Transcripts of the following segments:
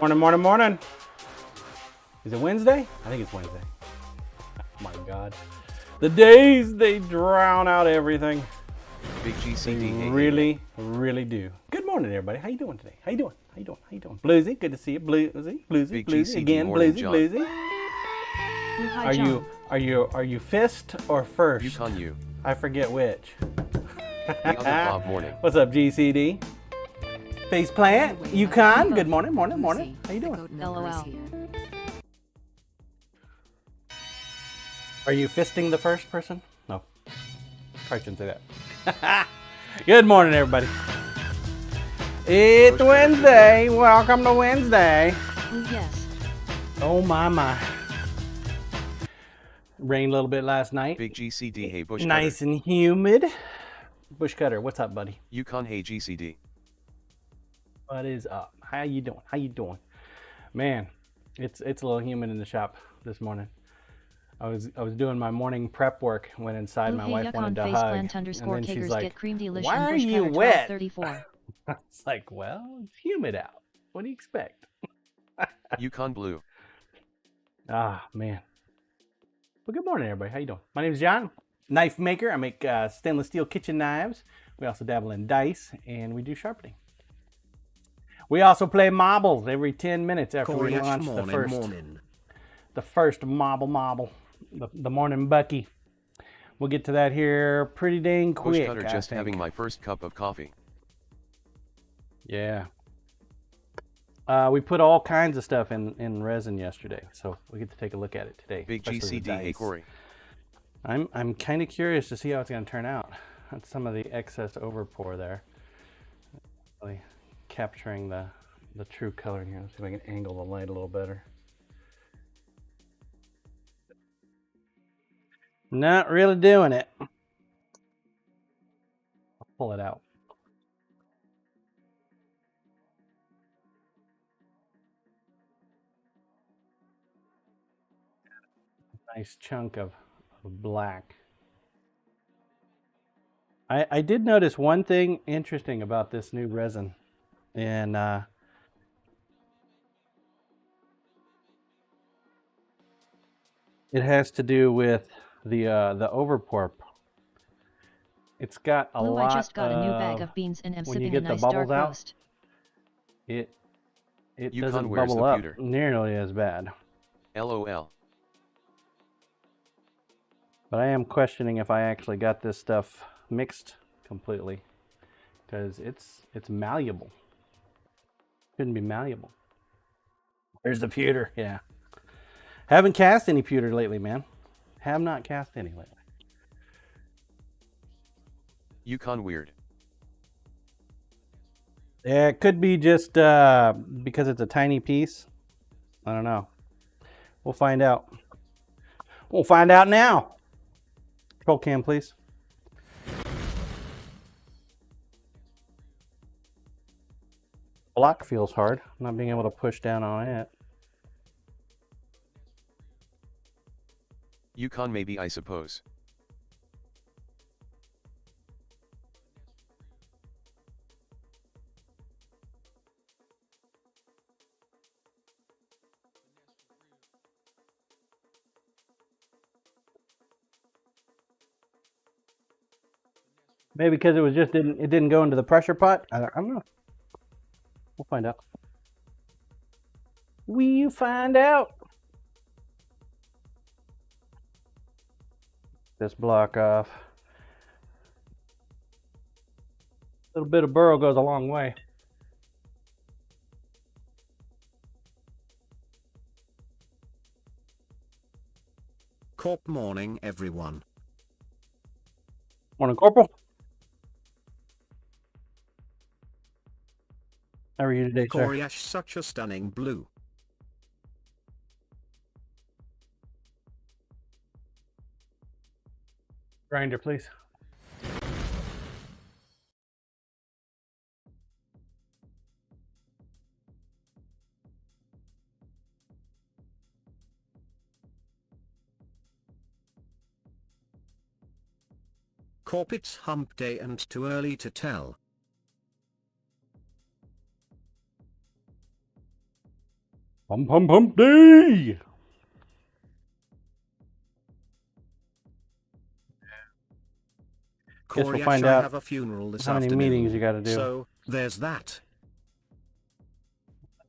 Morning, morning, morning. Is it Wednesday? I think it's Wednesday. Oh my God. The days, they drown out everything. Big GCD. They really do. Good morning, everybody. How you doing today? How you doing? How you doing? How you doing? Bluesy, good to see you. Bluesy, Big Bluesy. GCD Again, morning, Bluesy, John. Bluesy. Hi, Are you fist or first? Yukon you. I forget which. The other Bob morning. What's up, GCD? Face plant, Yukon. Good morning, morning, morning. How you doing? LOL. Are you fisting the first person? No. Probably shouldn't say that. Good morning, everybody. It's Wednesday. Welcome to Wednesday. Oh, yes. Oh, my. Rained a little bit last night. Big GCD. Hey Bush Nice Cutter. and humid. Bush Cutter, what's up, buddy? Yukon. Hey GCD. What is up? How you doing? How you doing? Man, it's a little humid in the shop this morning. I was doing my morning prep work, went inside, my wife wanted to hug, and then she's like, "Why are you wet?" It's like, well, it's humid out. What do you expect? Yukon Blue. Ah, man. Well, good morning, everybody. How you doing? My name is John, knife maker. I make stainless steel kitchen knives. We also dabble in dice, and we do sharpening. We also play marbles every 10 minutes after we launch the first marble, the morning Bucky. We'll get to that here pretty dang quick. Bush Cutter just having my first cup of coffee. Yeah. We put all kinds of stuff in resin yesterday, so we get to take a look at it today. Big GCD. Hey Corey. I'm kind of curious to see how it's going to turn out. That's some of the excess overpour there. Really capturing the true color in here. Let's see if I can angle the light a little better. Not really doing it. I'll pull it out. Nice chunk of black. I did notice one thing interesting about this new resin, and it has to do with the overpour. It's got a lot. I just got a new bag of beans and am when you sipping a get the nice bubbles dark out, roast. It Yukon, doesn't where's bubble the up pewter? nearly as bad. LOL. But I am questioning if I actually got this stuff mixed completely, because it's malleable. Shouldn't be malleable. There's the pewter. Yeah. Haven't cast any pewter lately, man. Have not cast any lately. Yukon weird. Yeah, it could be just because it's a tiny piece. I don't know. We'll find out. We'll find out now. Control cam, please. Block feels hard. Not being able to push down on it. Yukon maybe, I suppose. Maybe because it didn't go into the pressure pot. I don't know. We'll find out. We find out. This block off. A little bit of burrow goes a long way. Corp morning, everyone. Morning, Corporal. How are you today, sir? Corey Ash, such a stunning blue. Grinder, please. Corp, it's hump day and too early to tell. Pump day! Guess we'll Corey, find I out have a funeral this how many afternoon. meetings you gotta do. So, there's that.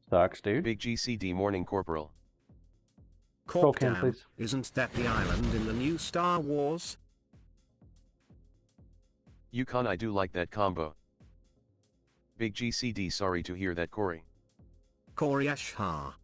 Sucks, dude. Big GCD morning corporal. Roll cam, Corpdam, please. isn't that the island in the new Star Wars? Yukon, I do like that combo. Big GCD, sorry to hear that, Corey. Corey Ashha.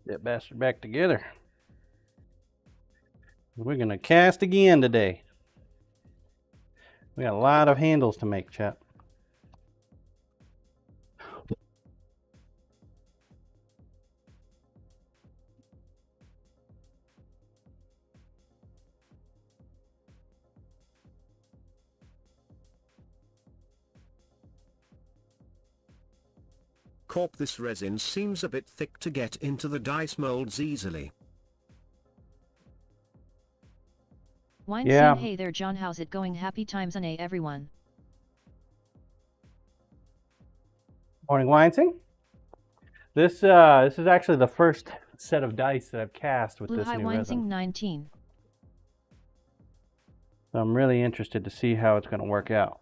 That bastard back together. We're gonna cast again today. We got a lot of handles to make, chat. Corp, this resin seems a bit thick to get into the dice molds easily. Wine Yeah. scene, hey there John, how's it going? Happy times and everyone. Morning, Weinsing. This is actually the first set of dice that I've cast with Blue this High new Wine resin. Sing 19. So I'm really interested to see how it's going to work out.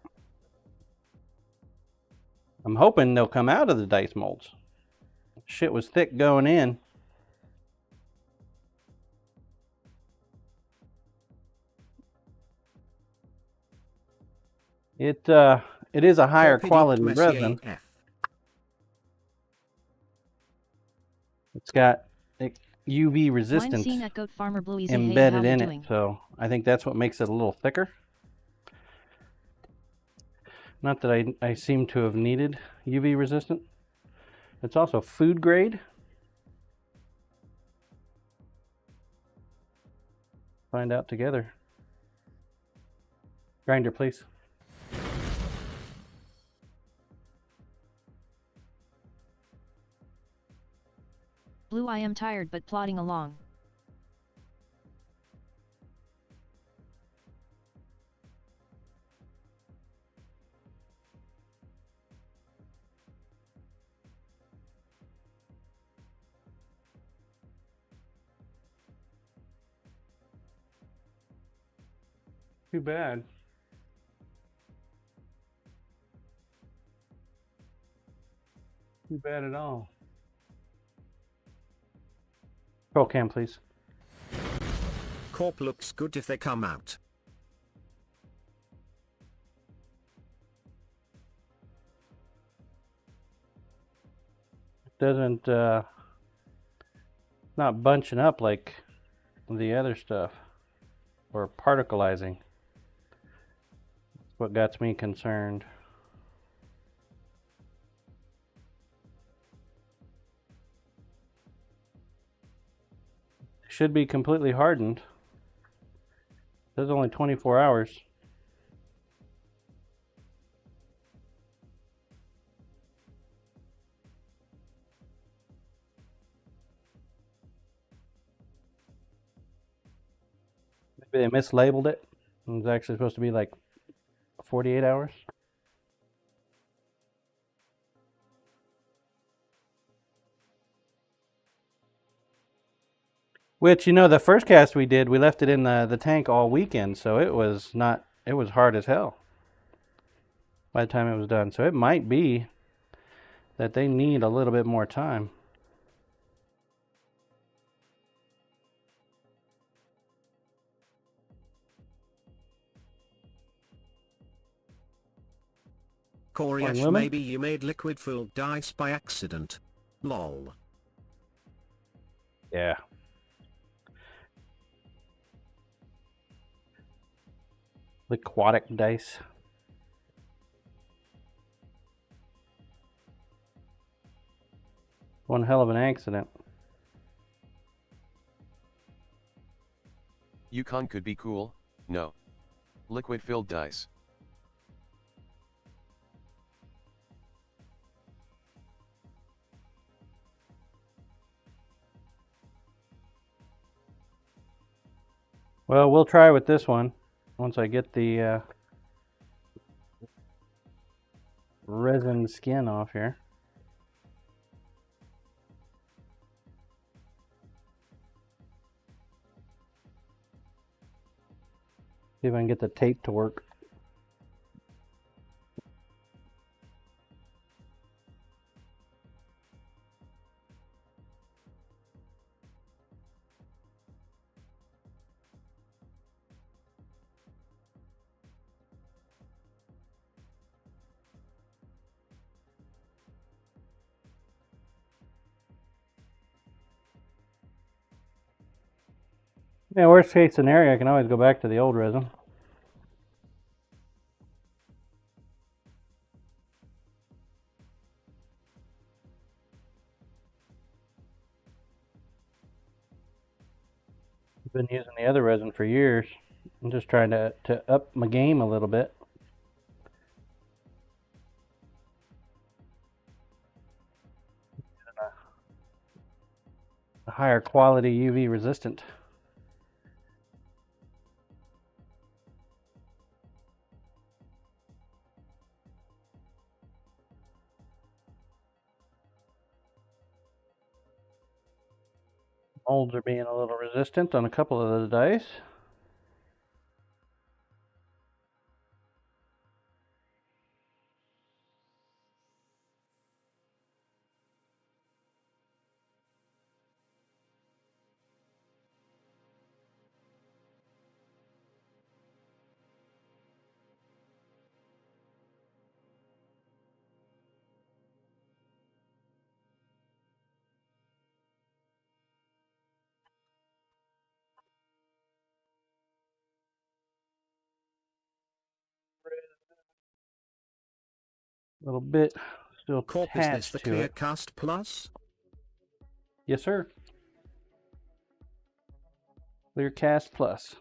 I'm hoping they'll come out of the dice molds. Shit was thick going in. It is a higher Corpidit quality Messier resin. F. It's got UV Wine resistance scene at Goat Farmer Blue Easy, hey, how embedded you in doing? it, so I think that's what makes it a little thicker. Not that I seem to have needed UV resistant. It's also food grade. Find out together. Grinder, please. Blue, I am tired but plodding along. Too bad. Too bad at all. Roll cam, please. Corp looks good if they come out. Doesn't not bunching up like the other stuff or particleizing. That's what got me concerned. Should be completely hardened. There's only 24 hours. Maybe they mislabeled it. It was actually supposed to be like 48 hours. Which, you know, the first cast we did, we left it in the tank all weekend, so it was hard as hell by the time it was done. So it might be that they need a little bit more time. Corey Morning, Ash, Lumen. maybe you made liquid-filled dice by accident. Lol. Yeah. Aquatic dice. One hell of an accident. Yukon could be cool, no. Liquid filled dice. Well, we'll try with this one once I get the resin skin off here. See if I can get the tape to work. Yeah, worst case scenario, I can always go back to the old resin. I've been using the other resin for years. I'm just trying to up my game a little bit. A higher quality UV resistant. Molds are being a little resistant on a couple of the dice. A little bit still Corp, is this attached the to Clear it. Cast Plus? Yes, sir. Clear Cast Plus.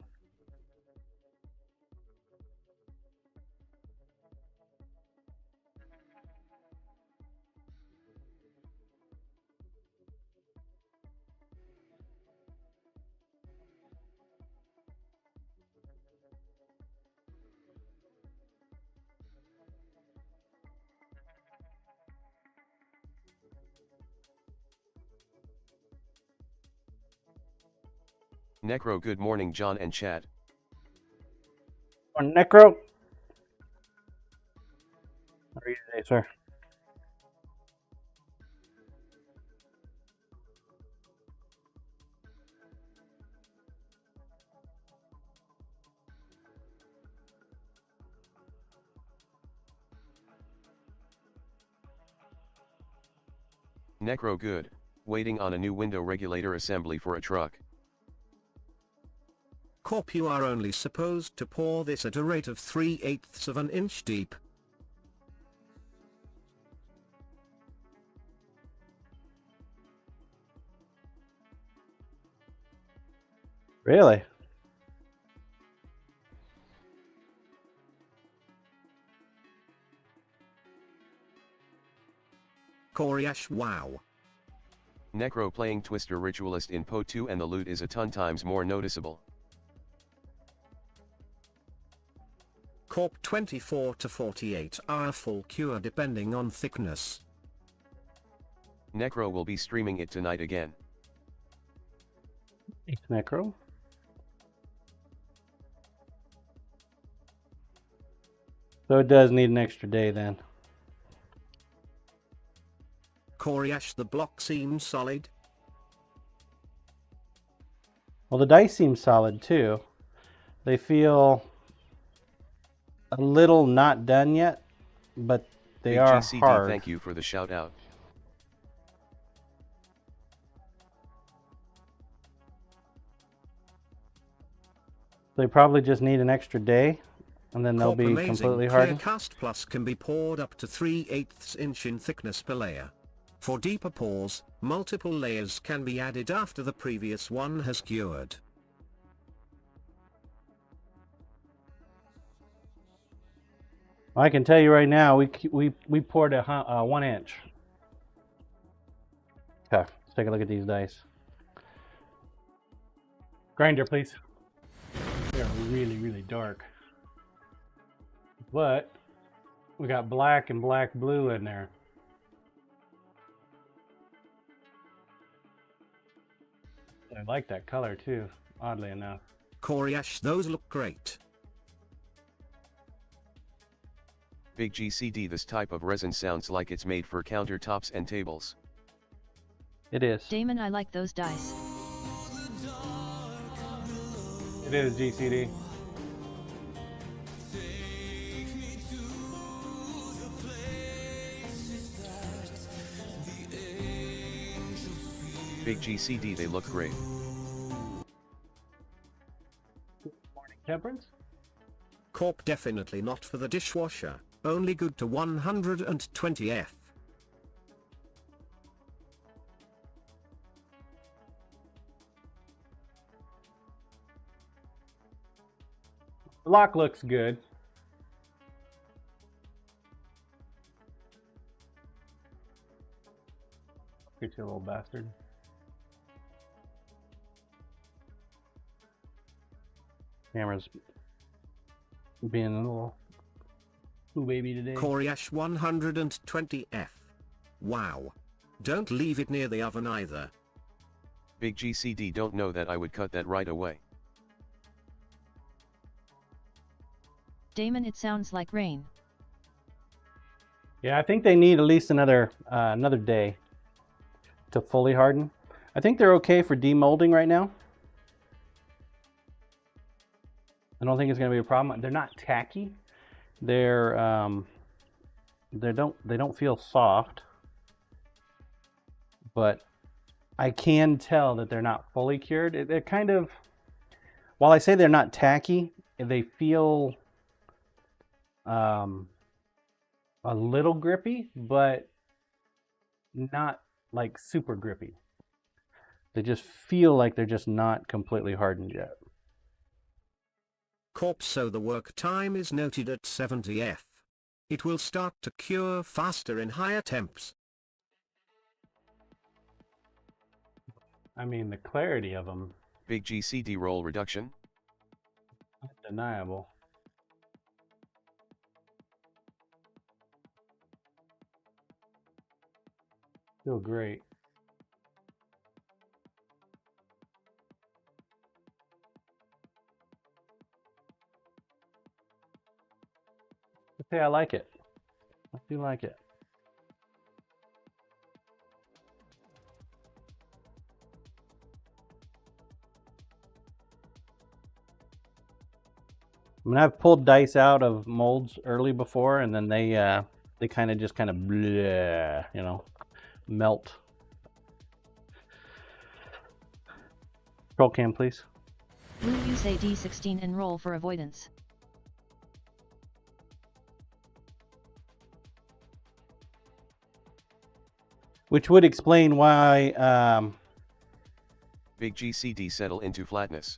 Necro, good morning, John and chat. Or Necro. How are you today, sir? Necro, good. Waiting on a new window regulator assembly for a truck. Corp, you are only supposed to pour this at a rate of 3/8 of an inch deep. Really? Coriash, wow. Necro, playing Twister Ritualist in Po 2 and the loot is a ton times more noticeable. Corp, 24 to 48 hour full cure depending on thickness. Necro will be streaming it tonight again. Thanks, Necro. So it does need an extra day then. Coriash, the block seems solid. Well, the dice seem solid too. They feel a little not done yet, but they Big are GCD, hard. thank you for the shout out. They probably just need an extra day, and then they'll Corp, be amazing. completely Clear hardened. Cast Plus can be poured up to 3/8 inch in thickness per layer. For deeper pours, multiple layers can be added after the previous one has cured. I can tell you right now, we poured a 1 inch. Okay, let's take a look at these dice. Grinder, please. really, really dark. But we got black and black blue in there. I like that color too, oddly enough. Coriash, those look great. Big GCD, this type of resin sounds like it's made for countertops and tables. It is. Damon, I like those dice. It is GCD. Big GCD, they look great. Morning Temperance? Corp, definitely not for the dishwasher, only good to 120F. The lock looks good. Get you a little bastard. Camera's being a little ooh baby today. Coriash 120F. Wow. Don't leave it near the oven either. Big GCD, don't know that I would cut that right away. Damon, it sounds like rain. Yeah, I think they need at least another day to fully harden. I think they're okay for demolding right now. I don't think it's going to be a problem. They're not tacky. They don't feel soft, but I can tell that they're not fully cured. They're kind of, while I say they're not tacky, they feel a little grippy, but not like super grippy. They just feel like they're just not completely hardened yet. Corp, so the work time is noted at 70F. It will start to cure faster in higher temps. I mean, the clarity of them, Big GCD, roll reduction. undeniable. Feel great. Okay, I like it. I do like it. I mean, I've pulled dice out of molds early before, and then they kind of bleh, you know, melt. Roll cam, please. Blue, use a D16 and roll for avoidance. Which would explain why Big GCD, settle into flatness.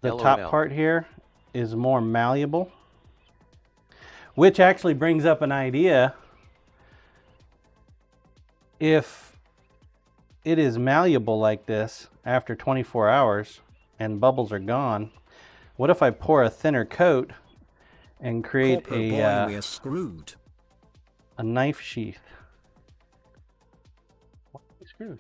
the LOL. top part here is more malleable. Which actually brings up an idea. If it is malleable like this after 24 hours and bubbles are gone, what if I pour a thinner coat and create Corp, boy, we are screwed. a knife sheath? Why are we screwed?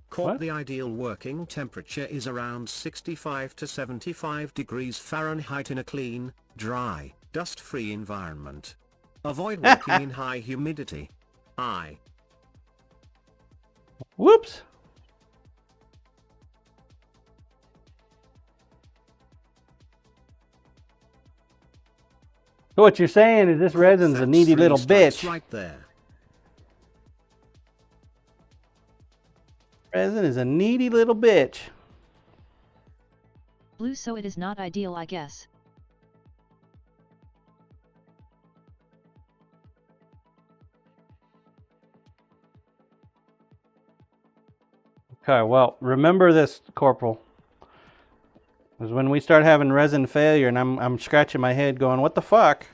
Corp, What? the ideal working temperature is around 65 to 75 degrees Fahrenheit in a clean, dry, dust-free environment. Avoid working in high humidity. Whoops! So what you're saying is this resin's a That's needy 3 little strikes bitch. right there. Resin is a needy little bitch. Blue, so it is not ideal, I guess. Okay, well, remember this, Corporal. Because when we start having resin failure and I'm scratching my head going, what the fuck?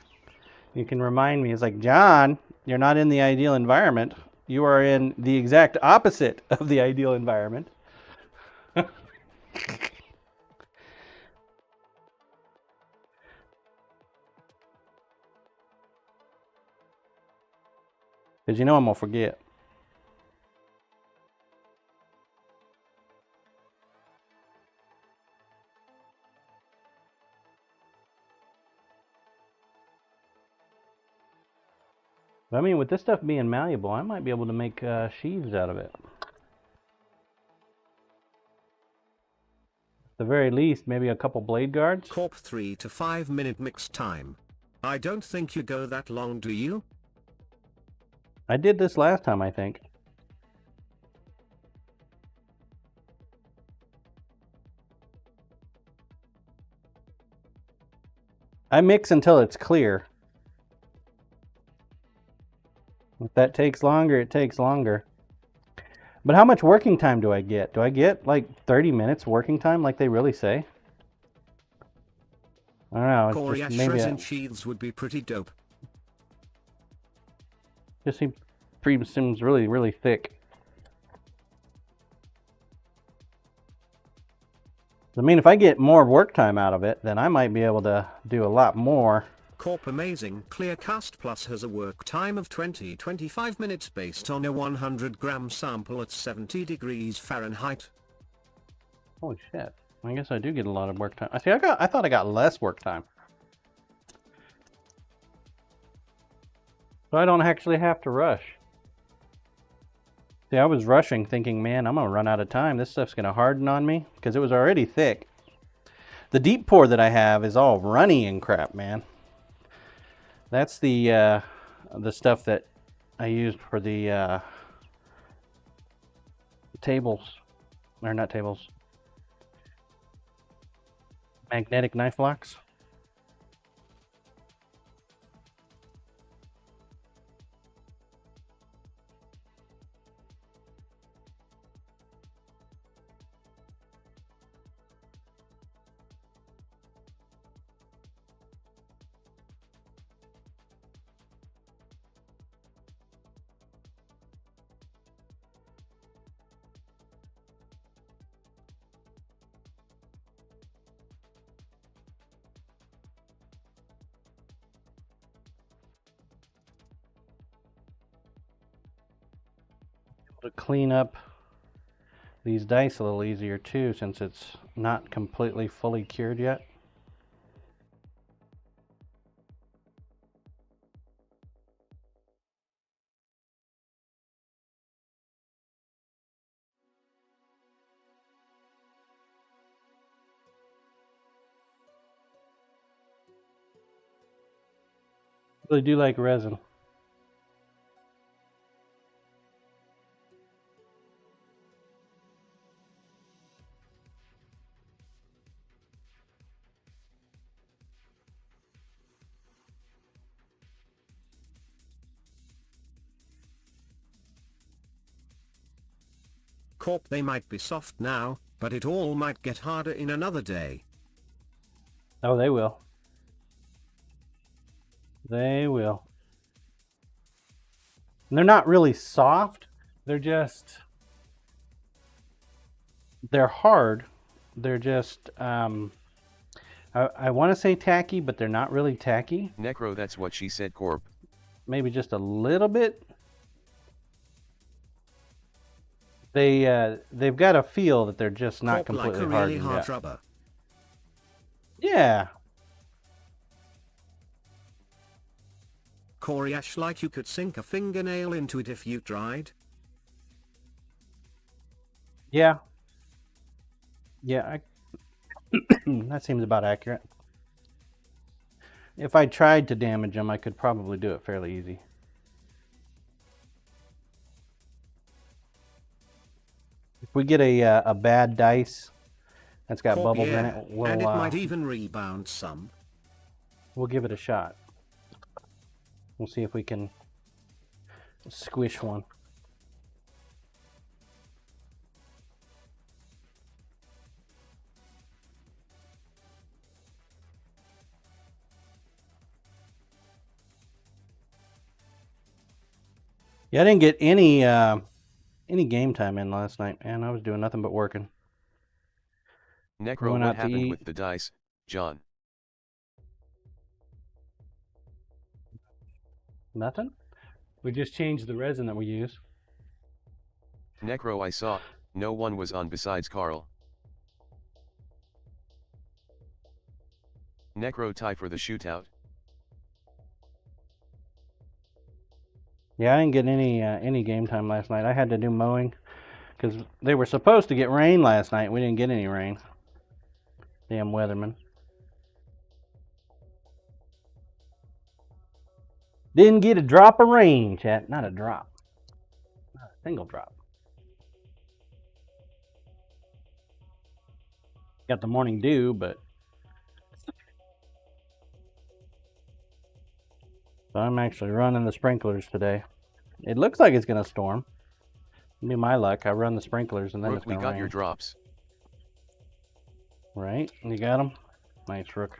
You can remind me, it's like, John, you're not in the ideal environment. You are in the exact opposite of the ideal environment. Because you know I'm going to forget. But I mean, with this stuff being malleable, I might be able to make sheaves out of it. At the very least, maybe a couple blade guards. Corp 3 to 5 minute mix time. I don't think you go that long, do you? I did this last time, I think. I mix until it's clear. If that takes longer, it takes longer. But how much working time do I get? Do I get like 30 minutes working time like they really say? I don't know. It's just maybe resin sheaths would be pretty dope. Just seems really thick. I mean, if I get more work time out of it, then I might be able to do a lot more. Corp Amazing Clearcast Plus has a work time of 20-25 minutes based on a 100 gram sample at 70 degrees Fahrenheit. Holy shit. I guess I do get a lot of work time. I thought I got less work time. So I don't actually have to rush. See, I was rushing thinking, man, I'm going to run out of time. This stuff's going to harden on me because it was already thick. The deep pour that I have is all runny and crap, man. That's the stuff that I used for the tables, or not tables, magnetic knife blocks. To clean up these dice a little easier too, since it's not completely fully cured yet. Really do like resin. Corp, they might be soft now, but it all might get harder in another day. Oh, they will. They will. And they're not really soft. They're just... They're hard. They're just... I want to say tacky, but they're not really tacky. Necro, that's what she said, Corp. Maybe just a little bit. They've got a feel that they're just not Corp completely like a really hardened hard yet. rubber. Yeah. Coriash, like you could sink a fingernail into it if you tried. Yeah. Yeah, that seems about accurate. If I tried to damage them, I could probably do it fairly easy. If we get a bad dice that's got Corp, bubbles in yeah, it, and it might even rebound some. we'll give it a shot. We'll see if we can squish one. Yeah, I didn't get any game time in last night, man. I was doing nothing but working. Necro, Went what out to happened eat. with the dice, John? Nothing? We just changed the resin that we use. Necro I saw, no one was on besides Carl. Necro tie for the shootout. Yeah, I didn't get any game time last night. I had to do mowing because they were supposed to get rain last night. We didn't get any rain. Damn weatherman. Didn't get a drop of rain, chat. Not a drop. Not a single drop. Got the morning dew, but so I'm actually running the sprinklers today. It looks like it's gonna storm. Be my luck. I run the sprinklers and then Rook, it's we gonna got rain. your drops. Right? You got them? Nice, Rook.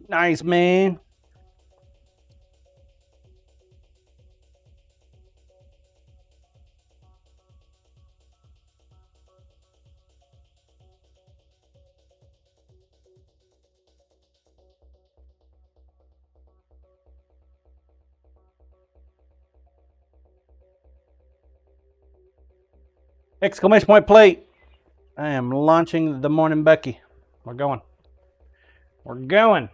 Nice, man. Exclamation point plate. I am launching the morning Becky. We're going. We're going.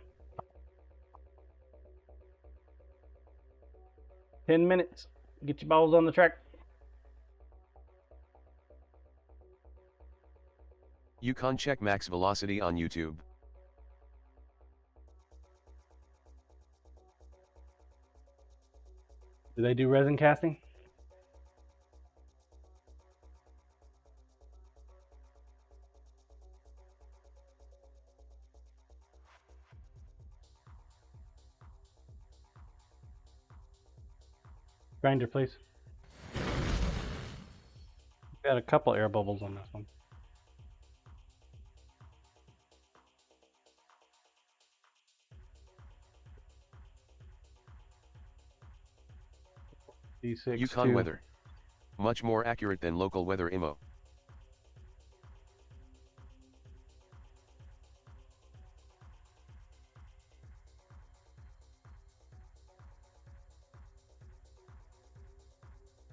10 minutes. Get your balls on the track. You can check max velocity on YouTube. Do they do resin casting? Grinder, please. Got a couple air bubbles on this one. D6. Yukon weather. Much more accurate than local weather IMO.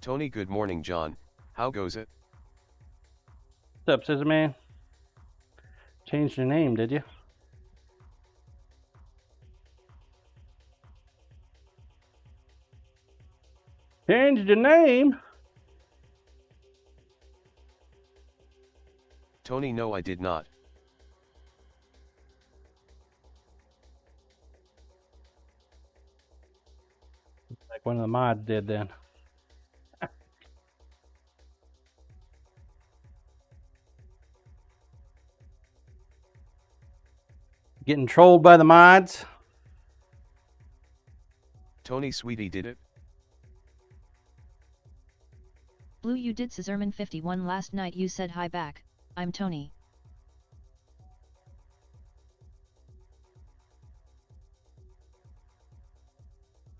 Tony, good morning, John. How goes it? What's up, Scissor Man? Changed your name, did you? Changed your name? Tony, no, I did not. Like one of the mods did then. Getting trolled by the mods. Tony, sweetie, did it? Blue, you did Scissorman 51 last night. You said hi back. I'm Tony.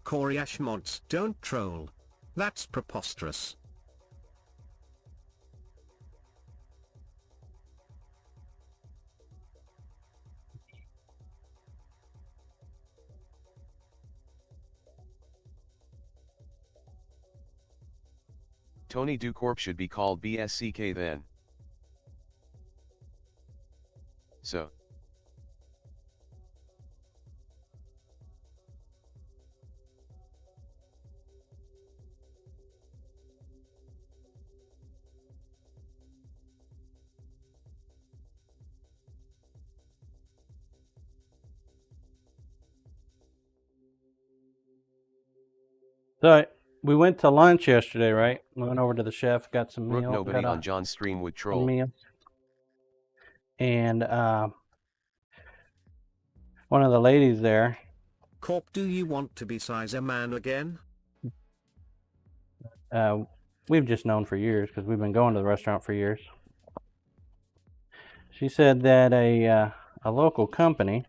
Corey Ashmods, don't troll. That's preposterous. Tony Do Corp should be called BSCK then. So. So we went to lunch yesterday, right? We went over to the chef, got some Rook, meals. nobody on John's stream would troll. Meals. And one of the ladies there. Corp, do you want to be Sizer Man again? We've just known for years because we've been going to the restaurant for years. She said that a local company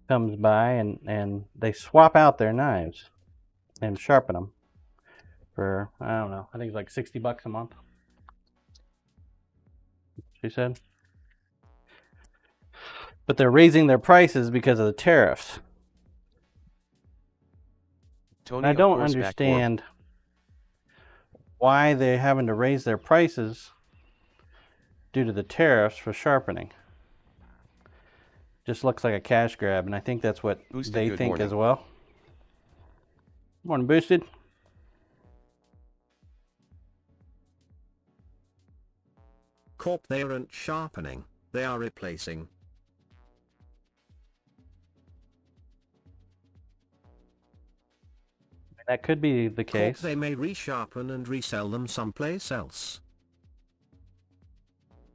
comes by and they swap out their knives and sharpen them for, I don't know, I think it's like $60 a month, she said. But they're raising their prices because of the tariffs. Tony, I of don't course, back warm. understand why they're having to raise their prices due to the tariffs for sharpening. Just looks like a cash grab, and I think that's what Boosted, they good think morning. as well. Morning, Boosted. Corp, they aren't sharpening, they are replacing. That could be the Corp, case. they may resharpen and resell them someplace else.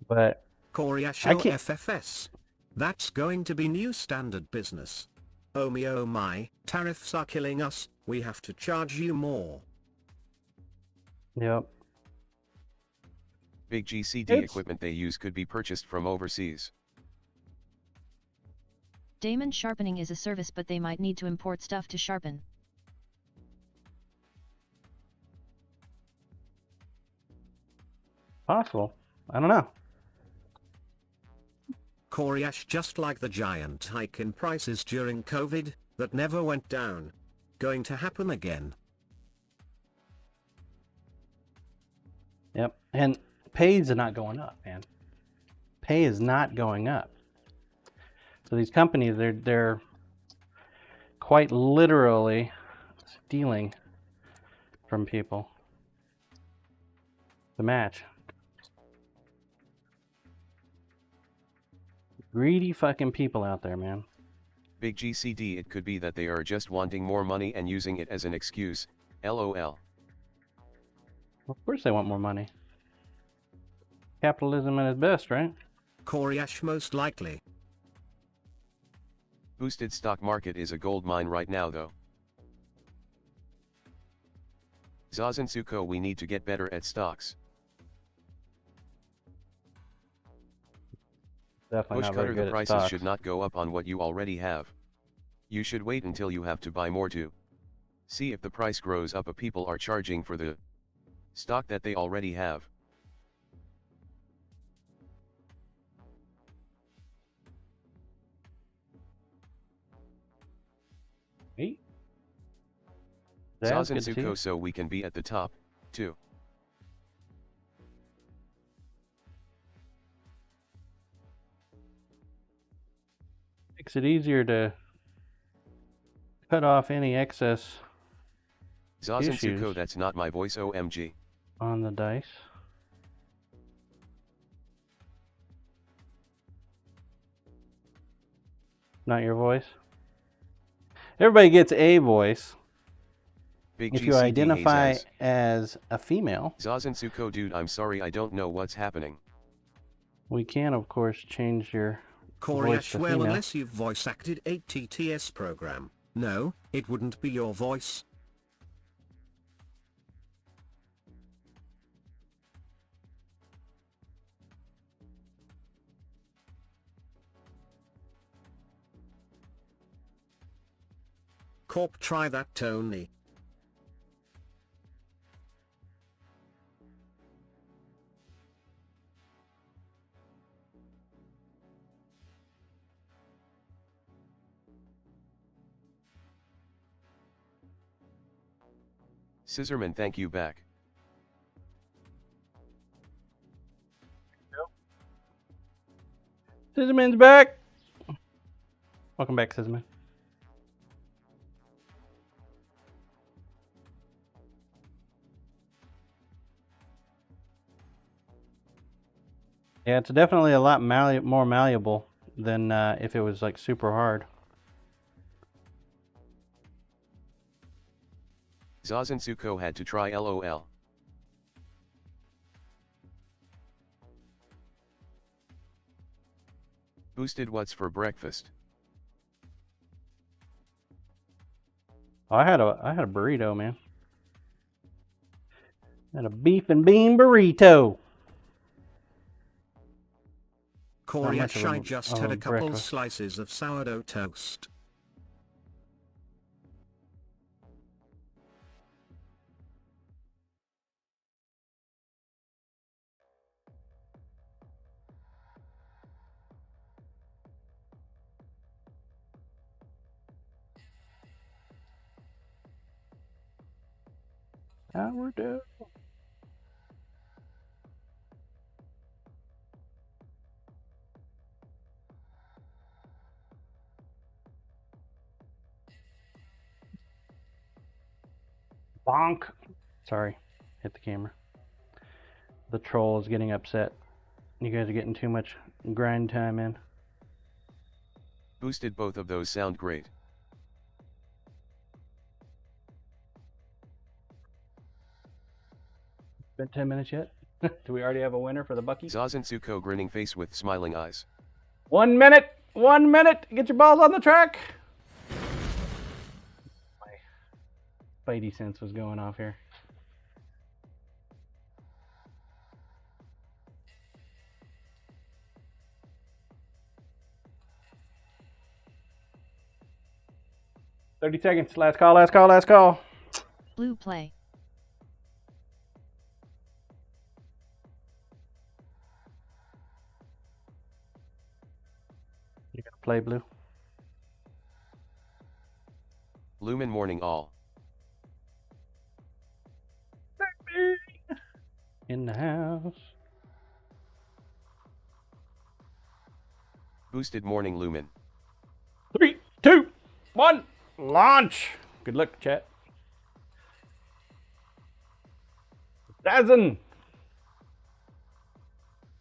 But Coriacho can't- FFS. That's going to be new standard business. Oh my, tariffs are killing us, we have to charge you more. Yep. Big GCD It's- equipment they use could be purchased from overseas. Diamond sharpening is a service, but they might need to import stuff to sharpen. Possible. I don't know. Coriash, just like the giant hike in prices during COVID, that never went down. Going to happen again. Yep. And pays are not going up, man. Pay is not going up. So these companies, they're quite literally stealing from people to match. Greedy fucking people out there, man. Big GCD, it could be that they are just wanting more money and using it as an excuse, lol. Of course they want more money. Capitalism at its best, right? Coriash, most likely. Boosted stock market is a gold mine right now though. Zazensuko, we need to get better at stocks. Definitely Push not very cutter, good the at prices stocks. should not go up on what you already have. You should wait until you have to buy more to see if the price grows up. People are charging for the stock that they already have. Hey. Zaz, good to see you. Zazensuko, so we can be at the top, too. Makes it easier to cut off any excess Zazensuko, issues that's not my voice, OMG. on the dice. Not your voice. Everybody gets a voice. Big If you GCD identify Hazaz. as a female, Zazensuko, dude, I'm sorry, I don't know what's happening. we can, of course, change your voice Coriash, to well, female. unless you've voice acted a TTS program. No, it wouldn't be your voice. Corp, try that, Tony. Scissorman, thank you back. Scissorman's back. Welcome back, Scissorman. Yeah, it's definitely a lot more malleable than if it was like super hard. Zazensuko had to try LOL. Boosted, what's for breakfast? I had a burrito, man. I had a beef and bean burrito. Coriash, I of just had a couple breakfast. slices of sourdough toast. Sourdough. Bonk. Sorry, hit the camera. The troll is getting upset. You guys are getting too much grind time in. Boosted, both of those sound great. Been 10 minutes yet? Do we already have a winner for the Bucky? Zazansuko grinning face with smiling eyes. 1 minute! 1 minute! Get your balls on the track! My Spidey sense was going off here. "30 seconds. Last call, last call, last call." Blue play. You're gonna play blue? Lumen morning all. In the house. Boosted morning Lumen. 3, 2, 1, launch! Good luck, chat. Dozen.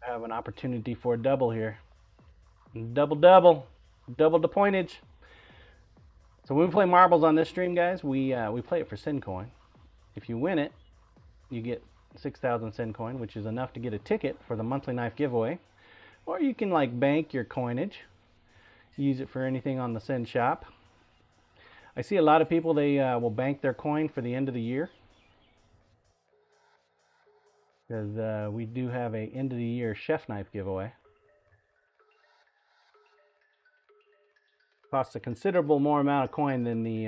I have an opportunity for a double here. Double the pointage. So when we play marbles on this stream, guys, we play it for SiiN coin. If you win it, you get 6,000 SiiN coin, which is enough to get a ticket for the monthly knife giveaway. Or you can like bank your coinage, use it for anything on the SiiN shop. I see a lot of people, they will bank their coin for the end of the year, because we do have a end of the year chef knife giveaway. Costs a considerable more amount of coin than the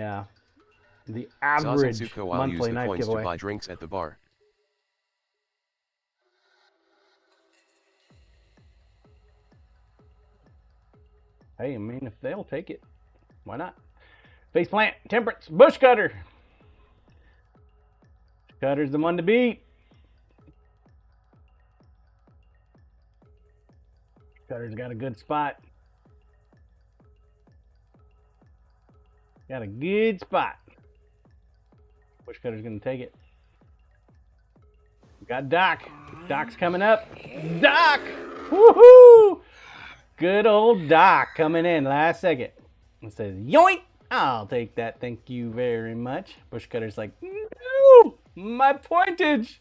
average Zazansuko, I'll monthly use the knife coins giveaway. to buy drinks at the bar. Hey, I mean, if they'll take it, why not? Face plant, temperance, bush cutter. Cutter's the one to beat. Cutter's got a good spot. Got a good spot. Bush cutter's gonna take it. We got Doc. Doc's coming up. Doc! Woohoo! Good old Doc coming in last second. It says, yoink! I'll take that, thank you very much. Bush cutter's like, no! My pointage!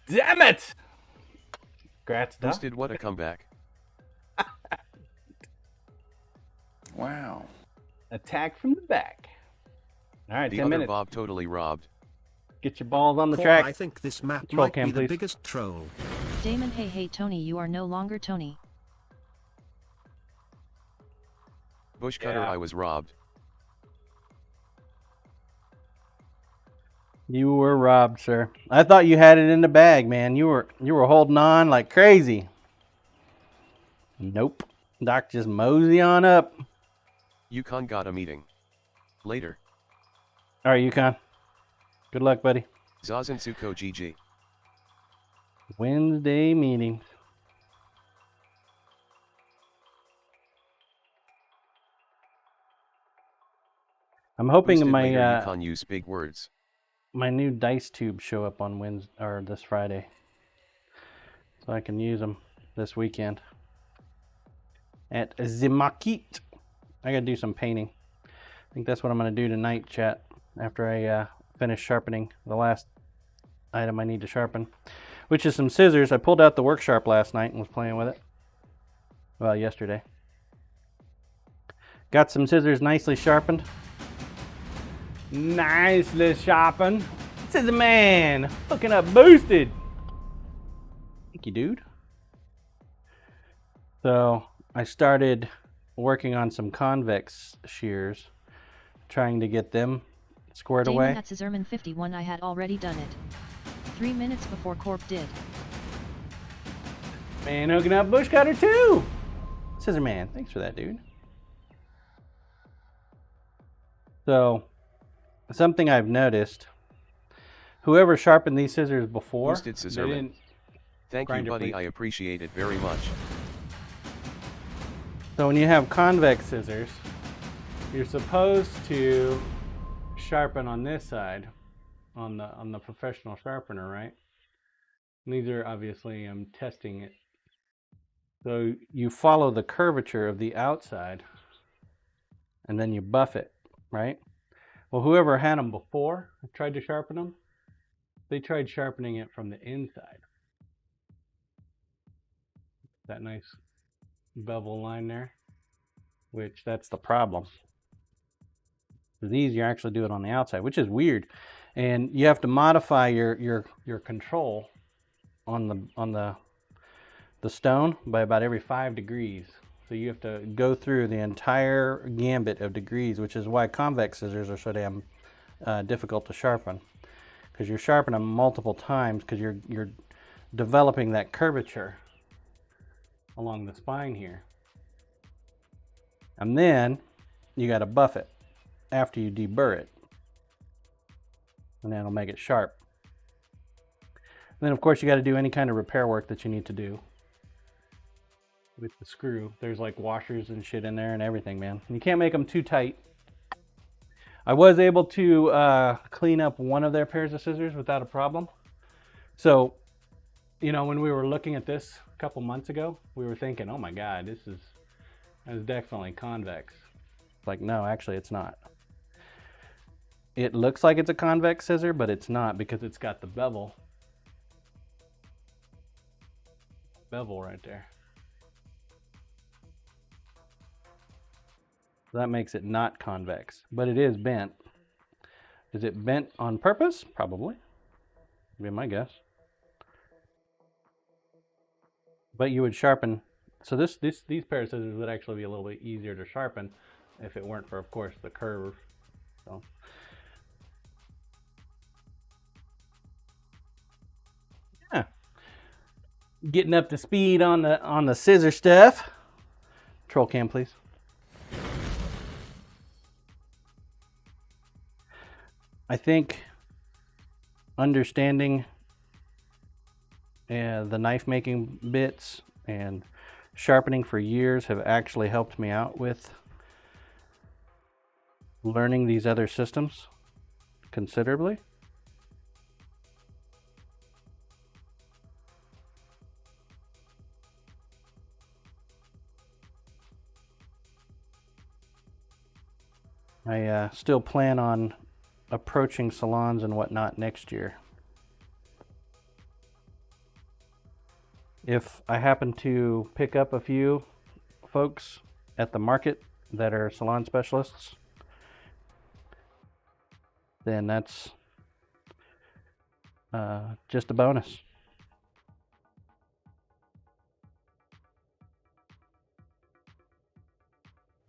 Damn it! Congrats, Doc. Boosted, what a comeback. Wow. Attack from the back. All right, The 10 other minutes. Bob totally robbed. Get your balls on the Paul, track. I think this map Troll might cam, be the please. biggest troll. Damon, hey Tony, you are no longer Tony. Bush cutter, Yeah. I was robbed. You were robbed, sir. I thought you had it in the bag, man. You were holding on like crazy. Nope. Doc just mosey on up. Yukon got a meeting. Later. All right, Yukon. Good luck, buddy. Zazansuko GG. Wednesday meetings. I'm hoping Boosted, my later Yukon use big words. my new dice tube show up on Wednesday or this Friday, so I can use them this weekend at Zimakit. I gotta do some painting. I think that's what I'm gonna do tonight, chat, after I finish sharpening the last item I need to sharpen, which is some scissors. I pulled out the Workshop last night and was playing with it. Well, yesterday. Got some scissors nicely sharpened. Nicely sharpened. Scissor man, hooking up boosted. Thank you, dude. So I started working on some convex shears, trying to get them squared Damon away. at Scissorman 51, I had already done it. 3 minutes before Corp did. Man, hooking up bush cutter too. Scissor man, thanks for that, dude. So something I've noticed, whoever sharpened these scissors before, Boosted they scissorman. didn't Thank you, grind your buddy. plate. I appreciate it very much. So when you have convex scissors, you're supposed to sharpen on this side, on the professional sharpener, right? And these are obviously, I'm testing it. So you follow the curvature of the outside, and then you buff it, right? Well, whoever had them before, tried to sharpen them, they tried sharpening it from the inside. That nice bevel line there, which that's the problem. These you actually do it on the outside, which is weird, and you have to modify your control on the stone by about every 5 degrees. So you have to go through the entire gambit of degrees, which is why convex scissors are so damn difficult to sharpen, because you're sharpening them multiple times because you're developing that curvature along the spine here, and then you got to buff it after you deburr it, and that'll make it sharp. And then of course you got to do any kind of repair work that you need to do with the screw. There's like washers and shit in there and everything, man. And you can't make them too tight. I was able to clean up one of their pairs of scissors without a problem. So, you know, when we were looking at this a couple months ago, we were thinking, oh my God, this is definitely convex. Like, no, actually it's not. It looks like it's a convex scissor, but it's not, because it's got the bevel right there. So that makes it not convex, but it is bent. Is it bent on purpose? Probably. Would be my guess. But you would sharpen. So these pair of scissors would actually be a little bit easier to sharpen if it weren't for, of course, the curve. So. Yeah. Getting up to speed on the scissor stuff. Troll cam, please. I think understanding the knife making bits and sharpening for years have actually helped me out with learning these other systems considerably. I still plan on approaching salons and whatnot next year. If I happen to pick up a few folks at the market that are salon specialists, then that's just a bonus.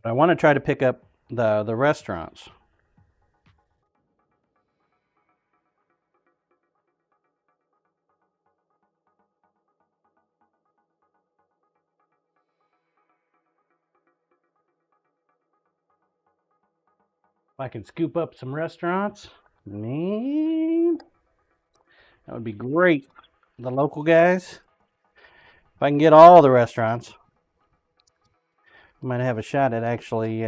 I want to try to pick up the restaurants. If I can scoop up some restaurants, man, that would be great. The local guys. If I can get all the restaurants, I might have a shot at actually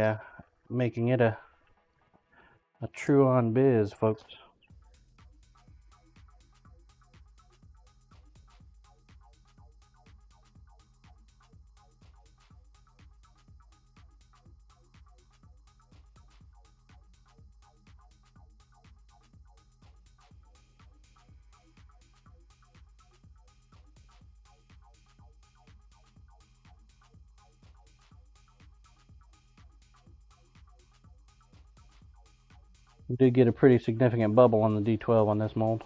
making it a true on biz, folks. We did get a pretty significant bubble on the D12 on this mold.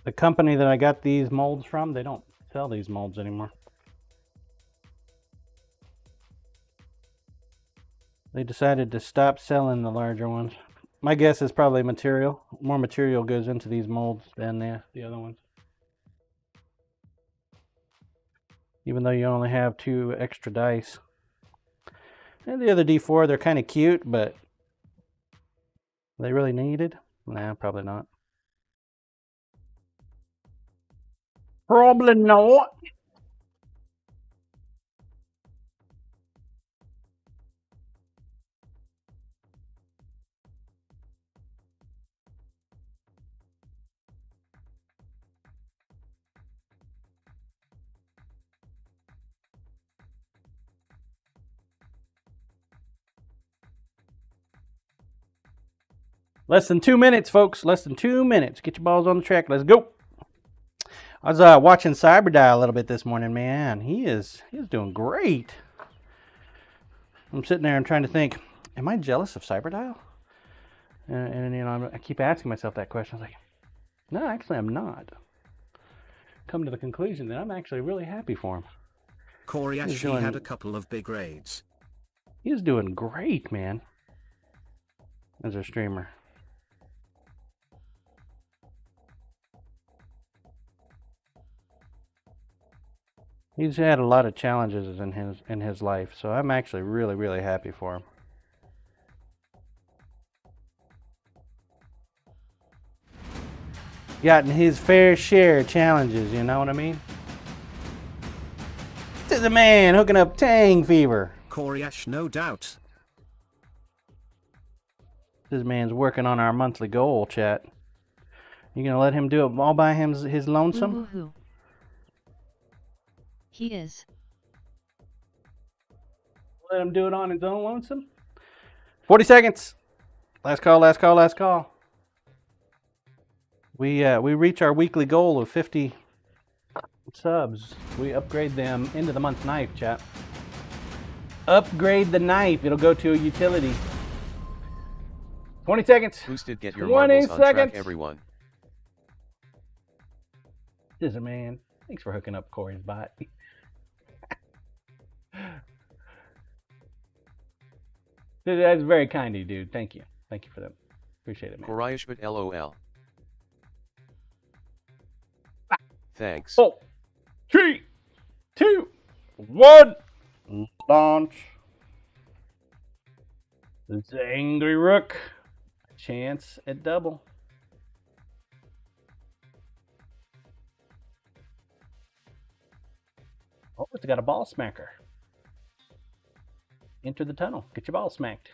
The company that I got these molds from, they don't sell these molds anymore. They decided to stop selling the larger ones. My guess is probably material. More material goes into these molds than the other ones. Even though you only have 2 extra dice. And the other D4, they're kind of cute, but are they really needed? Nah, probably not. Probably not. Less than 2 minutes, folks. Less than 2 minutes. Get your balls on the track. Let's go. I was watching Cyberdial a little bit this morning, man. He's doing great. I'm sitting there and trying to think, am I jealous of Cyberdial? And you know, I keep asking myself that question. I was like, no, actually, I'm not. Come to the conclusion that I'm actually really happy for him. Corey actually had a couple of big raids. He's doing great, man, as a streamer. He's had a lot of challenges in his life, so I'm actually really, really happy for him. Gotten his fair share of challenges, you know what I mean? This is a man hooking up Tang Fever. Corey Ash, no doubt. This man's working on our monthly goal, chat. You gonna let him do it all by his lonesome? Woo-hoo-hoo. He is. Let him do it on his own lonesome? 40 seconds. Last call, last call, last call. We reach our weekly goal of 50 subs. We upgrade them into the month knife, chat. Upgrade the knife. It'll go to a utility. 20 seconds. Boosted, get your marbles on track, everyone. This is a man. Thanks for hooking up Corey's bot. That's very kind of you, dude. Thank you. Thank you for that. Appreciate it, man. Korayashbit LOL. Thanks. 4, 3, 2, 1. Launch. It's the Angry Rook. A chance at double. Oh, it's got a ball smacker. Enter the tunnel. Get your ball smacked.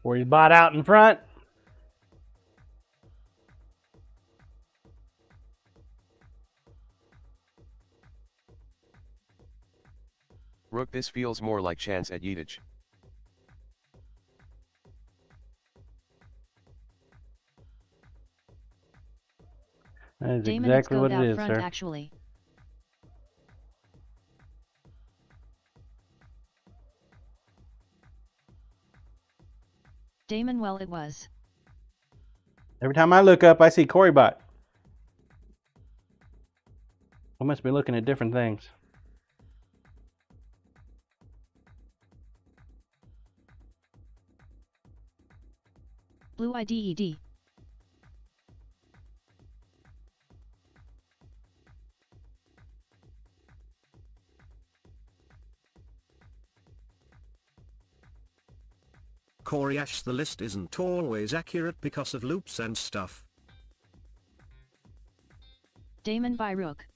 Corey's bot out in front. Rook, this feels more like chance at Yeetage. That is Damon, exactly what it's it out is, front, sir. actually. Damon, well, it was. Every time I look up, I see Corey bot. We must be looking at different things. Blue IDED. Corey Ash, the list isn't always accurate because of loops and stuff. Damon by Rook.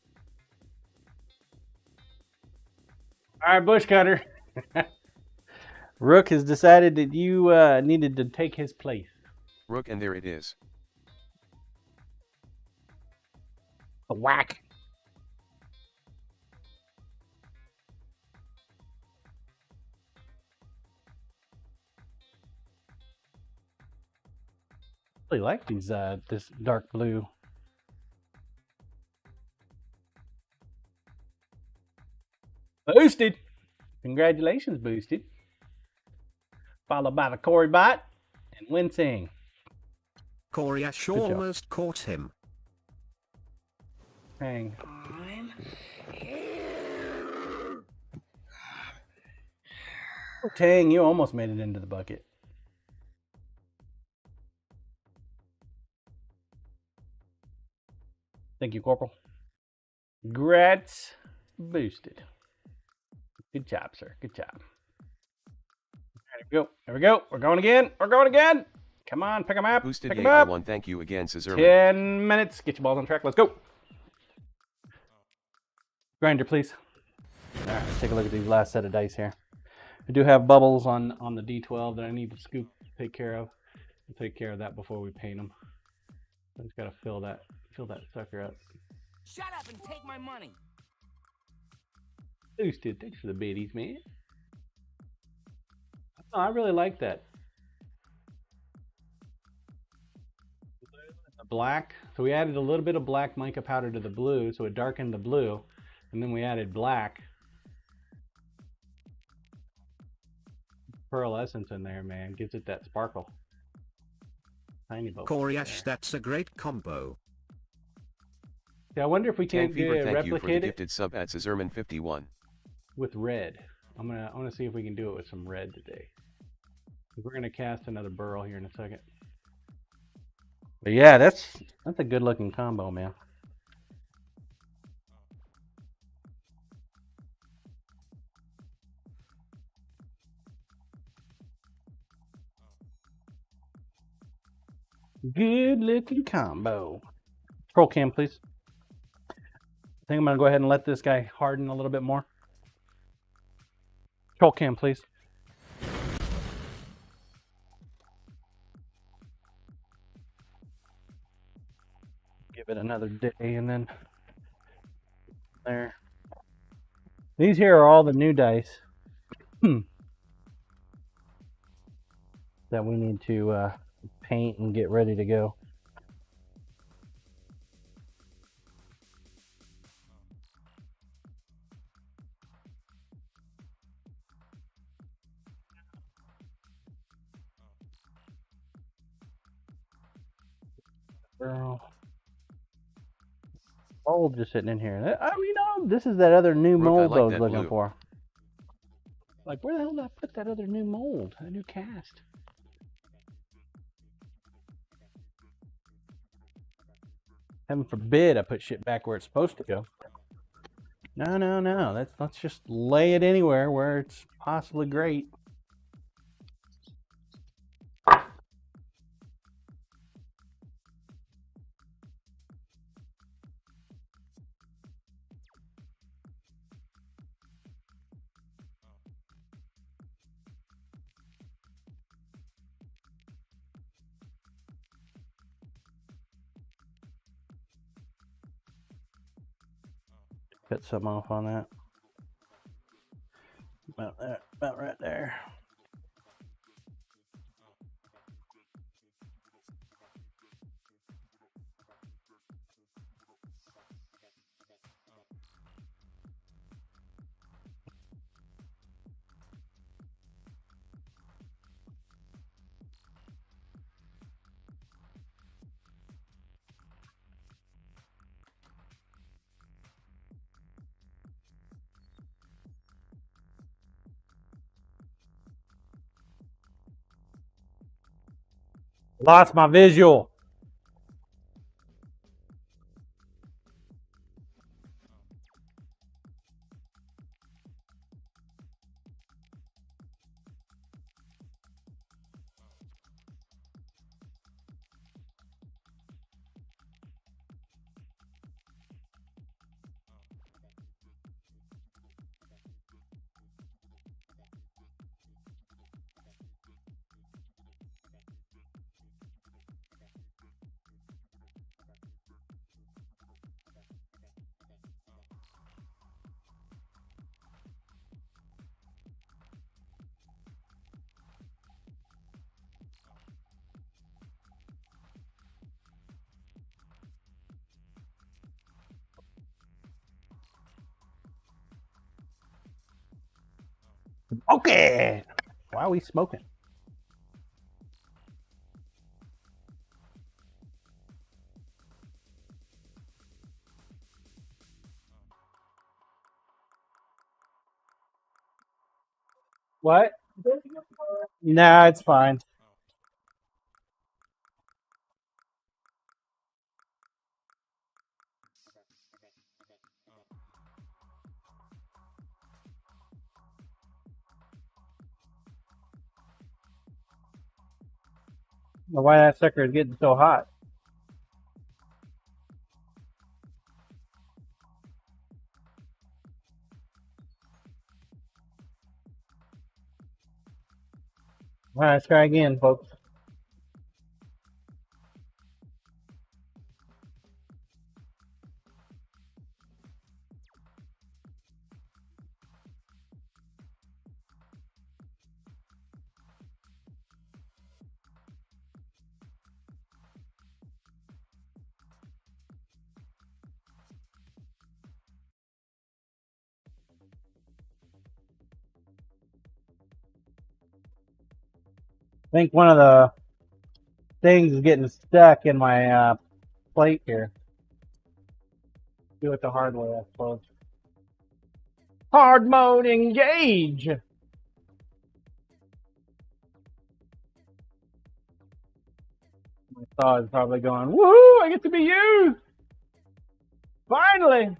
All right, Bushcutter. Rook has decided that you needed to take his place. Rook, and there it is. A whack. really like these this dark blue. Boosted. Congratulations, Boosted. Followed by the Corey Bot and Wincing. Corey Ash almost caught him. Hang. Oh, Tang, you almost made it into the bucket. Thank you, Corporal. Grats boosted. Good job, sir. Good job. There we go. There we go. We're going again. We're going again. Come on, pick them up. Boosted pick yay, them up. I won. Thank you again, Scissorman. 10 minutes. Get your balls on track. Let's go. Grinder, please. All right, let's take a look at these last set of dice here. I do have bubbles on the D12 that I need to scoop, take care of. We'll take care of that before we paint them. I just gotta fill that sucker up. Shut up and take my money. Boosted. Thanks for the biddies, man. Oh, I really like that. The black. So we added a little bit of black mica powder to the blue, so it darkened the blue, and then we added black pearl essence in there, man. Gives it that sparkle. Tiny bubble. Corey Ash, that's a great combo. Yeah, I wonder if we Tank can't Fever, thank you for the replicate it gifted sub at Scissorman51. with red. I'm gonna see if we can do it with some red today. We're gonna cast another burl here in a second. But yeah, that's a good looking combo, man. Good looking combo. Scroll cam, please. I think I'm gonna go ahead and let this guy harden a little bit more. Scroll cam, please. Give it another day and then there. These here are all the new dice that we need to paint and get ready to go. Mold just sitting in here. You know, this is that other new Brooke, I mold like I was that looking blue. for. Like, where the hell did I put that other new mold? That new cast? Heaven forbid I put shit back where it's supposed to go. No, no, no. Let's just lay it anywhere where it's possibly great. Cut some off on that. About right there. Lost my visual. Okay. Why are we smoking? What? Nah, it's fine. Why that sucker is getting so hot? All right, let's try again, folks. I think one of the things is getting stuck in my plate here. Do it the hard way, I suppose. Hard mode engage. My saw is probably going, woohoo, I get to be used. Finally.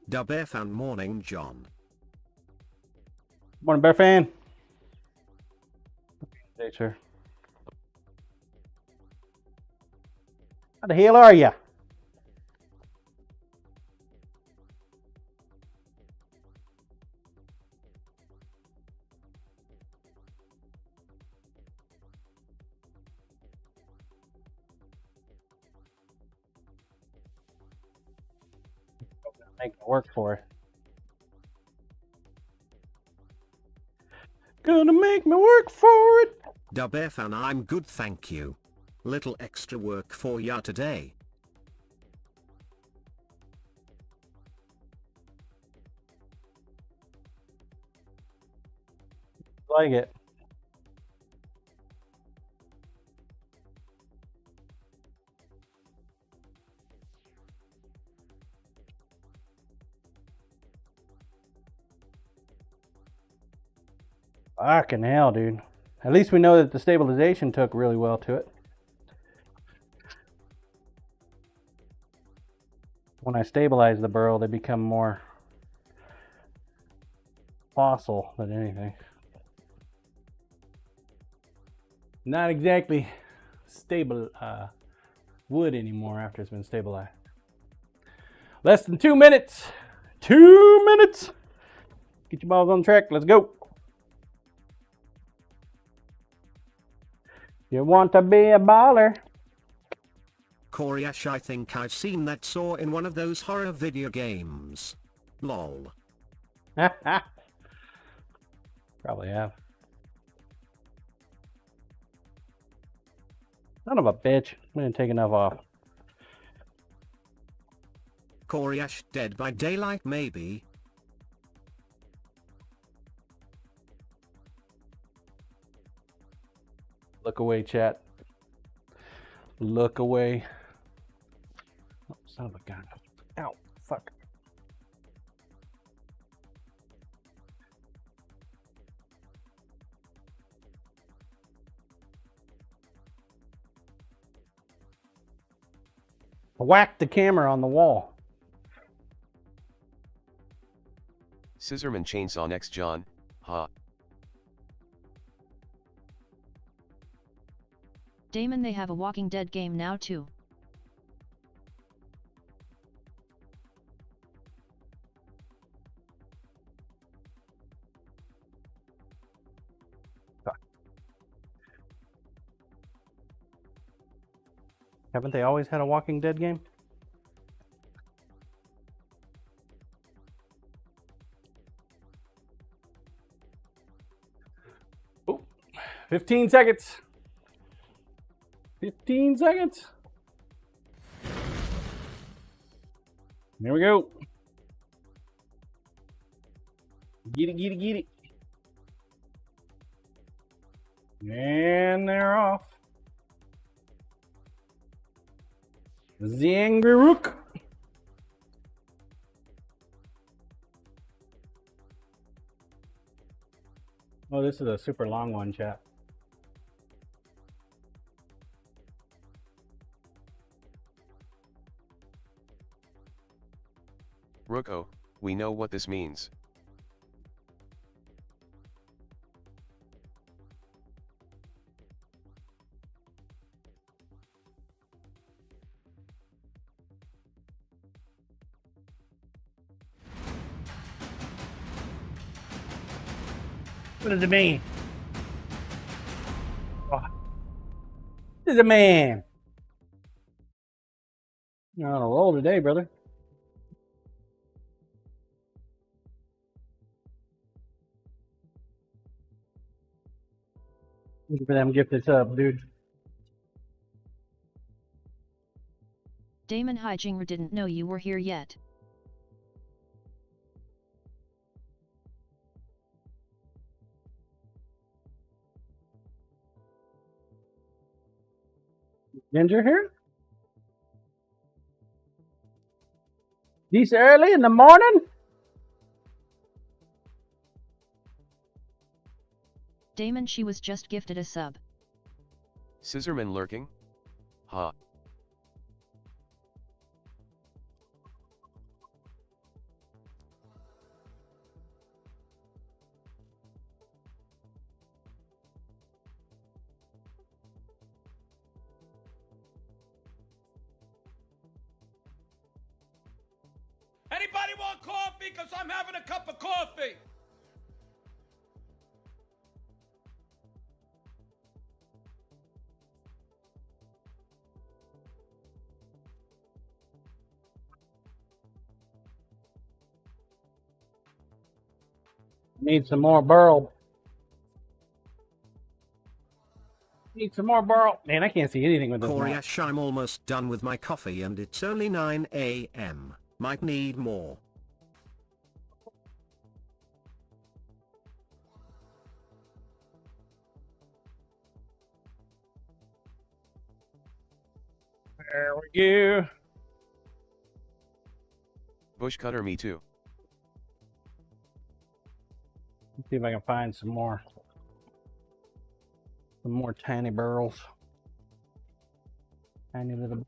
Dub fan morning, John. Morning, Bear fan. Hey, sir. How the hell are ya? Make it work for it. Gonna make me work for it. Dub fan, I'm good, thank you. Little extra work for ya today. Like it. Fucking hell, dude. At least we know that the stabilization took really well to it. When I stabilize the burl, they become more fossil than anything. Not exactly stable wood anymore after it's been stabilized. Less than 2 minutes. 2 minutes. Get your balls on track. Let's go. You want to be a baller? Koryash, I think I've seen that saw in one of those horror video games. Lol. Probably have. Son of a bitch. We didn't take enough off. Koryash, Dead by Daylight maybe? Look away, chat. Look away. Oh, son of a gun. Ow, fuck. Whack the camera on the wall. Scissorman chainsaw next John, ha. Damon, they have a Walking Dead game now too. Haven't they always had a Walking Dead game? Oh, 15 seconds. 15 seconds. There we go. Get it, get it, get it. And they're off. The Angry Rook. Oh, this is a super long one, chat. Rooko, we know what this means. What does it mean? Oh. What does it mean? You're on a roll today, brother. Thank you for them gifted sub, dude. Damon Hijinger didn't know you were here yet. Ginger here? This early in the morning? Damon, she was just gifted a sub. Scissorman lurking? Ha. Anybody want coffee? Because I'm having a cup of coffee. Need some more burl. Need some more burl. Man, I can't see anything with this Corey map. Ash, I'm almost done with my coffee and it's only 9 AM. Might need more. There we go. Bush cutter, me too. Let's see if I can find some more tiny burls. Tiny little.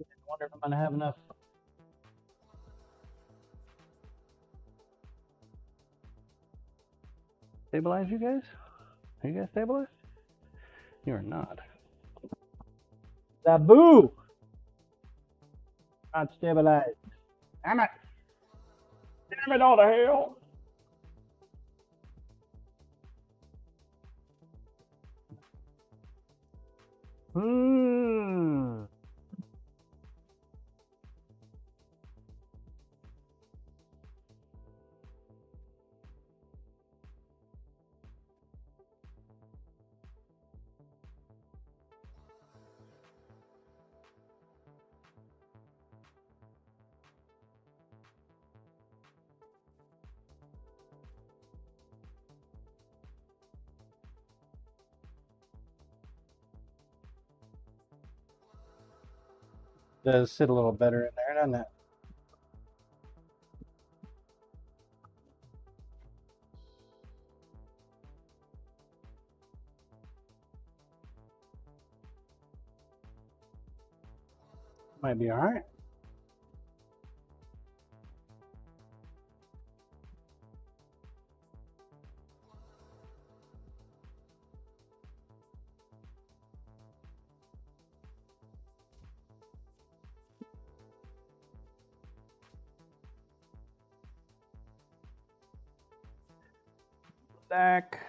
I wonder if I'm gonna have enough. Stabilize, you guys? Are you guys stabilized? You are not. Zaboo! Not stabilized. Damn it! Damn it all to hell! Hmm. Does sit a little better in there, doesn't it? Might be all right. Black.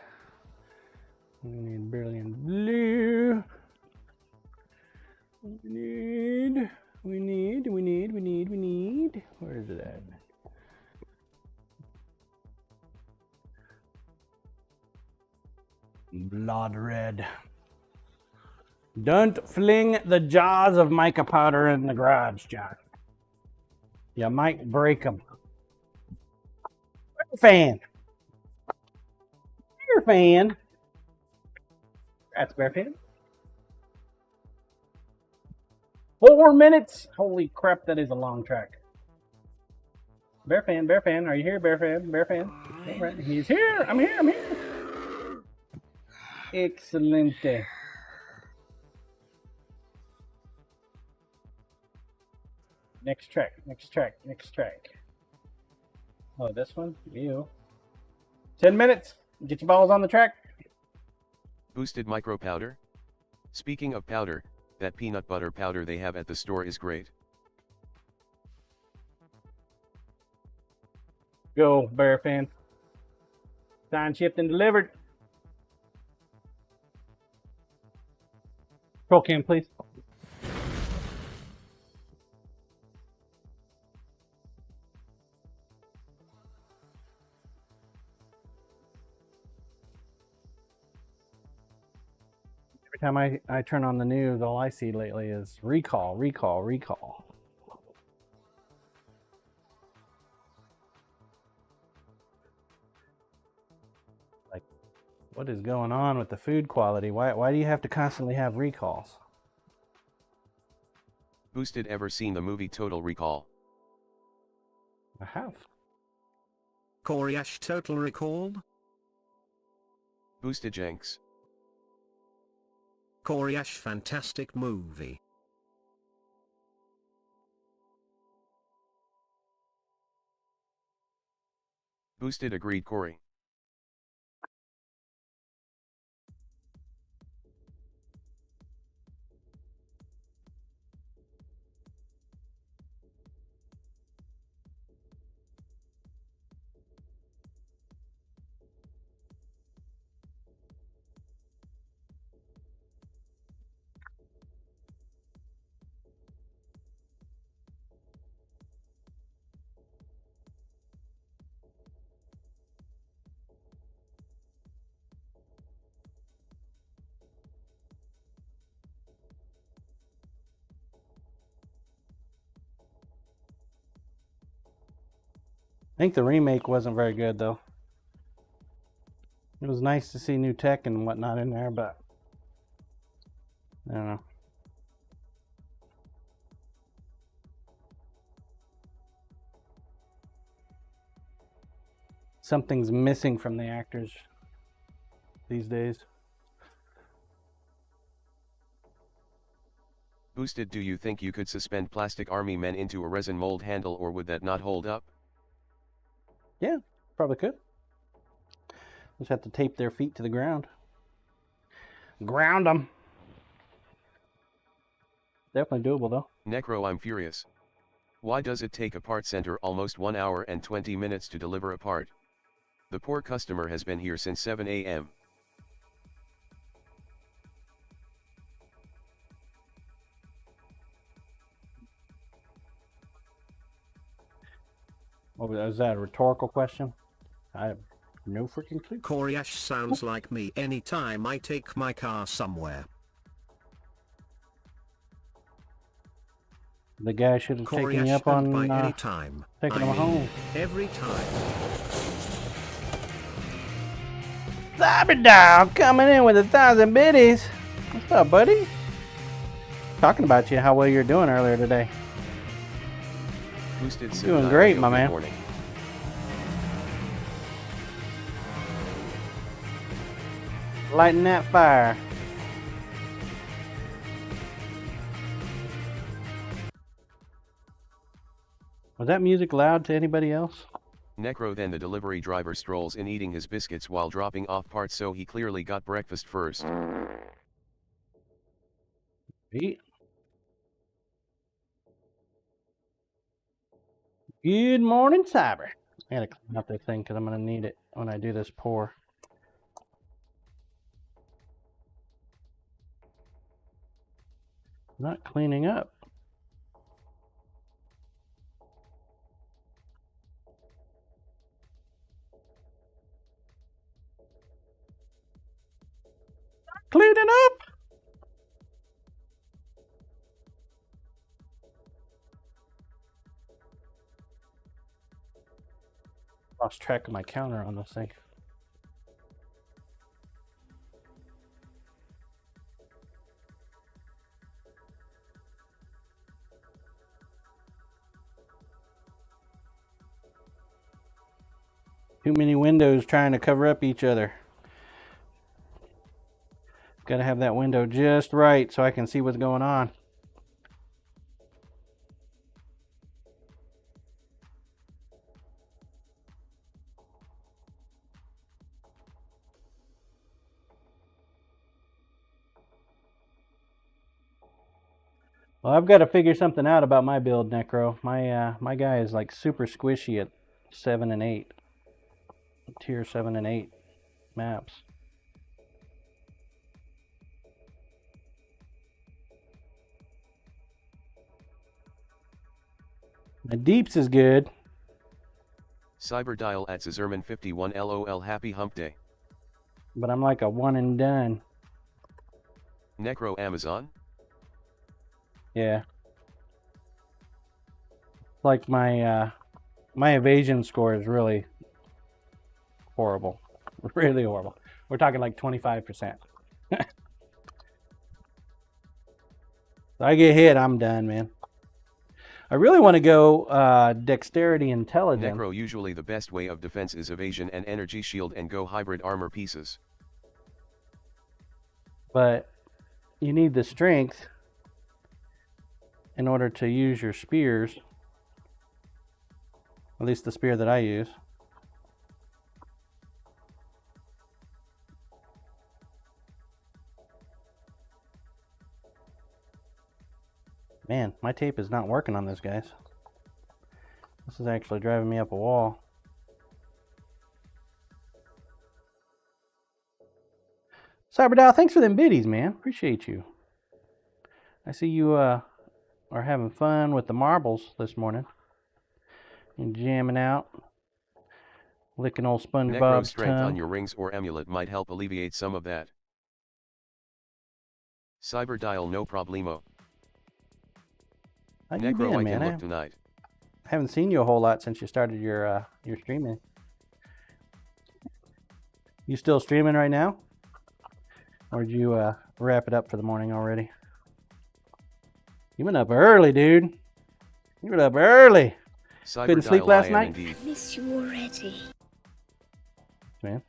We need brilliant blue. We need. Where is it at? Blood red. Don't fling the jaws of mica powder in the garage, John. You might break them. Fan. Bear fan. That's bear fan. 4 minutes. Holy crap, that is a long track. Bear fan, are you here, bear fan, bear fan? All right, he's here. I'm here. Excelente. Next track. Oh, this one? Ew. 10 minutes. Get your balls on the track. Boosted micro powder? Speaking of powder, that peanut butter powder they have at the store is great. Go, bear fan. Signed, shipped, and delivered. Roll cam, please. Every time I turn on the news, all I see lately is recall. Like, what is going on with the food quality? Why do you have to constantly have recalls? Boosted ever seen the movie Total Recall? I have. Koreash Total Recall? Boosted Jenks. Koreash fantastic movie. Boosted agreed Corey. I think the remake wasn't very good, though. It was nice to see new tech and whatnot in there, but I don't know. Something's missing from the actors these days. Boosted, do you think you could suspend plastic army men into a resin mold handle, or would that not hold up? Yeah, probably could. Just have to tape their feet to the ground. Ground them. Definitely doable, though. Necro, I'm furious. Why does it take a part center almost 1 hour and 20 minutes to deliver a part? The poor customer has been here since 7 a.m. Was that a rhetorical question? I have no freaking clue. Koreash sounds like me anytime I take my car somewhere. The guy should have taken you Koreash up on by any time. taking I him mean, home. every time. Cyber Dog coming in with 1,000 biddies. What's up, buddy? Talking about you, how well you're doing earlier today. Boosted Doing great, my man. Morning. Lighting that fire. Was that music loud to anybody else? Necro, then the delivery driver strolls in eating his biscuits while dropping off parts, so he clearly got breakfast first. Eat. Good morning, Cyber. I gotta clean up this thing because I'm gonna need it when I do this pour. Not cleaning up. Cleaning up. Lost track of my counter on this thing. Too many windows trying to cover up each other. Gotta have that window just right so I can see what's going on. Well, I've got to figure something out about my build, Necro. My guy is like super squishy at 7 and 8. Tier 7 and 8 maps. My deeps is good. Cyberdial at Zerman51 LOL happy hump day. But I'm like a one and done. Necro Amazon? Yeah. Like my evasion score is really horrible. Really horrible. We're talking like 25%. I get hit, I'm done, man. I really want to go dexterity intelligence. Necro usually the best way of defense is evasion and energy shield and go hybrid armor pieces. But you need the strength in order to use your spears. At least the spear that I use. Man, my tape is not working on this, guys. This is actually driving me up a wall. Cyberdow, thanks for them biddies, man. Appreciate you. I see you are having fun with the marbles this morning. And jamming out. Licking old Necro SpongeBob's strength tongue. on your rings or amulet might help alleviate some of that. Cyberdial no problemo. How you Necro been, I man? can look tonight. I haven't seen you a whole lot since you started your streaming. You still streaming right now? Or did you wrap it up for the morning already? You went up early, dude. You went up early. Couldn't sleep Cyberdial last I am night? indeed. I miss you already. Man.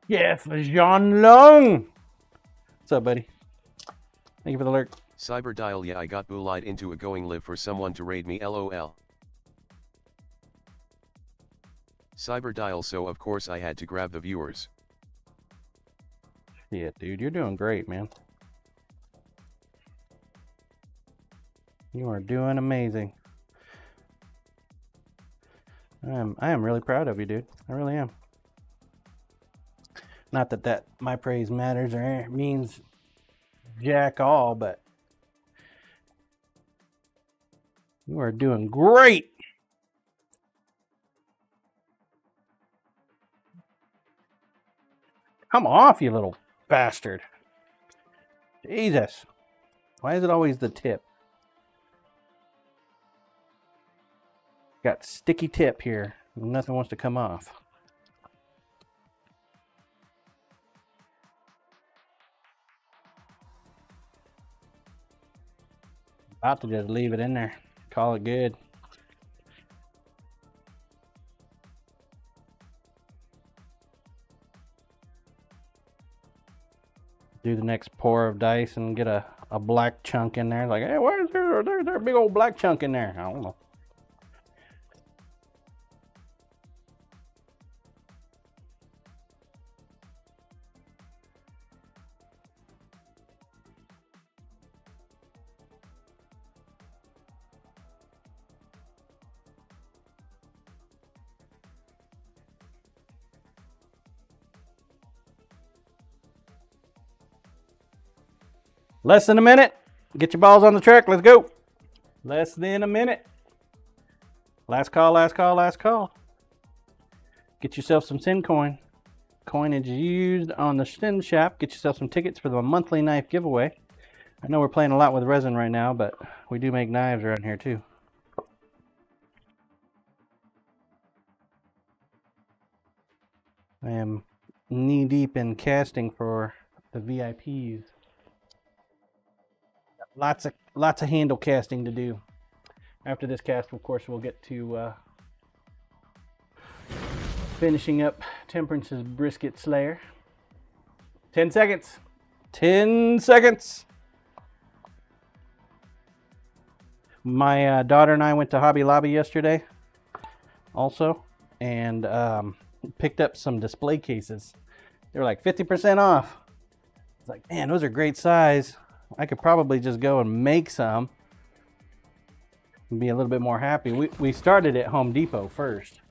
Yes, Jean Long. What's up, buddy? Thank you for the lurk. Cyberdial yeah I got bullied into a going live for someone to raid me lol. Cyberdial so of course I had to grab the viewers. Yeah, dude, you're doing great, man. You are doing amazing. I am really proud of you, dude. I really am. Not that my praise matters or means jack all, but you are doing great. Come off, you little bastard. Jesus. Why is it always the tip? Got sticky tip here. Nothing wants to come off. About to just leave it in there. Call it good. Do the next pour of dice and get a black chunk in there. Like, hey, why is there's a big old black chunk in there? I don't know. Less than a minute. Get your balls on the track. Let's go. Less than a minute. Last call, last call, last call. Get yourself some SiiN coin. Coinage used on the SiiN shop. Get yourself some tickets for the monthly knife giveaway. I know we're playing a lot with resin right now, but we do make knives around here too. I am knee deep in casting for the VIPs. Lots of handle casting to do. After this cast, of course, we'll get to finishing up Temperance's brisket slayer. 10 seconds. 10 seconds. My daughter and I went to Hobby Lobby yesterday also, and picked up some display cases. They were like 50% off. It's like, man, those are great size. I could probably just go and make some and be a little bit more happy. We started at Home Depot first.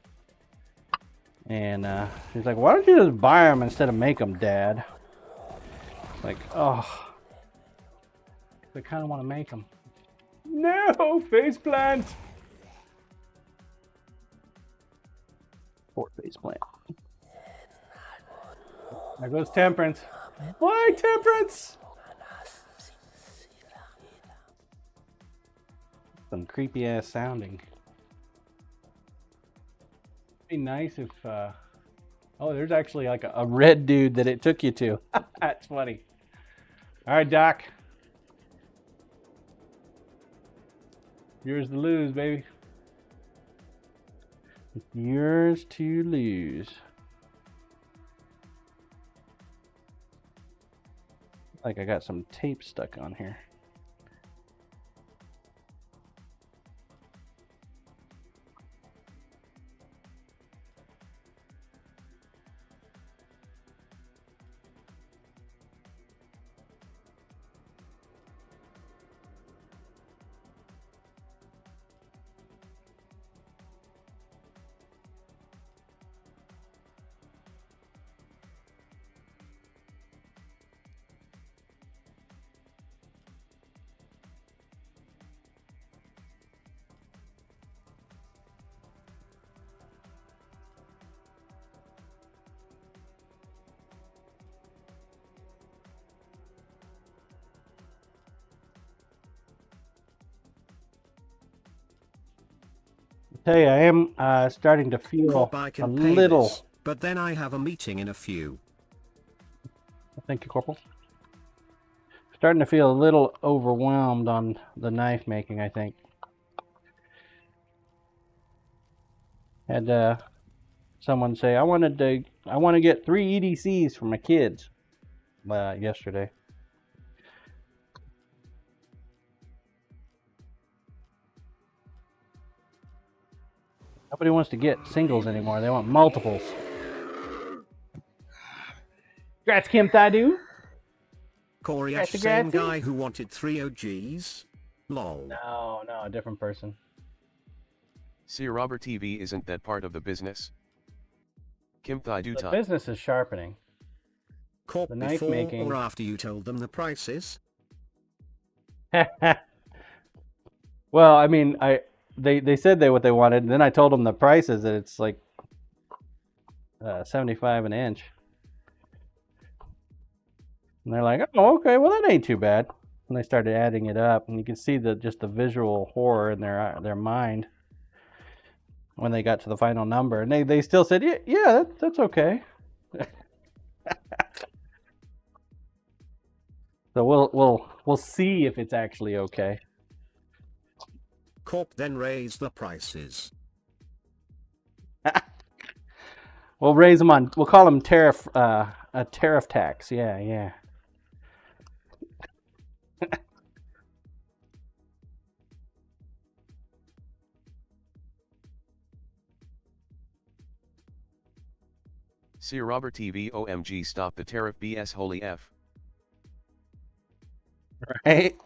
And she's like, why don't you just buy them instead of make them, Dad? Like, oh, I kind of want to make them. No, face plant. Poor face plant. There goes Temperance. Why, Temperance? Some creepy ass sounding. Be nice if oh, there's actually like a red dude that it took you to. That's funny. All right, Doc, yours to lose, baby. It's yours to lose. Like I got some tape stuck on here. Tell you, I am starting to feel Corp, I a can pay little. this, but then I have a meeting in a few. Thank you, Corporal. Starting to feel a little overwhelmed on the knife making, I think. Had someone say I want to get 3 EDCs for my kids yesterday. Nobody wants to get singles anymore. They want multiples. Congrats, Kim Thadu. Corey, Grazie, the same grazie. guy who wanted 3 OGs? Lol. No, a different person. See, Robert TV isn't that part of the business. Kim Thai do The time. business is sharpening. Corp, The knife before making. or after you told them the prices? Well, I mean, they said what they wanted, and then I told them the prices, that it's like 75 an inch. And they're like, oh, okay, well that ain't too bad. And they started adding it up, and you can see just the visual horror in their mind when they got to the final number. And they still said, yeah, that's okay. So we'll see if it's actually okay. Corp then raised the prices. We'll raise them on. We'll call them tariff. A tariff tax. Yeah. See, Robert TV OMG, stop the tariff BS, holy F. Right.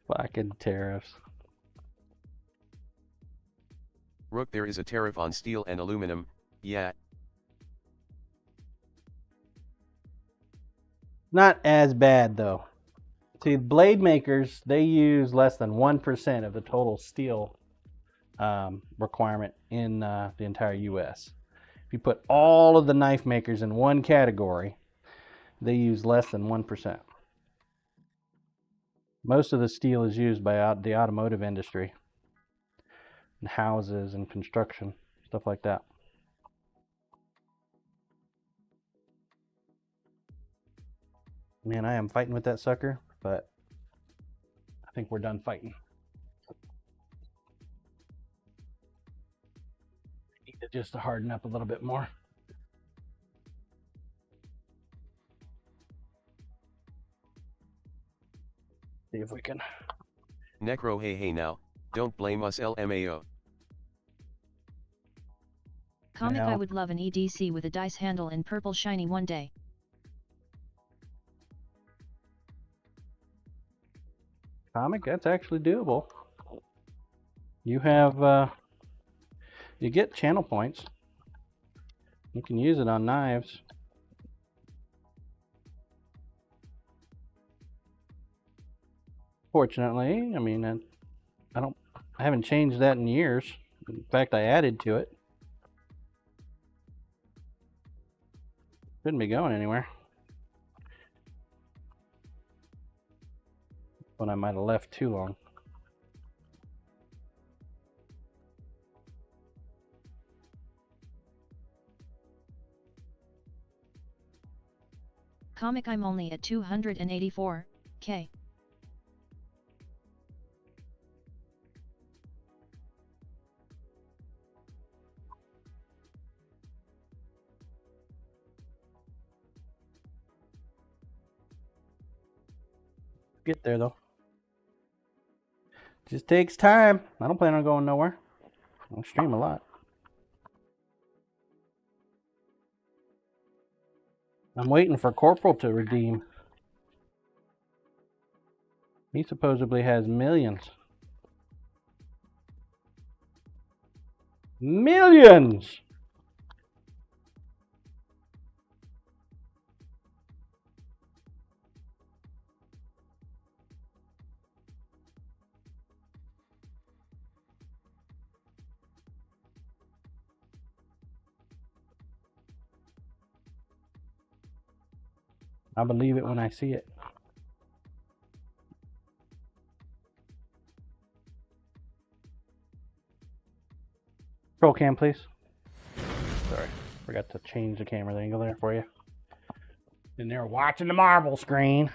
Fucking tariffs. Rook, there is a tariff on steel and aluminum, yeah. Not as bad though. See, blade makers, they use less than 1% of the total steel requirement in the entire US. If you put all of the knife makers in one category, they use less than 1%. Most of the steel is used by the automotive industry, and houses and construction, stuff like that. Man, I am fighting with that sucker, but I think we're done fighting. Need it just to harden up a little bit more. See if we can. Necro, hey now, don't blame us LMAO. Comic, I would love an EDC with a dice handle and purple shiny one day. Comic, that's actually doable. You have, you get channel points. You can use it on knives. Fortunately, I mean, I haven't changed that in years. In fact, I added to it. Shouldn't be going anywhere. But I might have left too long. Comic, I'm only at 284K. Get there though. Just takes time. I don't plan on going nowhere. I stream a lot. I'm waiting for Corporal to redeem. He supposedly has millions. Millions! I believe it when I see it. Roll cam, please. Sorry, forgot to change the camera angle there for you. And they're watching the marble screen.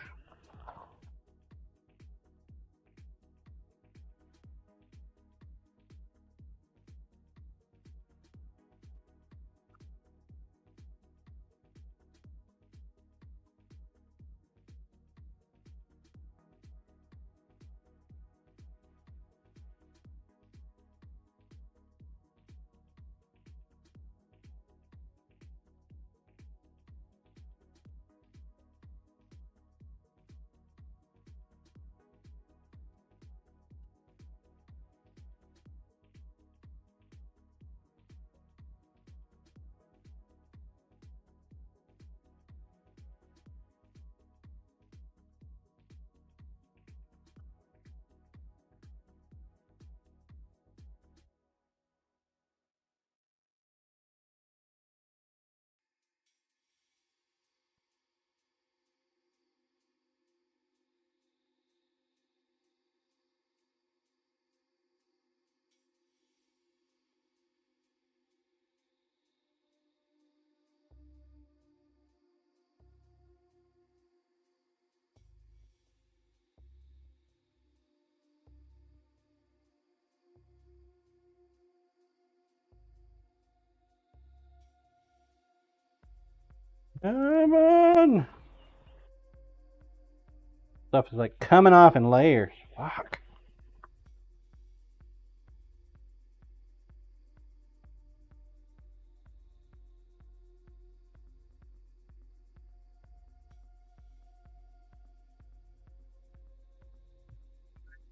Come on! Stuff is like coming off in layers. Fuck.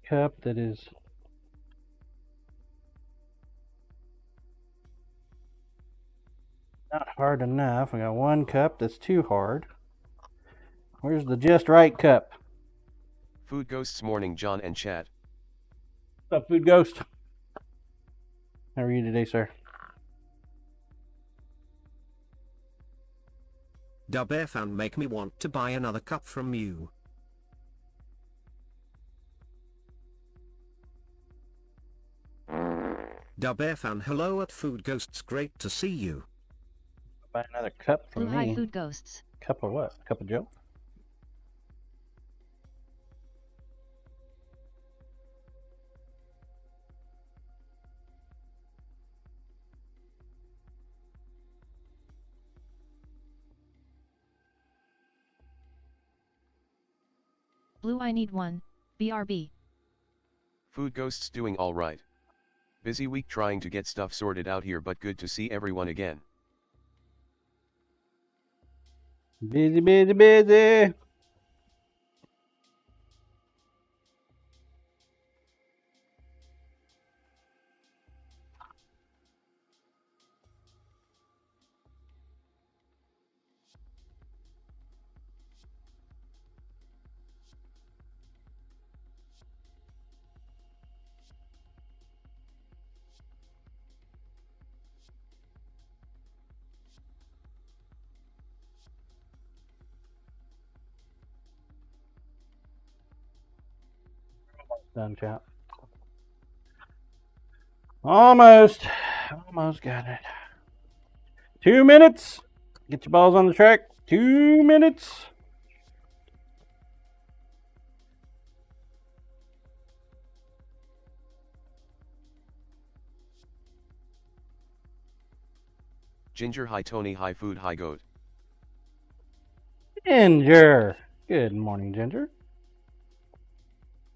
Cup that is not hard enough. I got one cup that's too hard. Where's the just right cup? Food Ghosts morning John and chat. What's up, Food Ghost? How are you today, sir? Dub Air fan make me want to buy another cup from you. Dub Air fan hello at Food Ghosts, great to see you. Buy another cup from Blue me. High Food Ghosts. Cup of what? Cup of Joe? Blue I need one. BRB. Food Ghosts doing alright. Busy week trying to get stuff sorted out here, but good to see everyone again. Busy, busy, busy. Done, chat. Almost got it. 2 minutes. Get your balls on the track. 2 minutes. Ginger hi Tony hi Food hi Goat. Ginger. Good morning, Ginger.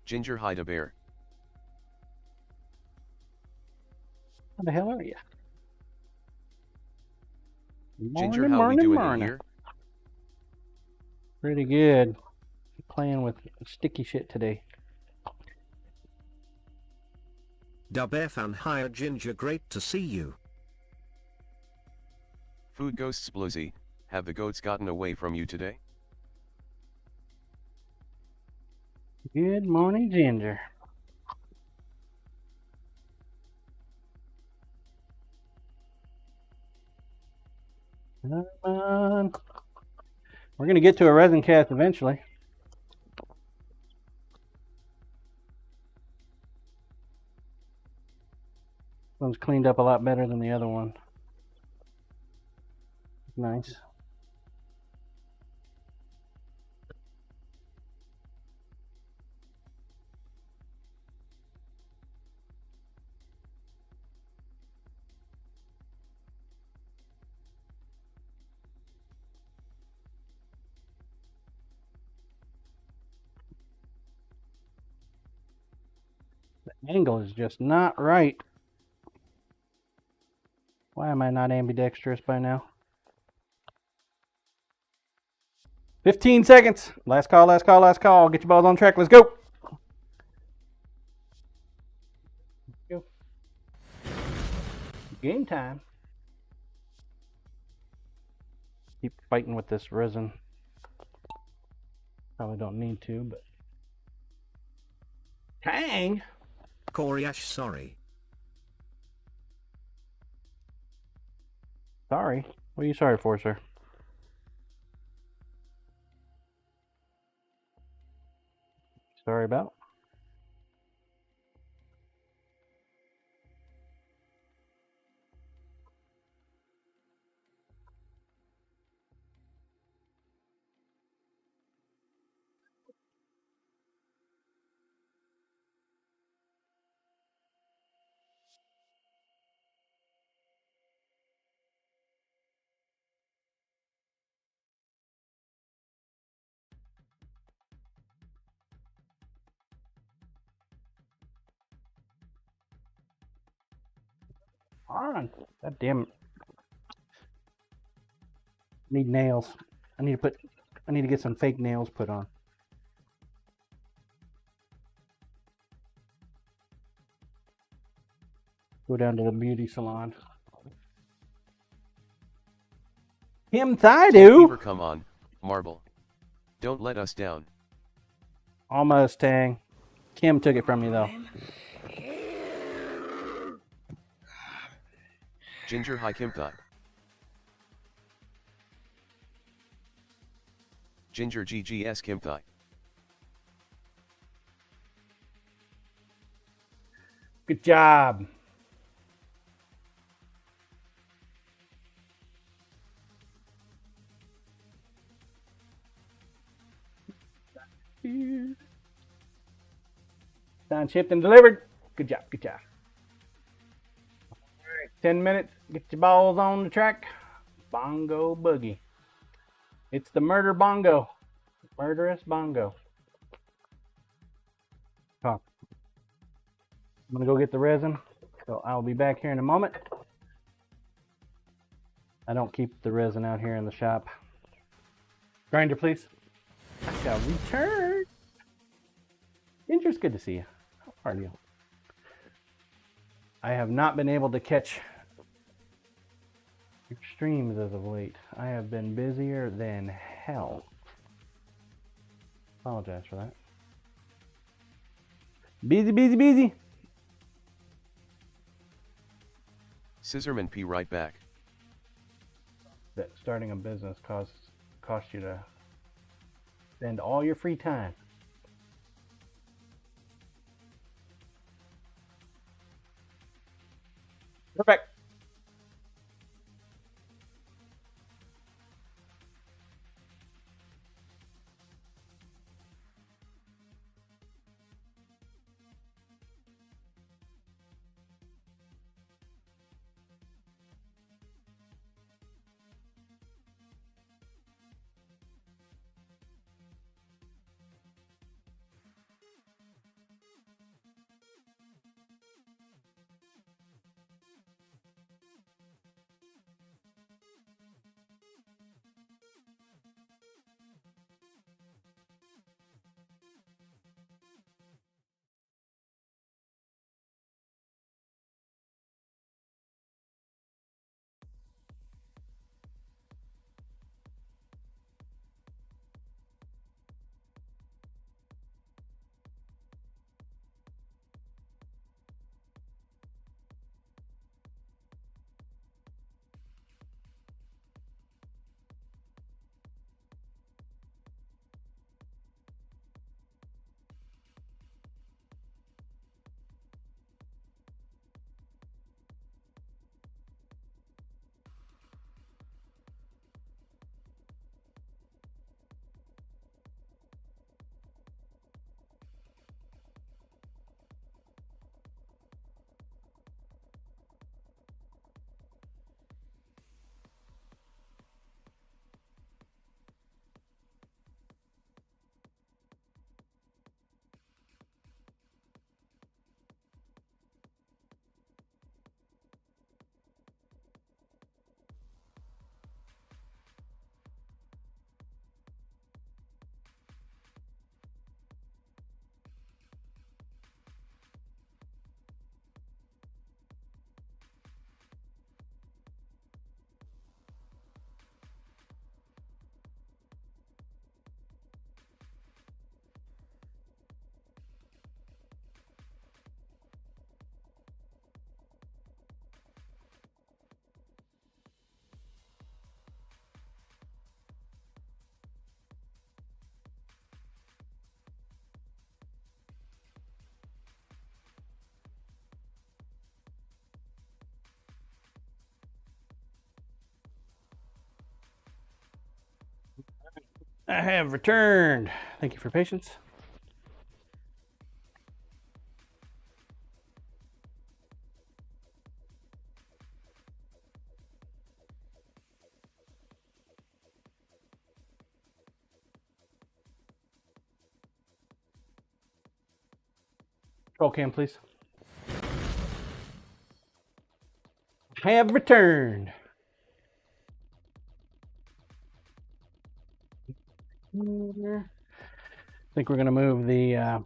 Ginger hi da Bear. How the hell are you? Ginger how we doing in here? Pretty good. Playing with sticky shit today. Dub Air fan hi Ginger, great to see you. Food Ghosts Blizzy, have the goats gotten away from you today? Good morning, Ginger. Come on. We're going to get to a resin cast eventually. This one's cleaned up a lot better than the other one. Nice. The angle is just not right. Why am I not ambidextrous by now? 15 seconds. Last call, last call, last call. Get your balls on track. Let's go. Go. Game time. Keep fighting with this resin. Probably don't need to, but. Tang! Corey Ash sorry. Sorry. What are you sorry for, sir? Sorry about? On. God damn it. Need nails. I need to get some fake nails put on. Go down to the beauty salon. Kim Fever Thidu. come on, Marble. Don't let us down. Almost, Tang. Kim took it from me, though. Ginger Hi Kim Thought. Ginger GGS Kim Thought. Good job. Done, shipped, and delivered. Good job, good job. All right, 10 minutes. Get your balls on the track. Bongo boogie. It's the murder bongo. Murderous bongo. Huh. I'm gonna go get the resin. So I'll be back here in a moment. I don't keep the resin out here in the shop. Grinder, please. I shall return. Ginger, it's good to see you. How are you? I have not been able to catch your streams as of late. I have been busier than hell. Apologize for that. Busy. Scissorman P right back. That starting a business costs you to spend all your free time. Perfect. I have returned. Thank you for your patience. Roll cam, please. I have returned. I think we're going to move the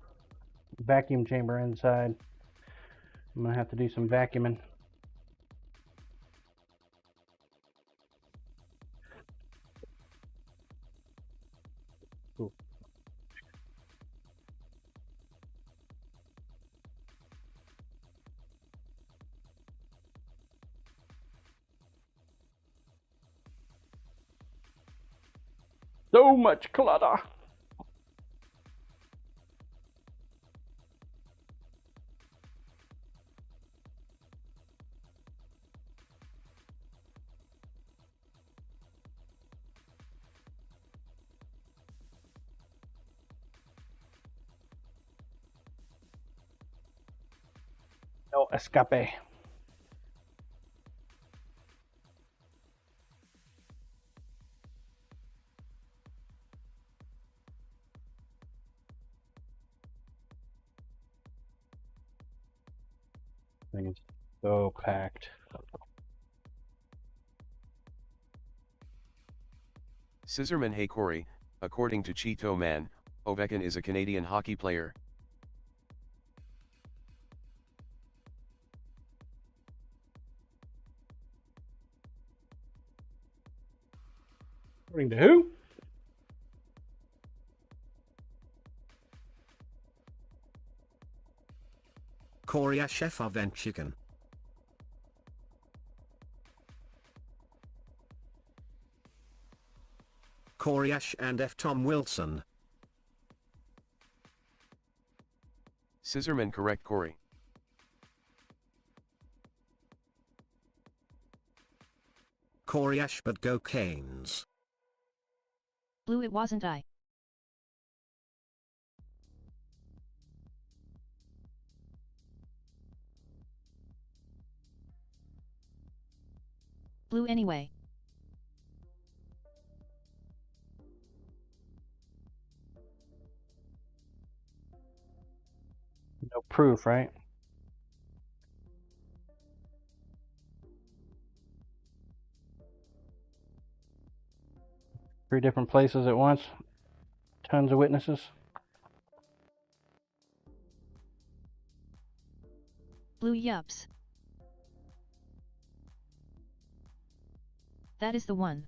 vacuum chamber inside. I'm going to have to do some vacuuming. Cool. So much clutter. No escape. Thing is so packed. Scissorman. Hey Corey, according to Cheeto Man, Ovechkin is a Canadian hockey player. According to who? Koryashev Ovechkin. Koryash and F. Tom Wilson. Scissorman. Correct Corey. Koryash but go Canes. Blue, it wasn't I. Blue anyway. No proof, right? Three different places at once. Tons of witnesses. Blue, yups. That is the one.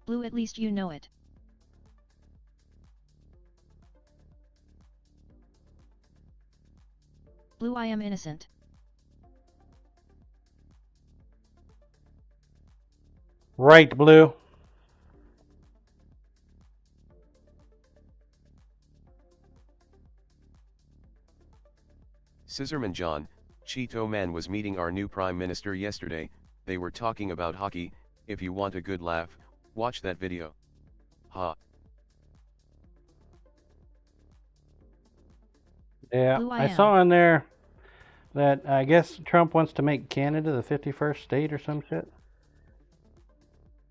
Blue, at least you know it. Blue, I am innocent. Right, Blue. Scissorman. John, Cheeto Man was meeting our new Prime Minister yesterday. They were talking about hockey. If you want a good laugh, watch that video. Ha. Yeah, Blue, I saw in there that I guess Trump wants to make Canada the 51st state or some shit.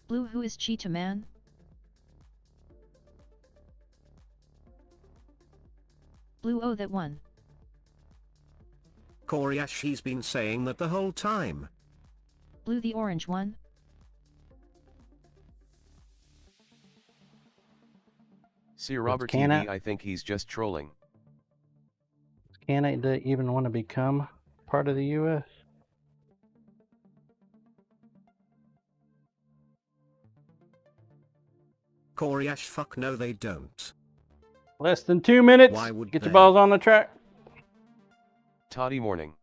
Blue, who is Cheetah Man? Blue, oh, that one. Koryash, he's been saying that the whole time. Blue, the orange one. See Robert Canada. TV. I think he's just trolling. Does Canada even want to become part of the U.S.? Koryash, fuck no they don't. Less than 2 minutes. Why would Get your they? balls on the track. Toddy morning.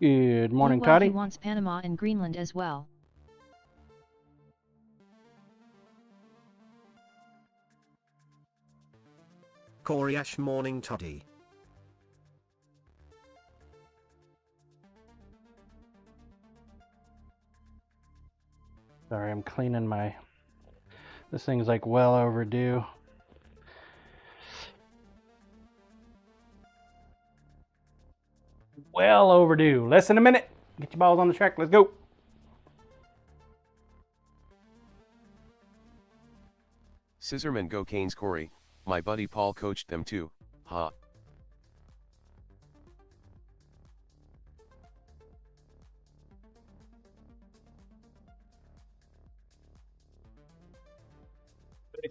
Good morning, Blue, well, Toddy. he wants Panama and Greenland as well. Koryash morning toddy. Sorry, I'm cleaning my... This thing's like well overdue. Well overdue. Less than a minute. Get your balls on the track. Let's go. Scissorman. Go Canes. Corey, my buddy Paul coached them too. Ha.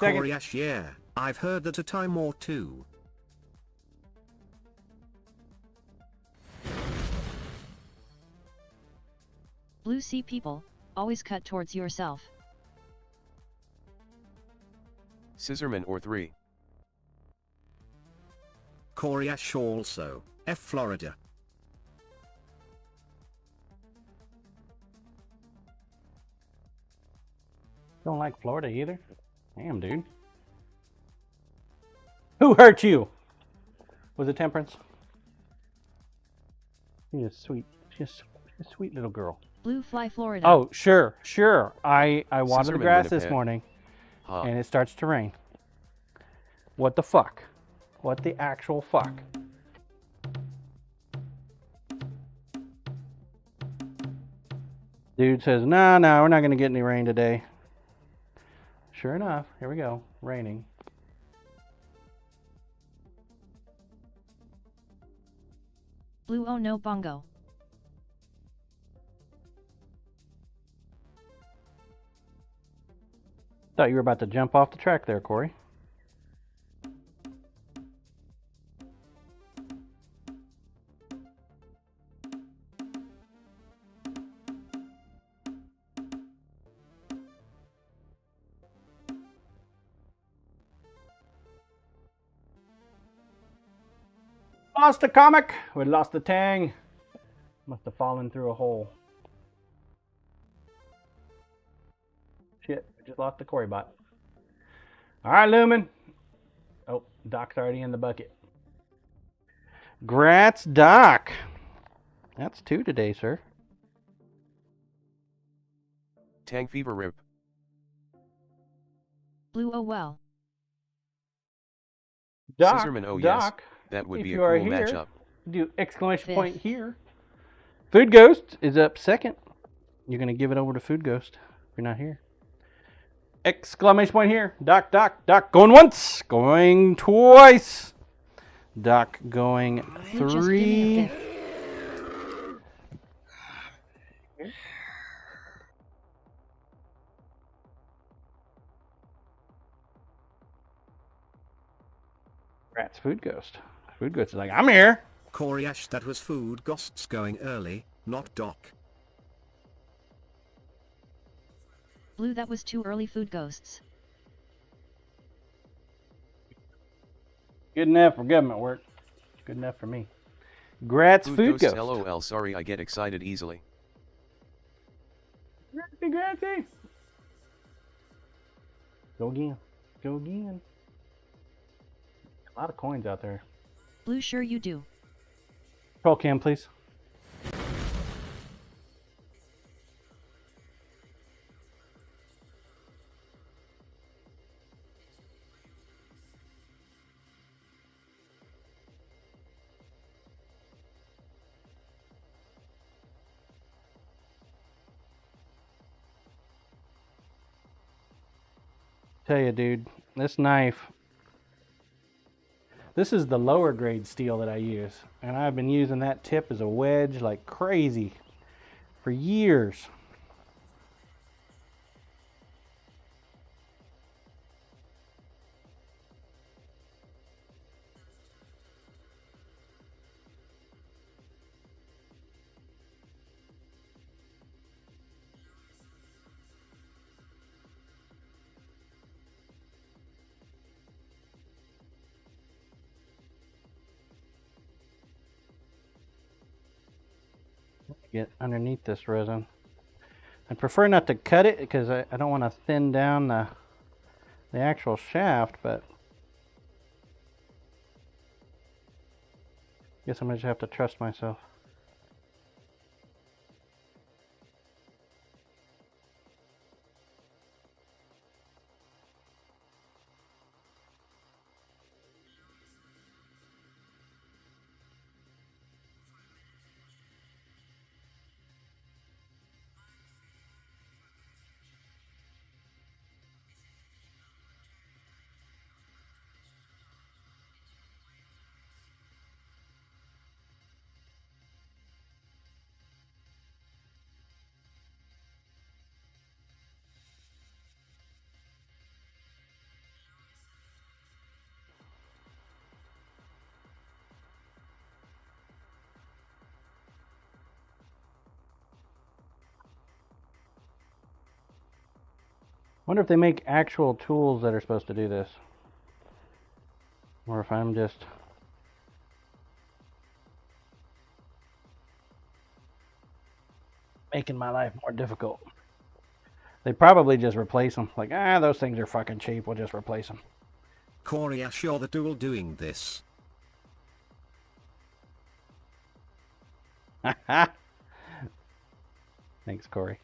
Wait a second. Koryash, yeah, I've heard that a time or two. Blue sea people, always cut towards yourself. Scissorman or 3. Koryash also, F Florida. Don't like Florida either. Damn, dude. Who hurt you? Was it Temperance? She's a sweet. She's a sweet little girl. Blue fly Florida. Oh, sure. I watered the Scissorman grass this Winnipeg. morning, Ha. and it starts to rain. What the fuck? What the actual fuck? Dude says, no, we're not going to get any rain today. Sure enough, here we go, raining. Blue oh no bongo. Thought you were about to jump off the track there, Corey. Lost the comic. We lost the tang. Must have fallen through a hole. Shit, we just lost the Corey bot. All right, Lumen. Oh, Doc's already in the bucket. Grats, Doc. That's 2 today, sir. Tang fever rip. Blue oh well. Doc, Scissorman, oh Doc, yes, that would if be you a are cool here, matchup. do exclamation Fifth. point here. Food Ghost is up second. You're going to give it over to Food Ghost if you're not here. Exclamation point here. Doc, going once, going twice. Doc going Blue just give me a 3. diff. Rats, Food Ghost. Food Ghost is like, I'm here. Koryash, that was Food Ghosts going early, not Doc. Blue that was too early food ghosts. Good enough for government work. Good enough for me. Grats, Food Ghost. LOL, sorry I get excited easily. Gratsy. Go again. Go again. A lot of coins out there. Blue sure you do. Control cam, please. Tell you, dude, this knife, this is the lower grade steel that I use, and I've been using that tip as a wedge like crazy for years. Get underneath this resin. I prefer not to cut it because I don't want to thin down the actual shaft, but guess I'm gonna just have to trust myself. Wonder if they make actual tools that are supposed to do this. Or if I'm just... making my life more difficult. They probably just replace them. Like, those things are fucking cheap. We'll just replace them. Corey Ash, you're the tool doing this. Thanks, Corey.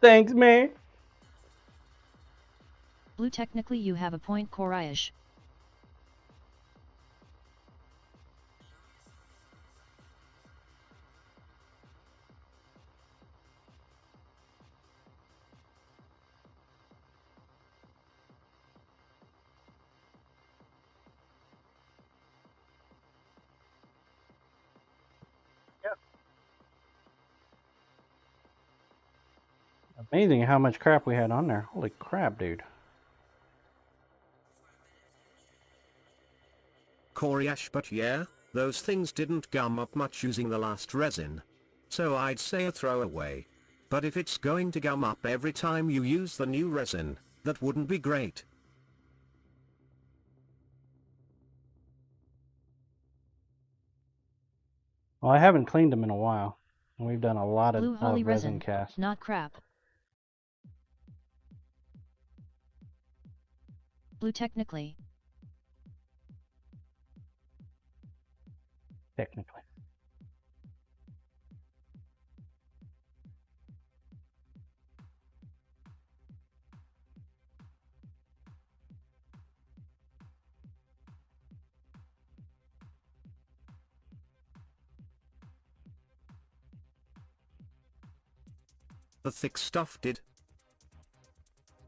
Thanks, man. Blue, technically you have a point, Koraish. Amazing how much crap we had on there. Holy crap, dude. Corey Ash, but yeah, those things didn't gum up much using the last resin. So I'd say a throwaway. But if it's going to gum up every time you use the new resin, that wouldn't be great. Well, I haven't cleaned them in a while. And we've done a lot of Blue, holy resin resin, casts. not crap. Blue, technically. Technically. The thick stuff did.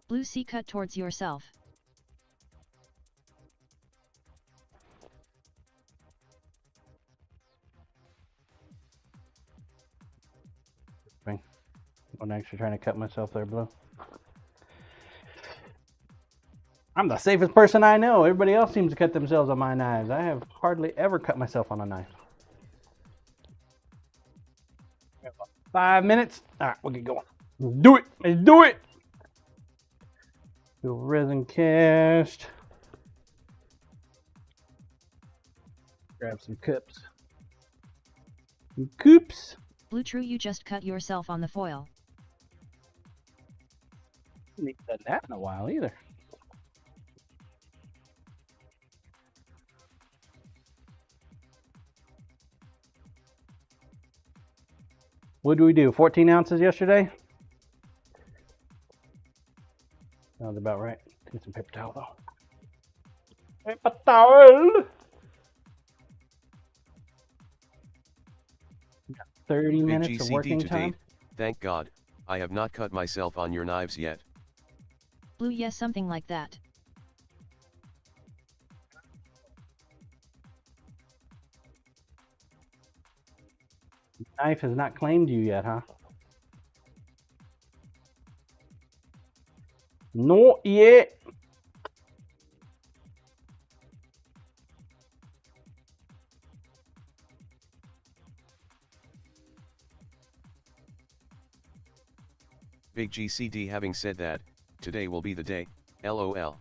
Blue, C, cut towards yourself. I'm actually trying to cut myself there, Blue. I'm the safest person I know. Everybody else seems to cut themselves on my knives. I have hardly ever cut myself on a knife. 5 minutes. All right, we'll get going. Let's do it. Let's do it. Do a resin cast. Grab some cups. Some coops. Blue, true, you just cut yourself on the foil. I haven't done that in a while either. What did we do? 14 ounces yesterday? Sounds about right. Get some paper towel though. Paper towel! 30 Big minutes of GCD working to time. date. Thank God, I have not cut myself on your knives yet. Blue, yes, something like that. Knife has not claimed you yet, huh? Not yet. Big GCD, having said that, today will be the day, LOL.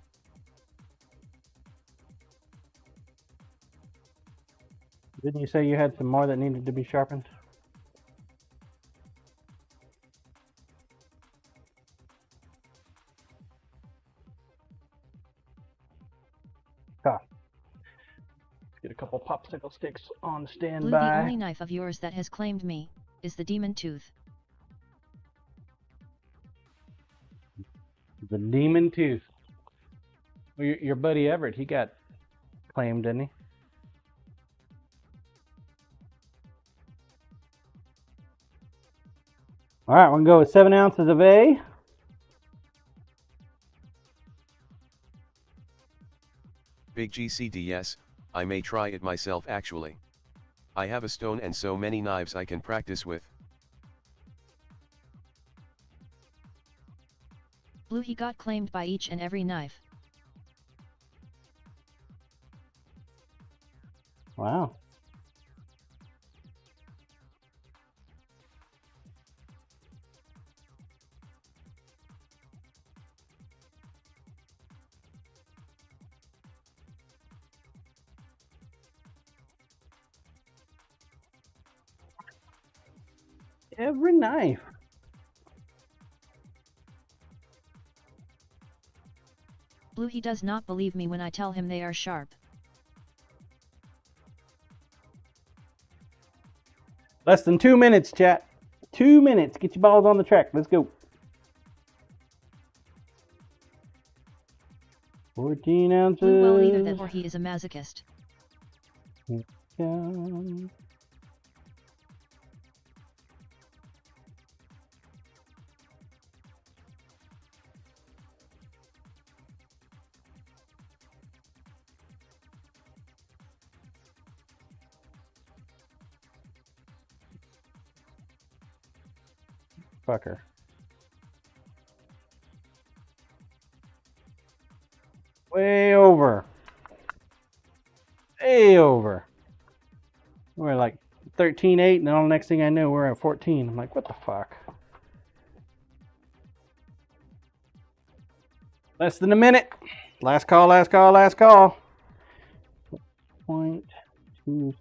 Didn't you say you had some more that needed to be sharpened? Let's get a couple popsicle sticks on Blue, the standby. only knife of yours that has claimed me is the demon tooth. The demon tooth. Well, your buddy Everett, he got claimed, didn't he? All right, we're gonna go with 7 ounces of A. Big GCD, yes, I may try it myself actually. I have a stone and so many knives I can practice with. Blue, he got claimed by each and every knife. Wow. Every knife. Blue, he does not believe me when I tell him they are sharp. Less than 2 minutes, chat. 2 minutes. Get your balls on the track. Let's go. 14 ounces. Blue, well, either that or he is a masochist. Yeah. Fucker. Way over. Way over. We're like 13.8, and then all the next thing I know, we're at 14. I'm like, what the fuck? Less than a minute. Last call, last call, last call. 0.26.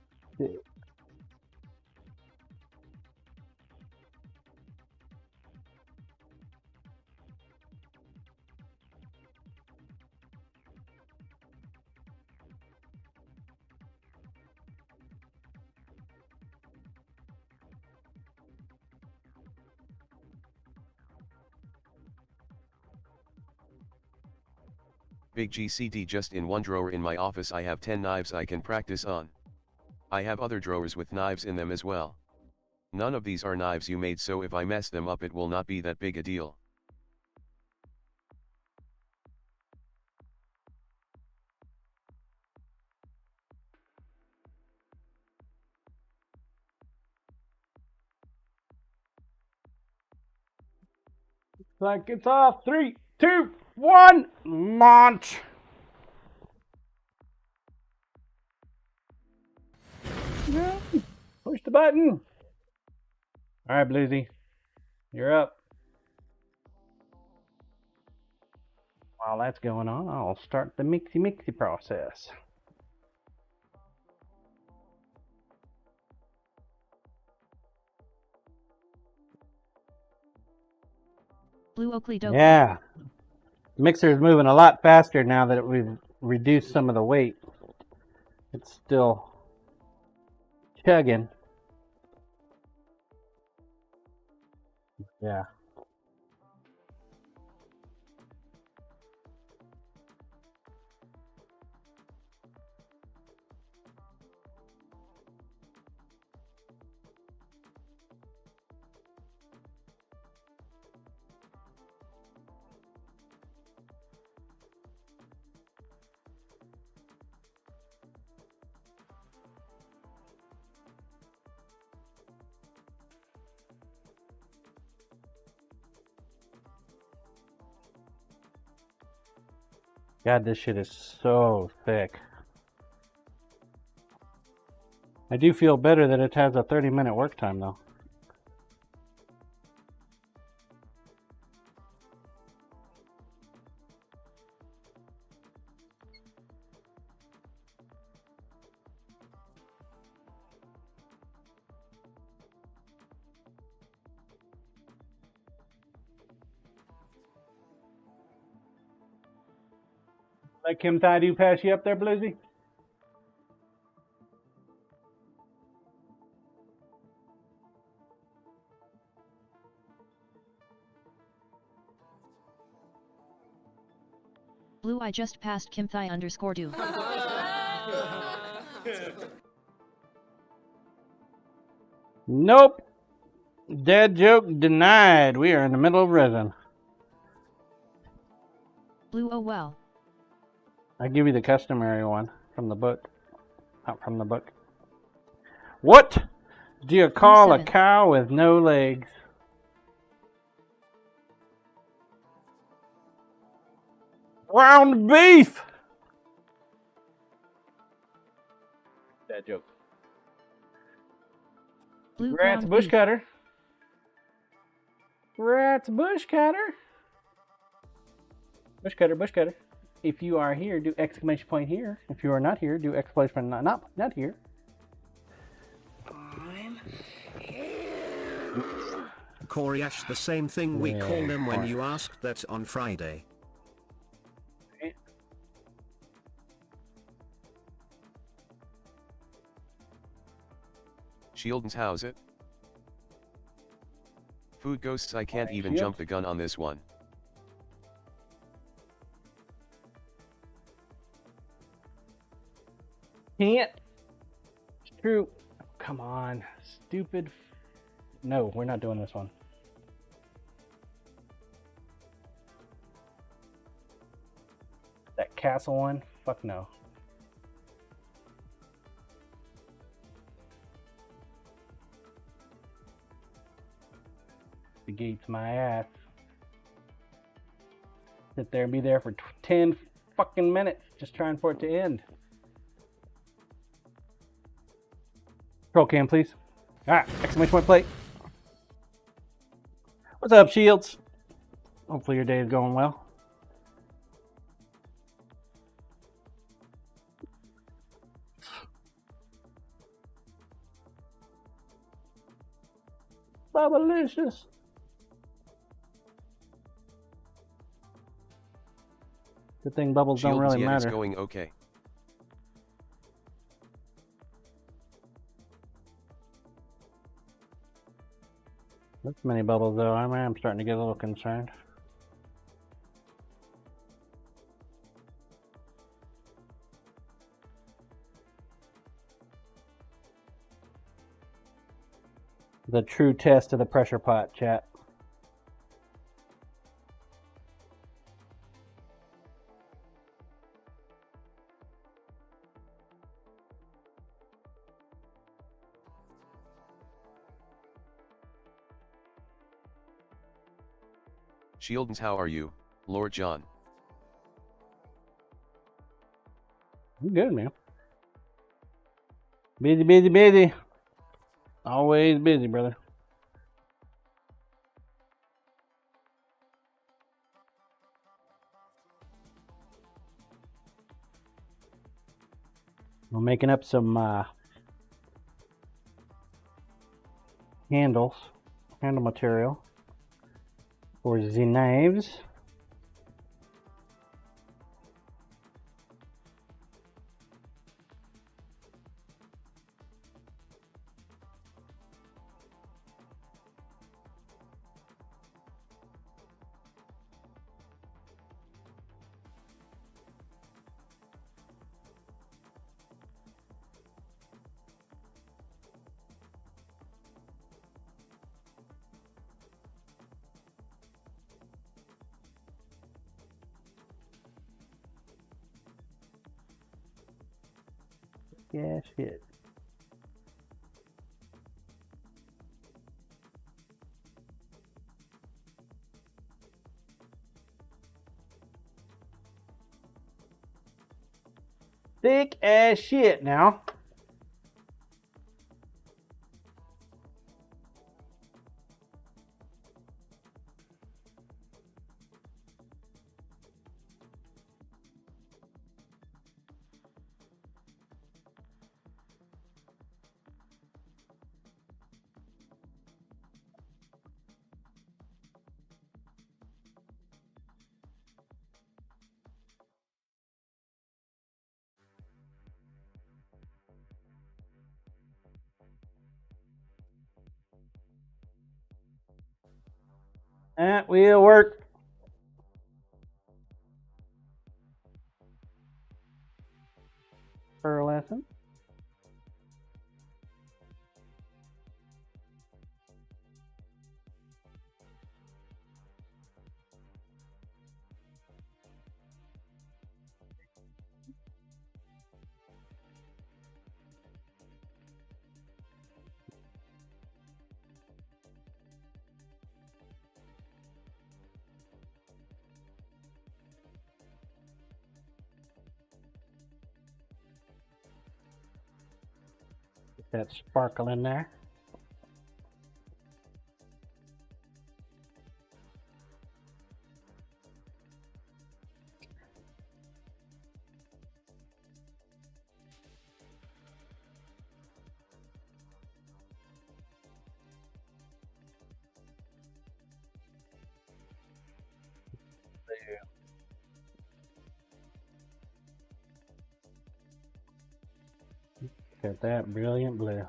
Big GCD, just in one drawer in my office I have 10 knives I can practice on. I have other drawers with knives in them as well. None of these are knives you made, so if I mess them up it will not be that big a deal. Like it's off. 3, 2, 1, launch. Push the button. All right, Bluesy, you're up. While that's going on, I'll start the mixy process. Blue, Oakley doke. Yeah, the mixer is moving a lot faster now that we've reduced some of the weight. It's still chugging. Yeah. God, this shit is so thick. I do feel better that it has a 30-minute work time, though. Let Kim Thai do pass you up there, Bluesy? Blue, I just passed Kimthai_do. Nope. Dead joke denied. We are in the middle of resin. Blue, oh well. I give you the customary one from the book. Not from the book. What do you call a 7. cow with no legs? Round beef. That joke. Blue Congrats, ground bush beef. cutter. Congrats, bush cutter. Bush cutter, bush cutter. If you are here, do exclamation point here. If you are not here, do exclamation point not here. Corey Ash, the same thing we Yeah, called him when fine. you asked that on Friday. Shieldens, how's it? Food ghosts, I can't even Shield. jump the gun on this one. Can't. It's true. Come on, stupid. No, we're not doing this one. That castle one? Fuck no. The gates my ass. Sit there and be there for 10 fucking minutes just trying for it to end. Control cam, please. Alright, exclamation point plate. What's up, Shields? Hopefully your day is going well. Bubblicious. Good thing bubbles don't Shieldens, really yeah, it's matter. going okay. That's many bubbles though. I'm starting to get a little concerned. The true test of the pressure pot, chat. Shieldens, how are you, Lord John? I'm good, man. Busy, busy, busy. Always busy, brother. We're making up some handle material for the knives. Yeah, shit. Thick as shit now. That will work. For a lesson. That sparkle in there. Got that brilliant blue.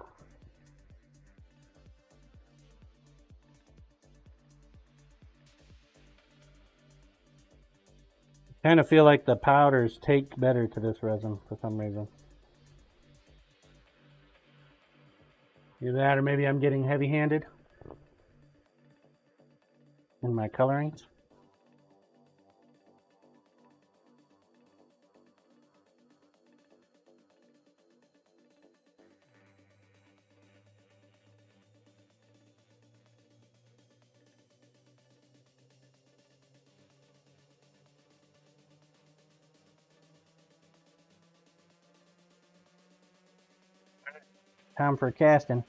Kind of feel like the powders take better to this resin for some reason. Either that or maybe I'm getting heavy-handed in my colorings. Time for casting.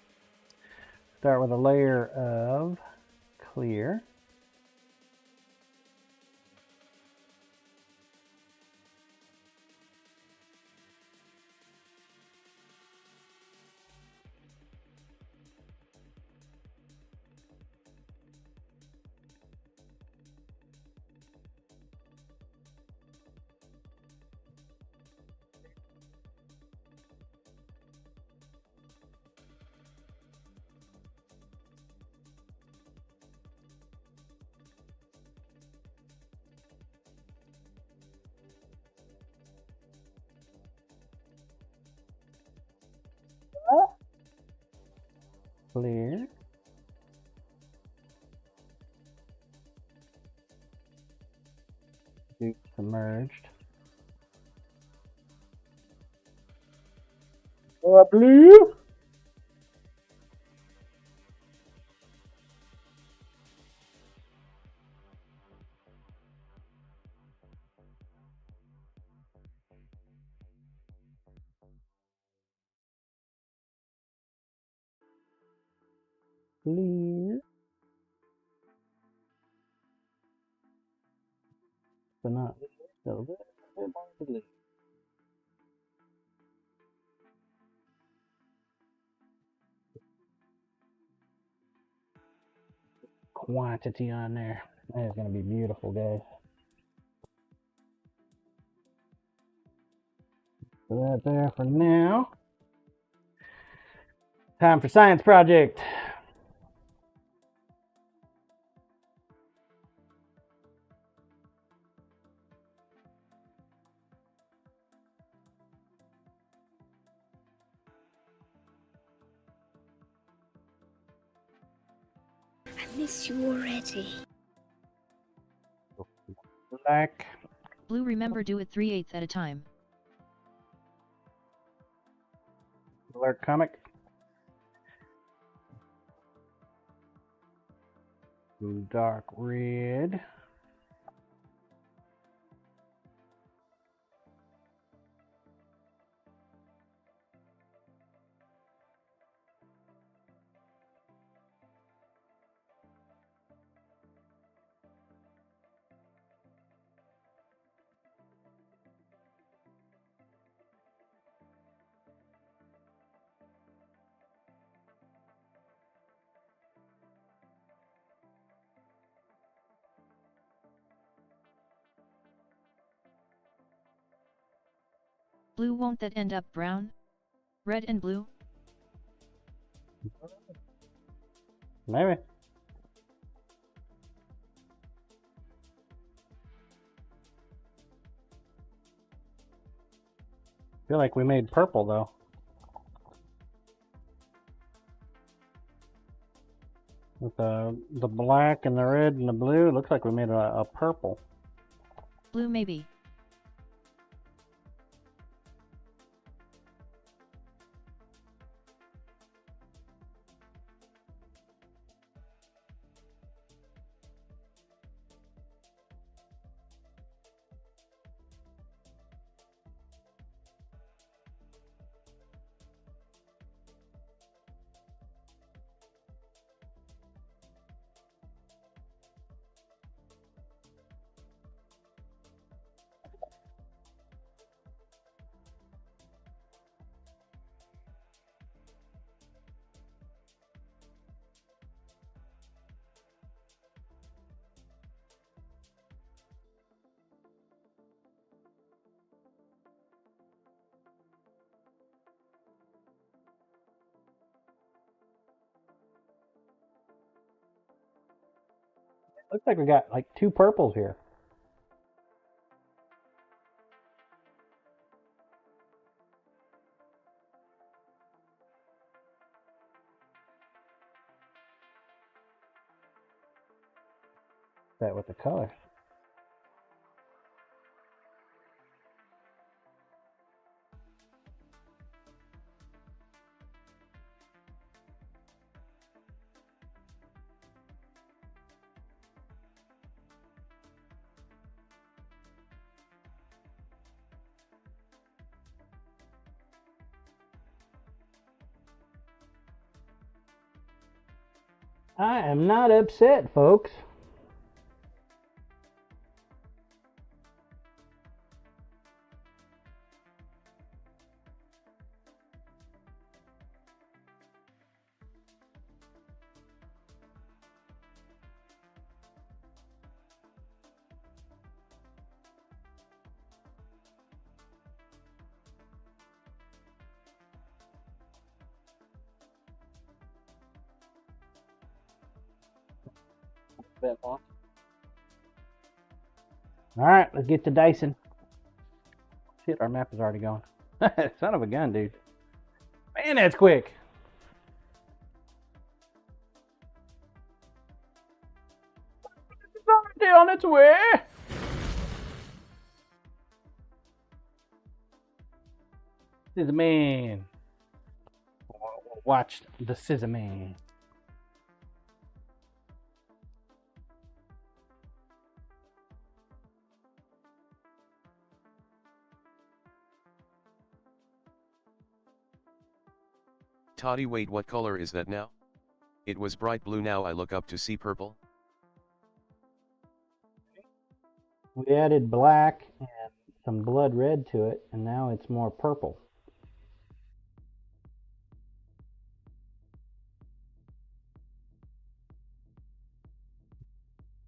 Start with a layer of clear. Clear. Do submerged. Blue. Clear. But not a little bit more blue. Quantity on there. That is going to be beautiful, guys. Put that there for now. Time for science project. I miss you already. Black. Blue, remember do it 3/8 at a time. Color comic. Dark red. Blue, won't that end up brown? Red and blue? Maybe. Feel like we made purple though. With the black and the red and the blue, it looks like we made a purple. Blue maybe. Looks like we got like 2 purples here. That with the color. I am not upset, folks. All right, let's get to dicing. Shit, our map is already gone. Son of a gun, dude. Man, that's quick. It's already on its way. Scissor Man. Watch the Scissor Man. Toddy, wait, what color is that now? It was bright blue, now I look up to see purple. We added black and some blood red to it, and now it's more purple.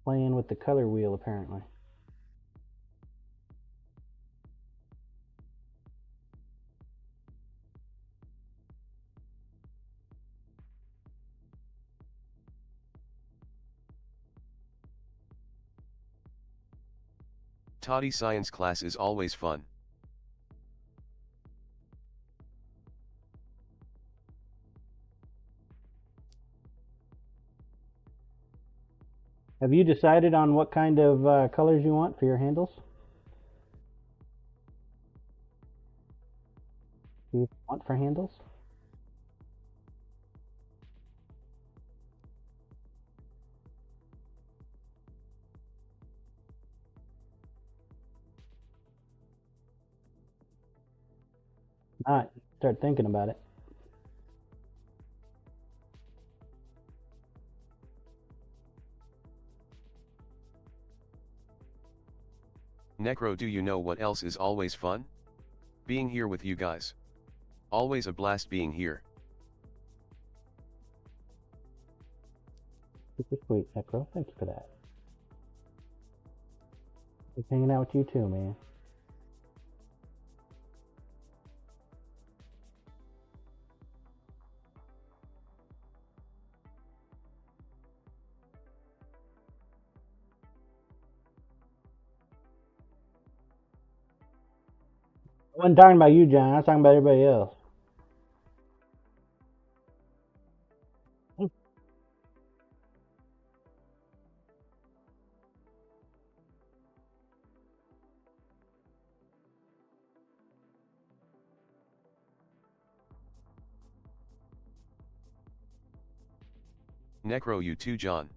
Playing with the color wheel, apparently. Toddy, science class is always fun. Have you decided on what kind of colors you want for your handles? Do you want for handles? All right, start thinking about it. Necro, do you know what else is always fun? Being here with you guys. Always a blast being here. Super sweet, Necro. Thank you for that. Just hanging out with you too, man. I wasn't talking about you, John. I was talking about everybody else. Necro, you too, John.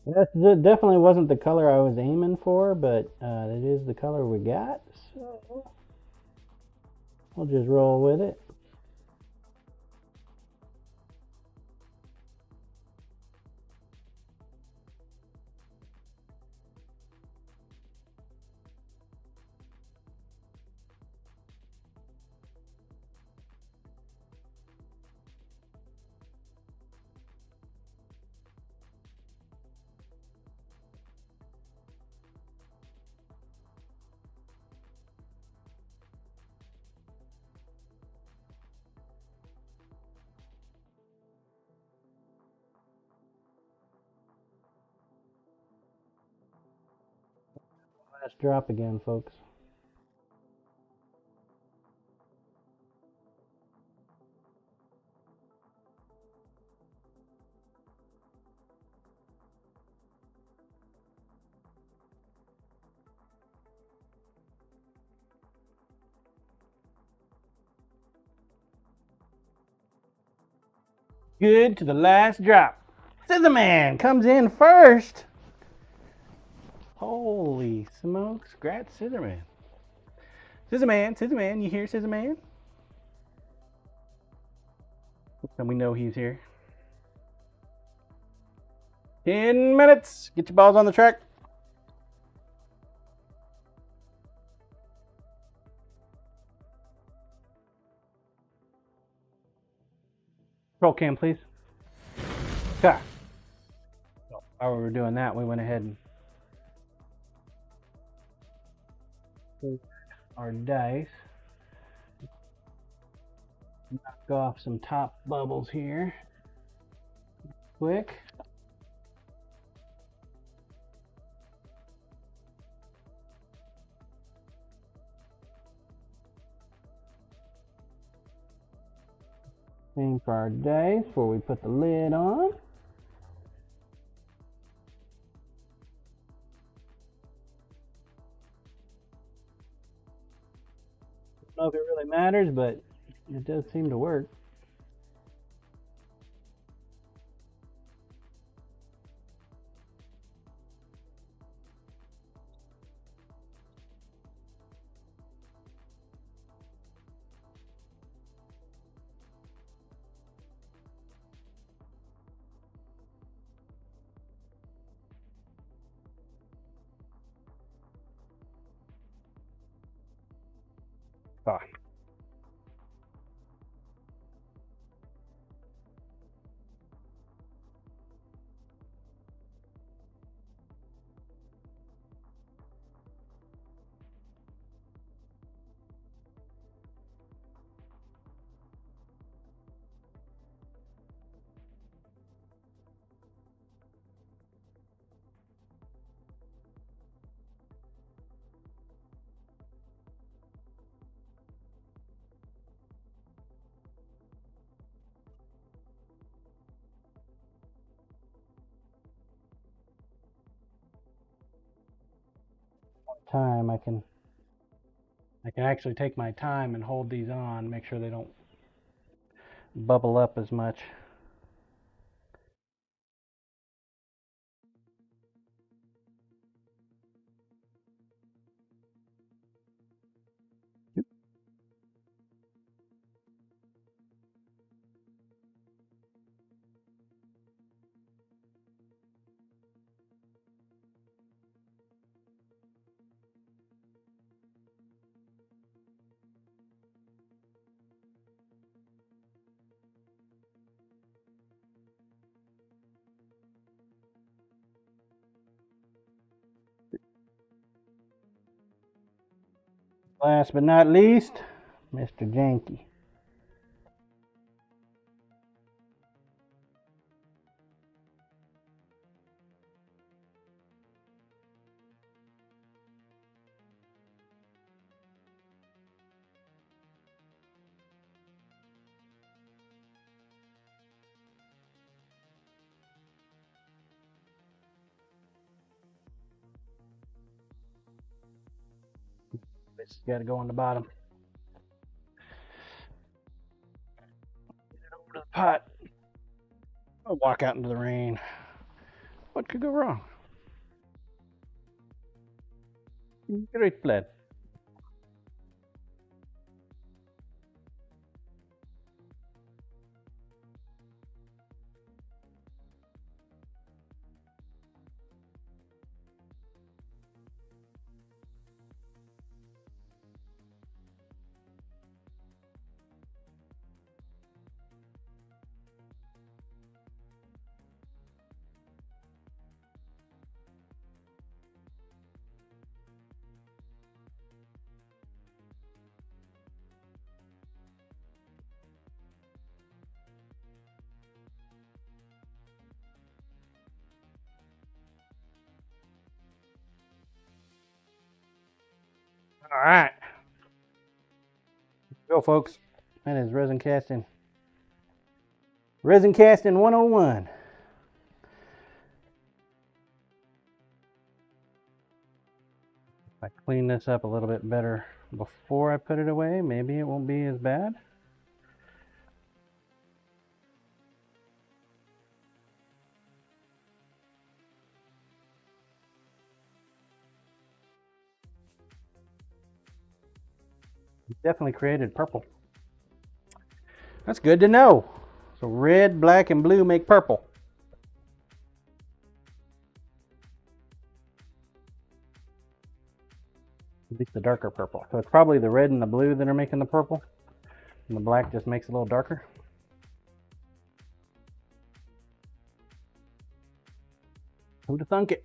That definitely wasn't the color I was aiming for, but it is the color we got. So we'll just roll with it. Last drop again, folks. Good to the last drop. Scissor Man comes in first. Holy smokes. Congrats, Scissor Man. Scissor Man, you hear Scissor Man? And we know he's here. 10 minutes. Get your balls on the track. Roll cam, please. Okay. So while we were doing that, we went ahead and put our dice. Knock off some top bubbles here. Quick. Same for our dice before we put the lid on. Don't know if it really matters, but it does seem to work. Fine. Time I can actually take my time and hold these on, make sure they don't bubble up as much. Last but not least, Mr. Janky. It's got to go on the bottom. Get it over to the pot. I'll walk out into the rain. What could go wrong? Great plan. All right. Go, folks. That is resin casting. Resin casting 101. If I clean this up a little bit better before I put it away, maybe it won't be as bad. Definitely created purple. That's good to know. So red, black, and blue make purple. At least the darker purple. So it's probably the red and the blue that are making the purple. And the black just makes it a little darker. Who'd have thunk it?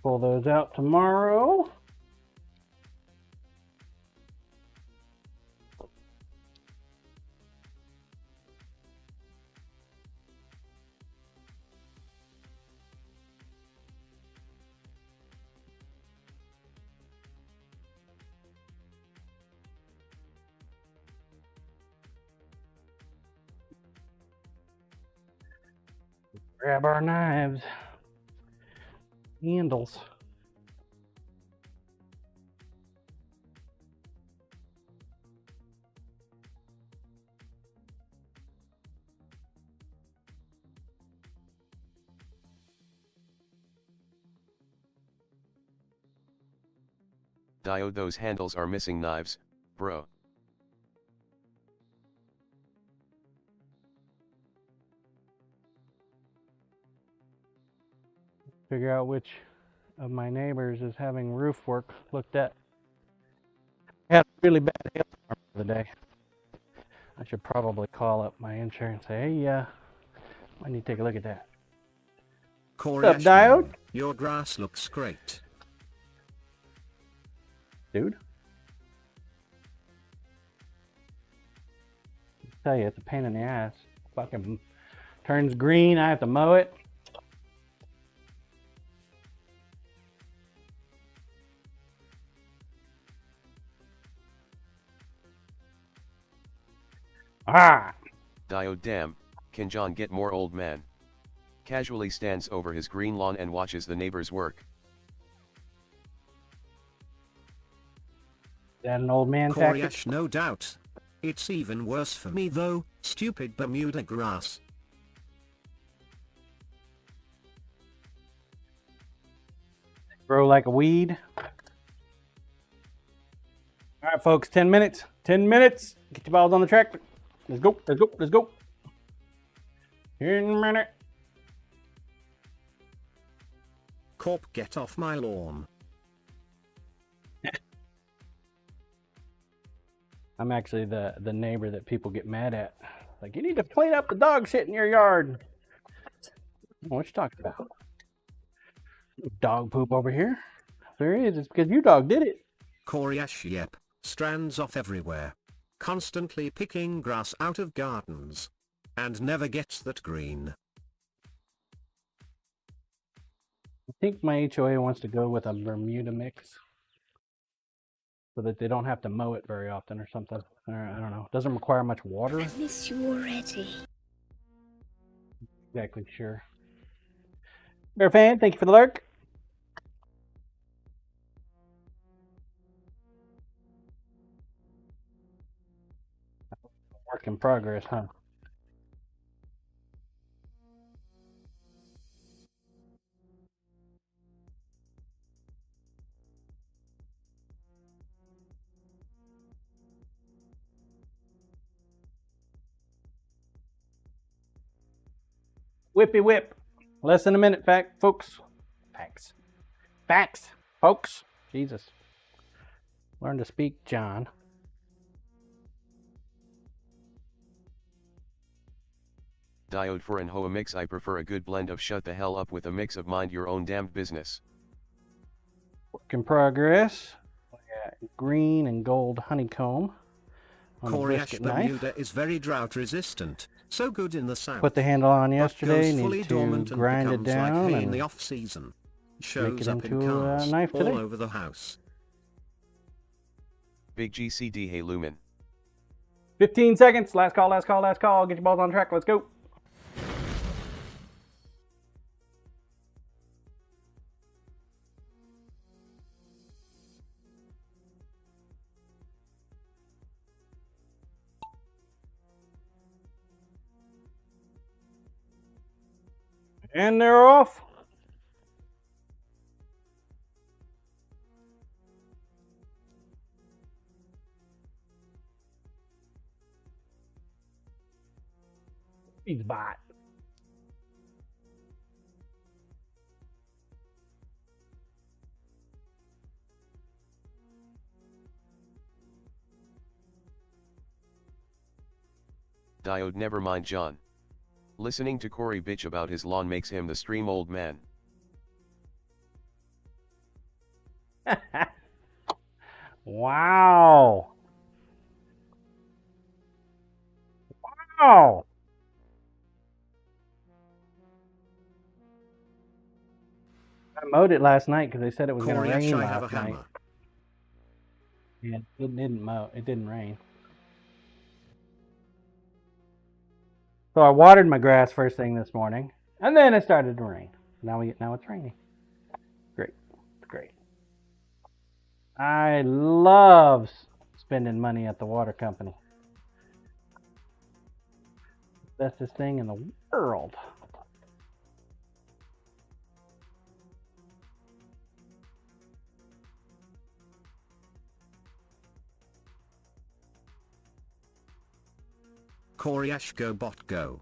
Pull those out tomorrow. Grab our knives. Handles. Diode, those handles are missing knives, bro. Figure out which of my neighbors is having roof work looked at. I had a really bad hailstorm the other day. I should probably call up my insurance and say, hey, I need to take a look at that. Corey What's up, Diode? Ashman, your grass looks great. Dude. I tell you, it's a pain in the ass. Fucking turns green, I have to mow it. Ah! Diode, damn, can John get more old man? Casually stands over his green lawn and watches the neighbors work. Is that an old man Corey tactic? Ash, no doubt. It's even worse for me though, stupid Bermuda grass. Grow like a weed. All right, folks, 10 minutes. 10 minutes. Get your balls on the tractor. Let's go, let's go, let's go. Here in a minute. Corp, get off my lawn. I'm actually the neighbor that people get mad at. Like, you need to clean up the dog shit in your yard. What you talking about? Dog poop over here. If there is, it's because your dog did it. Corey Ash, yep. Strands off everywhere. Constantly picking grass out of gardens. And never gets that green. I think my HOA wants to go with a Bermuda mix. So that they don't have to mow it very often or something. Or, I don't know. It doesn't require much water. I miss you already. Exactly sure. Bear fan, thank you for the lurk. Work in progress, huh? Whippy whip. Less than a minute, folks. Facts. Facts, folks. Jesus. Learn to speak, John. Diode for an hoa mix. I prefer a good blend of shut the hell up with a mix of mind your own damned business. Work in progress. We got green and gold honeycomb on the Coriace brisket knife. Bermuda is very drought resistant, so good in the south. Put the handle on but yesterday. goes fully Need to dormant and grind it becomes down like hay in and the off season. make Shows it up in into a cars knife all today. over the house. Big GCD. Hey Lumen. 15 seconds. Last call, last call, last call. Get your balls on track. Let's go. And they're off. He's bot. Diode. Never mind John. Listening to Corey bitch about his lawn makes him the stream old man. Wow. Wow. I mowed it last night because they said it was going to Coriace, rain I have a last night. hammer. And it didn't mow. It didn't rain. So I watered my grass first thing this morning, and then it started to rain. Now it's raining. Great. It's great. I love spending money at the water company. Bestest thing in the world. Coriace, go bot go.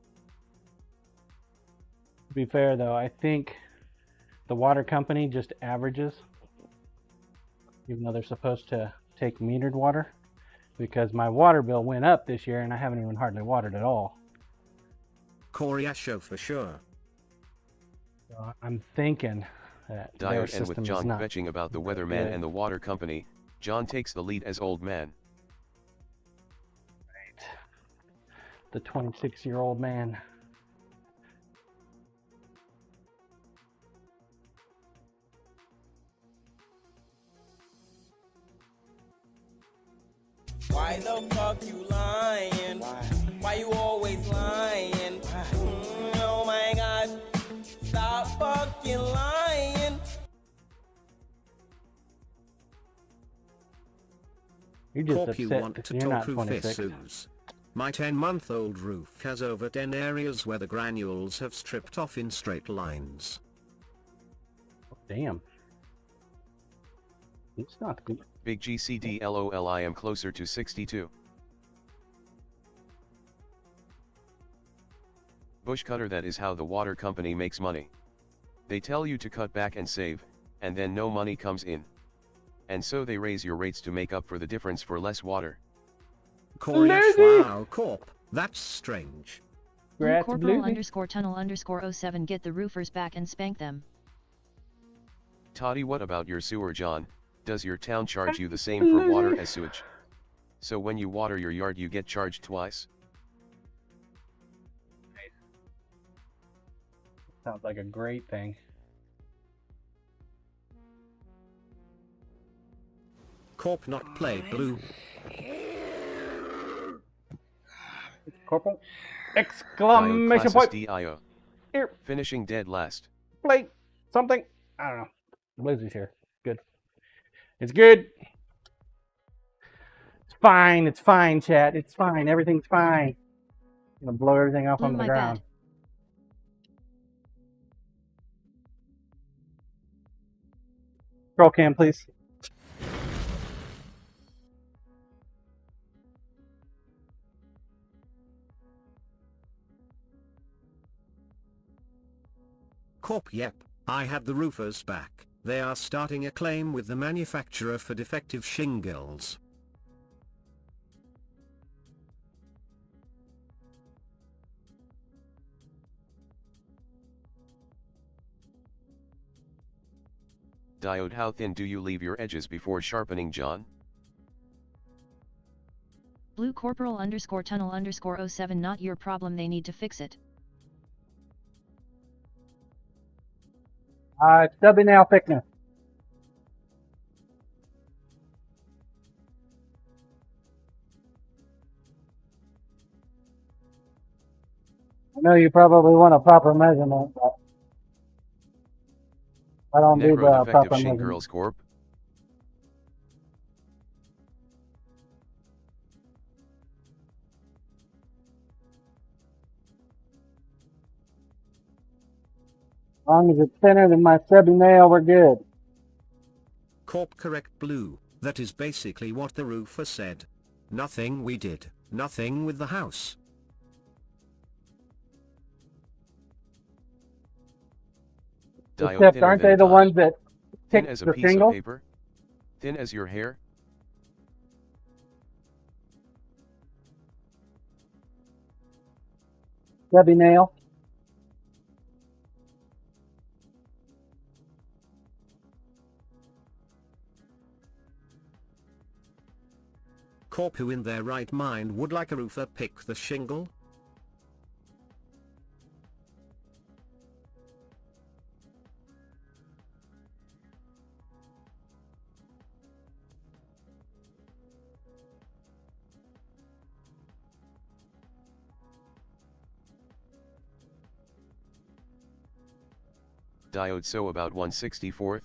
To be fair though, I think the water company just averages, even though they're supposed to take metered water, because my water bill went up this year and I haven't even hardly watered at all. Coriace for sure. So I'm thinking that their Diode. And with system John is not kvetching about the weatherman good. and the water company, John takes the lead as old man. The 26-year-old man. Why the fuck you lying? Why you always lying? Oh my gosh, stop fucking lying. You're just Corp, you upset want because to you're talk not roof 26. issues. My 10-month-old roof has over 10 areas where the granules have stripped off in straight lines. Damn. It's not good. Big GCD. LOL. I am closer to 62. Bush cutter. That is how the water company makes money. They tell you to cut back and save, and then no money comes in. And so they raise your rates to make up for the difference for less water. Coriace, wow, Corp, that's strange. Congrats, Corporal Bluesy. _tunnel _07 get the roofers back and spank them. Toddy. What about your sewer, John? Does your town charge you the same for water as sewage? So when you water your yard you get charged twice? Sounds like a great thing. Corp not play blue. Corporal! Diode. Exclamation Classes point! DIO. Here, Finishing dead last. plate, something. I don't know. Bluesy's here. Good. It's good. It's fine, chat. It's fine. Everything's fine. I'm gonna blow everything off Blew onto the my ground. bed. Roll cam, please. Corp, yep, I had the roofers back. They are starting a claim with the manufacturer for defective shingles. Diode, how thin do you leave your edges before sharpening, John? Blue Corporal _ tunnel _ 07 not your problem, they need to fix it. Stubby nail thickness. I know you probably want a proper measurement, but I don't do Necro the Defective proper Shin measurement. Girls Corp. As long as it's thinner than my stubby nail, we're good. Corp correct Blue, that is basically what the roofer said. Nothing we did, nothing with the house. Diode Except thinner aren't than they a the die. ones that Thin pick as a the piece of shingle? paper? Thin as your hair? Stubby nail. Corp, who in their right mind would like a roofer pick the shingle? Diode, so about 1/64th?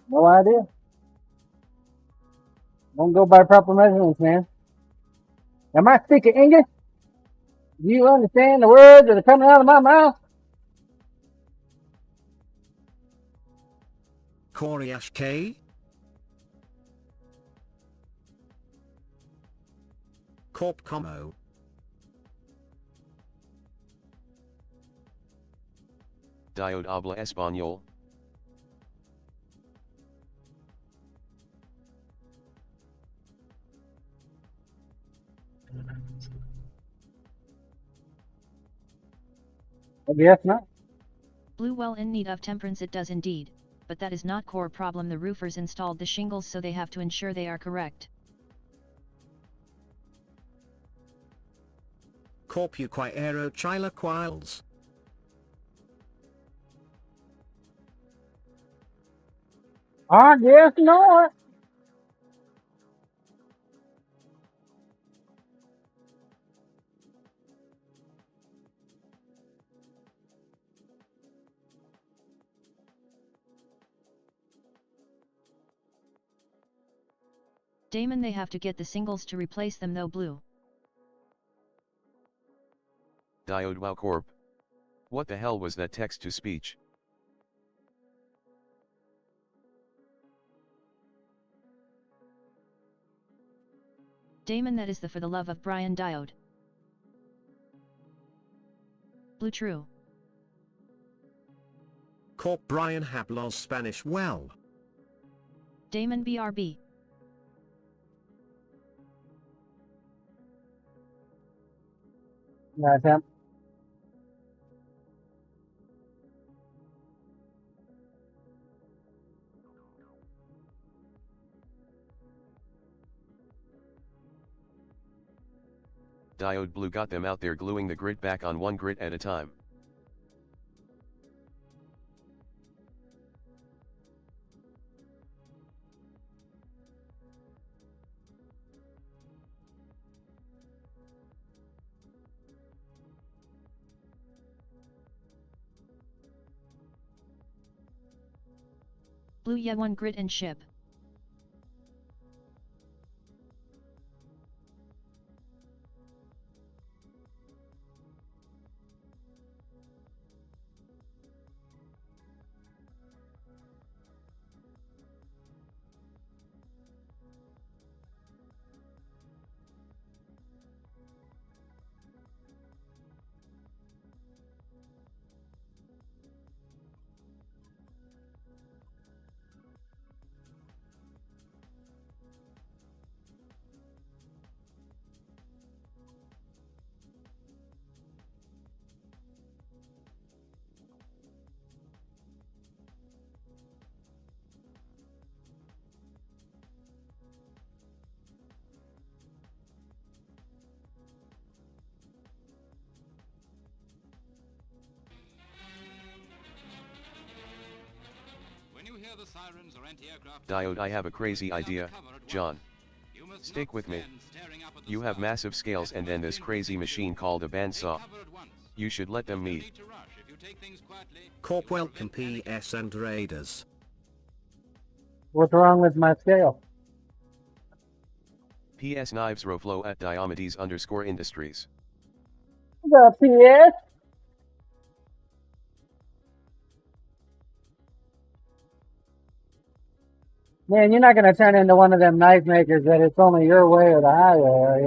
No idea. Don't go by proper measurements, man. Am I speaking English? Do you understand the words that are coming out of my mouth? Corey Ash K? Corp Como. Diode habla español. I guess not. Blue, well, in need of temperance it does indeed, but that is not core problem. The roofers installed the shingles, so they have to ensure they are correct. Corp you qui aero chila quiles. I guess not. Damon, they have to get the singles to replace them though. Blue. Diode, wow, Corp. What the hell was that text to speech? Damon, that is the for the love of Brian. Diode. Blue, true. Corp Brian hablas Spanish well. Damon, BRB. Yeah, Tim. Diode Blue got them out there gluing the grit back on one grit at a time. Blue, yeah, one grit and ship. Diode, I have a crazy idea, John. Stick with me. You have massive scales and then this crazy machine called a bandsaw. You should let them meet. Corp welcome PS and Raiders. What's wrong with my scale? PS knives Roflow at Diomedes_industries. What's up, PS? Man, you're not going to turn into one of them knife makers that it's only your way or the highway, are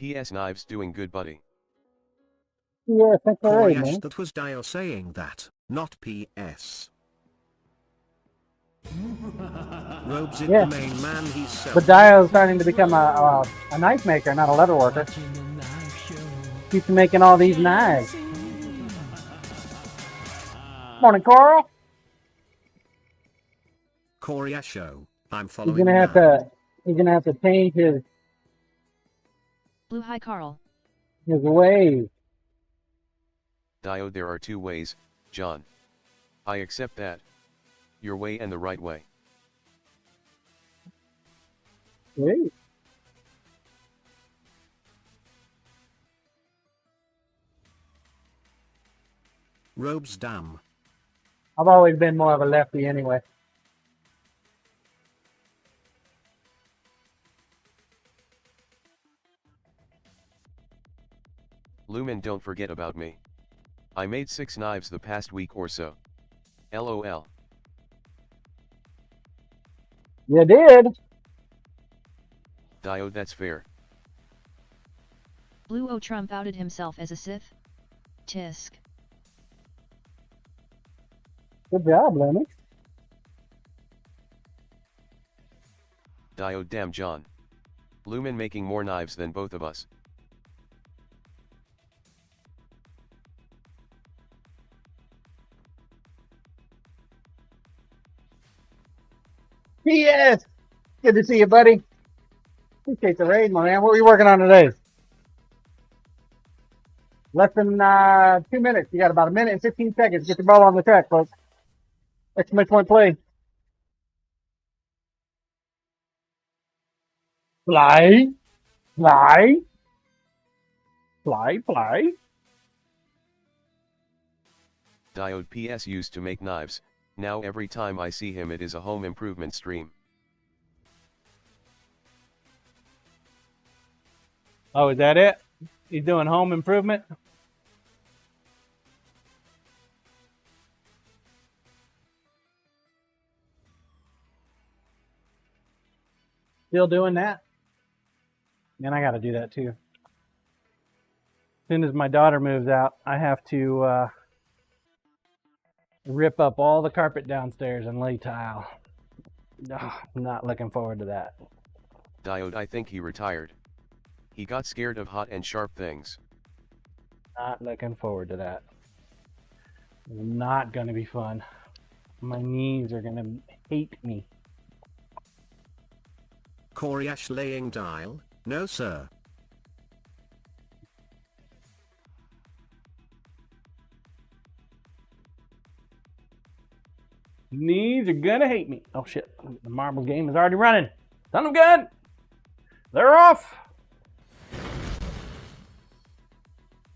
you? PS knives doing good, buddy. Yeah, thanks for Corey raid, Ash, man. that was Dio saying that, not PS. Robes in Yeah. the main man he's selling. But Dio's starting to become a knife maker, not a leather worker. Keeps making all these knives. Morning, Carl. Corey Ash show. I'm He's following gonna have now. to. He's gonna have to change his Blue hi Carl. ways. Diode, there are two ways, John. I accept that. Your way and the right way. Sweet. Robes damn. I've always been more of a lefty anyway. Lumen, don't forget about me. I made 6 knives the past week or so. LOL. You did. Diode, that's fair. Blue O Trump outed himself as a Sith. Tisk. Good job, Lenny. Diode, damn John. Lumen making more knives than both of us. P.S. Good to see you, buddy. Appreciate the raid, my man. What were you working on today? Less than 2 minutes. You got about a minute and 15 seconds. Get the ball on the track, folks. Exclamation point play. Fly. Fly. Fly, fly. Diode, PS used to make knives. Now every time I see him it is a home improvement stream. Oh, is that it? He's doing home improvement? Still doing that? Man, I got to do that too. As soon as my daughter moves out, I have to rip up all the carpet downstairs and lay tile. Oh, I'm not looking forward to that. Diode, I think he retired. He got scared of hot and sharp things. Not looking forward to that. Not going to be fun. My knees are going to hate me. Corey Ash laying dial. No sir. Knees are gonna hate me. Oh shit, the marble game is already running. Son of a gun! They're off!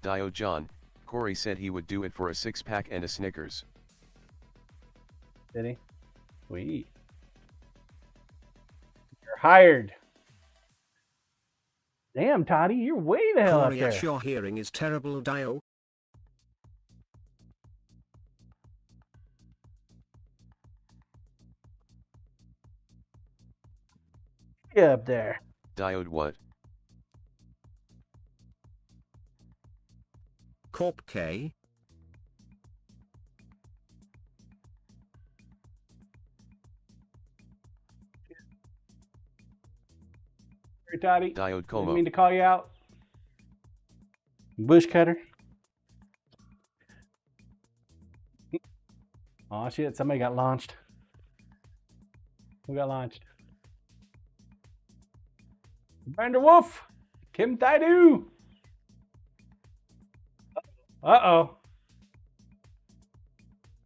Diode John, Corey said he would do it for a 6-pack and a Snickers. Did he? Sweet. You're hired. Damn, Toddy, you're way the hell up Corey there. Ash, your hearing is terrible, Dio. Get up there. Diode what? Corp K. Hey, Toddy. Diode Didn't Como. mean to call you out. Bush cutter. Oh shit, somebody got launched. Who got launched? Brenda Wolf, Kim Tai-do. Uh-oh.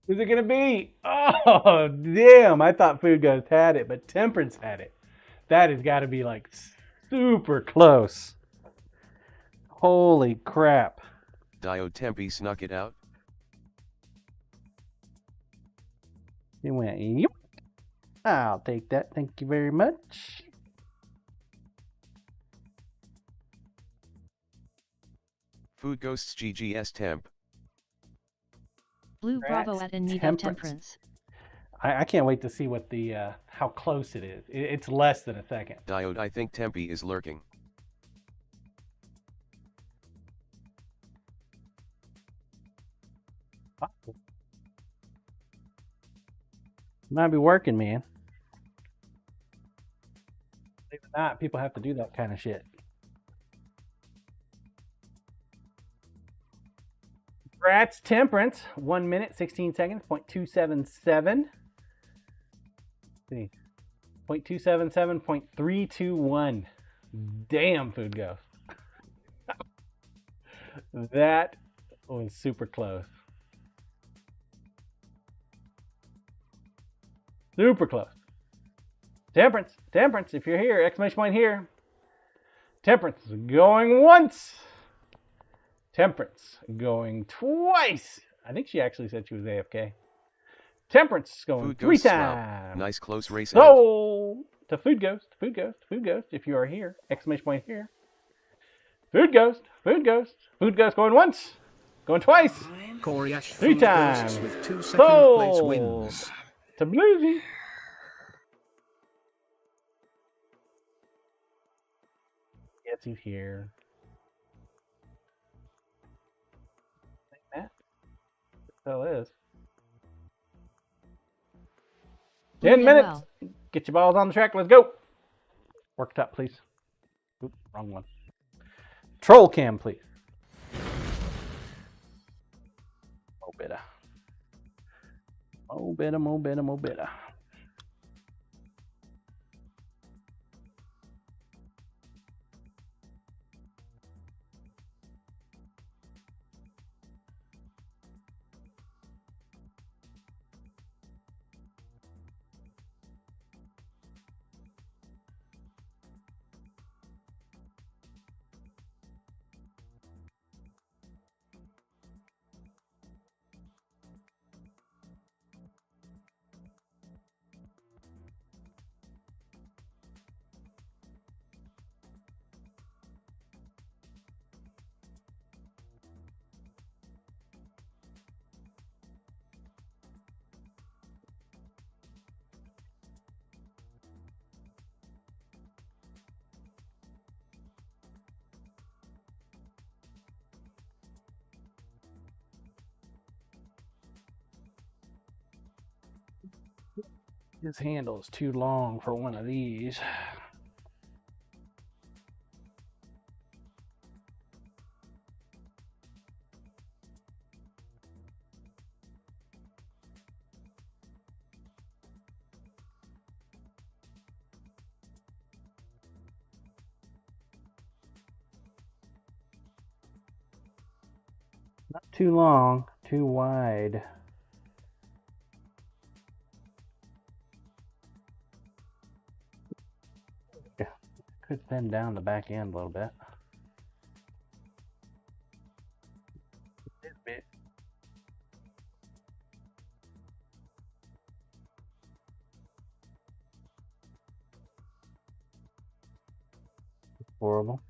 Who's it gonna be? Oh, damn! I thought Food Ghost had it, but Temperance had it. That has got to be like super close. Holy crap! Diode Tempe snuck it out. He went, yep. I'll take that. Thank you very much. Food Ghosts GGS Temp. Blue Congrats, Bravo at in need Temperance. of temperance. I can't wait to see what the how close it is. It's less than a second. Diode, I think Tempe is lurking. Might be working, man. Believe it or not, people have to do that kind of shit. Congrats, Temperance. 1 minute, 16 seconds, 0.277. See. 0.277, 0.321. Damn, Food Ghost. That was super close. Super close. Temperance, Temperance, if you're here, exclamation point here. Temperance going once. Temperance going twice. I think she actually said she was AFK. Temperance going Food 3 Ghost slow. times. Nice close race. So, to Food Ghost, Food Ghost, Food Ghost, if you are here, exclamation point here. Food Ghost, Food Ghost, Food Ghost going once, going twice, Corey Ash 3 from the times. Ghosts with 2 second place wins. To Bluesy. Yes, he's here. Matt? So is. 10 minutes. Well. Get your balls on the track. Let's go. Work top, please. Oop, wrong one. Troll cam, please. Mo better. Mo better, mo better, mo better. His handle is too long for one of these. Not too long, too wide. Could bend down the back end a little bit. Horrible.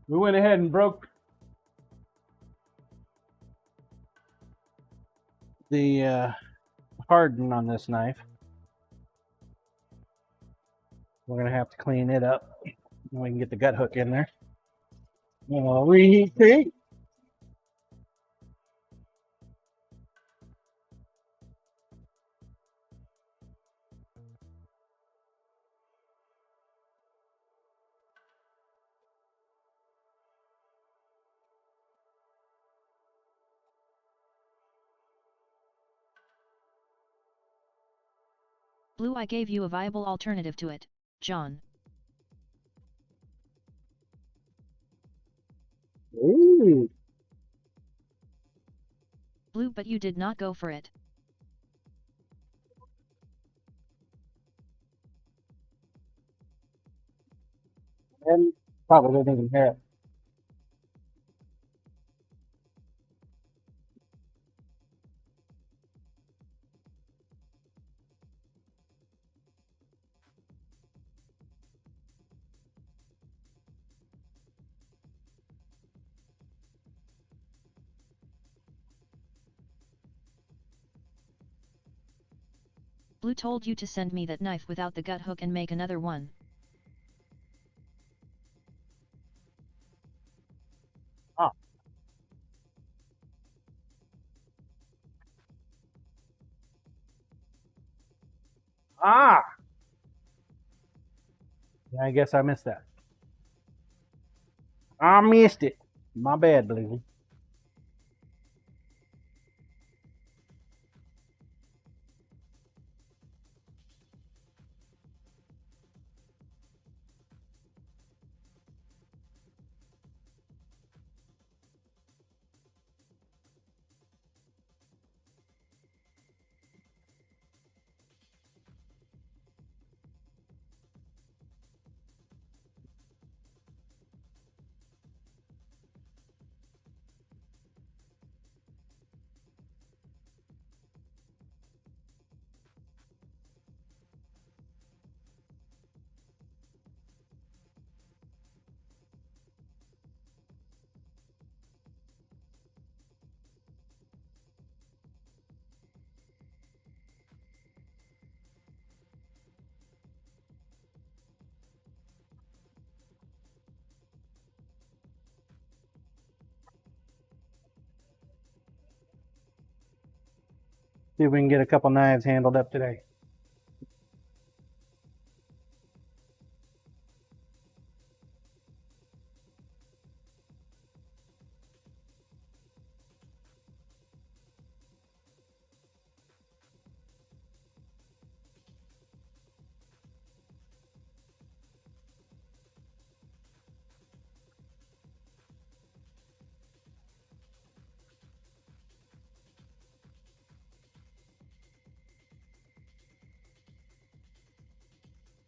We went ahead and broke the harden on this knife. We're gonna have to clean it up. We can get the gut hook in there. Reheat. Blue, I gave you a viable alternative to it, John. Ooh. Blue, but you did not go for it. And probably didn't even hear it. Blue told you to send me that knife without the gut hook and make another one. Ah. Ah! Yeah, I guess I missed that. I missed it. My bad, Blue. See if we can get a couple knives handled up today.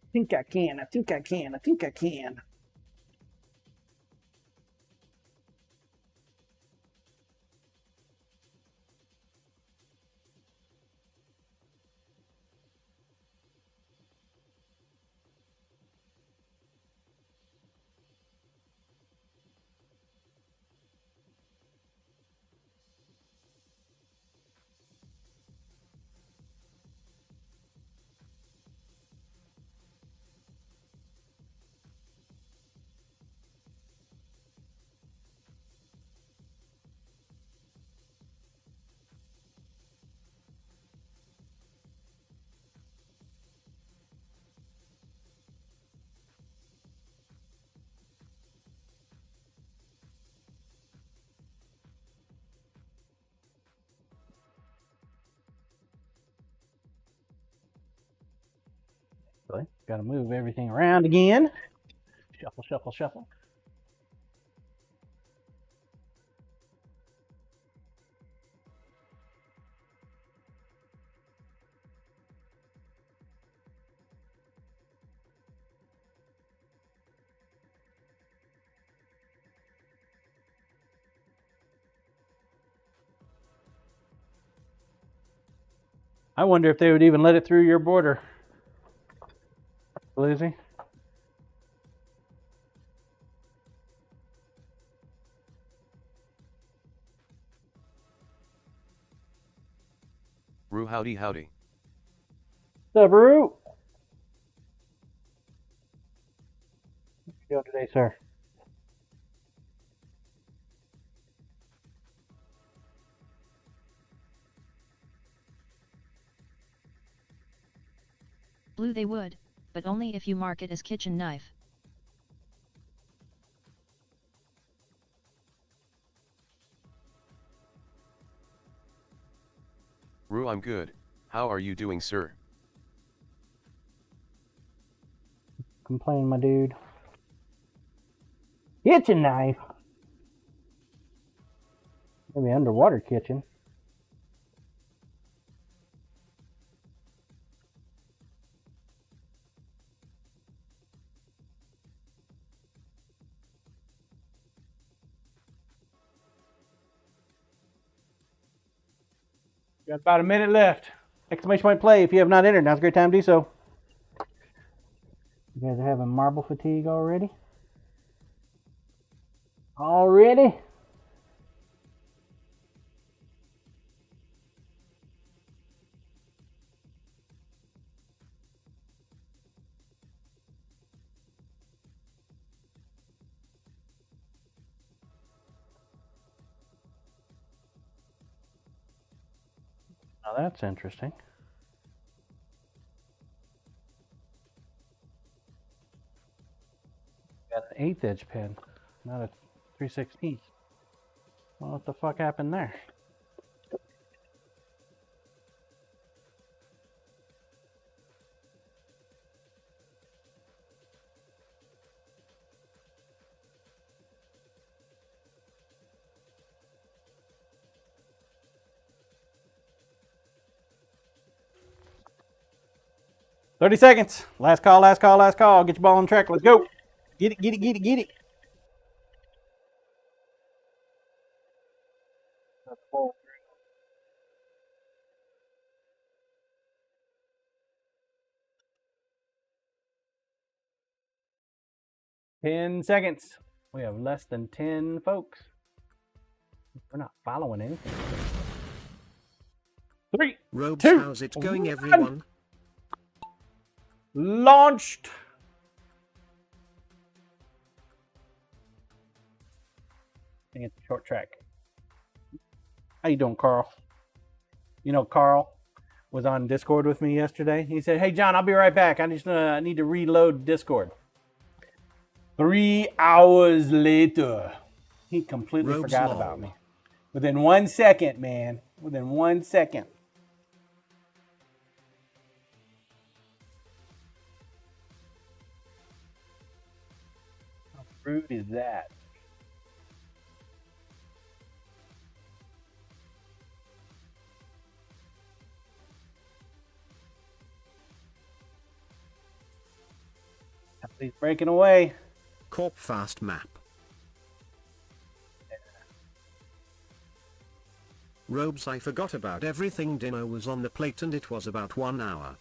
I think I can. I think I can. I think I can. Really? Got to move everything around again. Shuffle, shuffle, shuffle. I wonder if they would even let it through your border, Lizzie. Roo, howdy howdy. Subaru. How you doing today, sir? Blue, they would, but only if you mark it as kitchen knife. Roo, I'm good. How are you doing, sir? complain, my dude. Kitchen knife. Maybe underwater kitchen. Got about a minute left. Exclamation point play if you have not entered. Now's a great time to do so. You guys are having marble fatigue already? Already? Now that's interesting. Got an 1/8 inch pin, not a 3/16. Well, what the fuck happened there? "30 seconds. Last call, last call, last call. Get your ball on track. Let's go. Get it, get it, get it, get it." 10 seconds. We have less than 10 folks. We're not following anything. 3, Robes, 2, how's it going, 1. everyone? Launched. I think it's a short track. How you doing, Carl? You know, Carl was on Discord with me yesterday. He said, "Hey, John, I'll be right back. I just need to reload Discord." 3 hours later, he completely Robes forgot lol. about me. Within 1 second, man. Within 1 second. How rude is that? He's breaking away. Corp fast map. Robes, I forgot about everything. Dinner was on the plate and it was about 1 hour.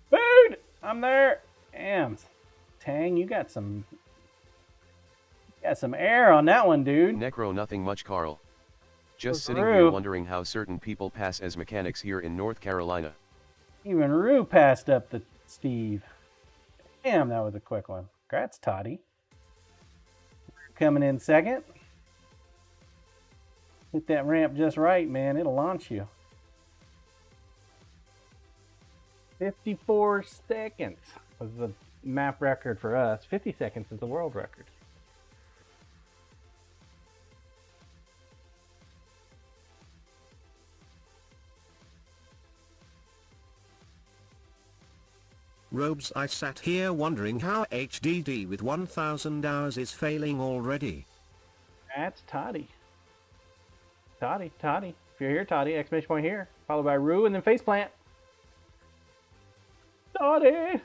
Food! I'm there. Damn. Tang, you got some air on that one, dude. Necro, nothing much, Carl. Just sitting Rue. here wondering how certain people pass as mechanics here in North Carolina. Even Rue passed up the Steve. Damn, that was a quick one. Congrats, Toddy. Coming in second. Hit that ramp just right, man. It'll launch you. 54 seconds was the map record for us. 50 seconds is the world record. Robes, I sat here wondering how HDD with 1000 hours is failing already. That's Toddy. Toddy. If you're here, Toddy, exclamation point here. Followed by Rue and then faceplant. Toddy!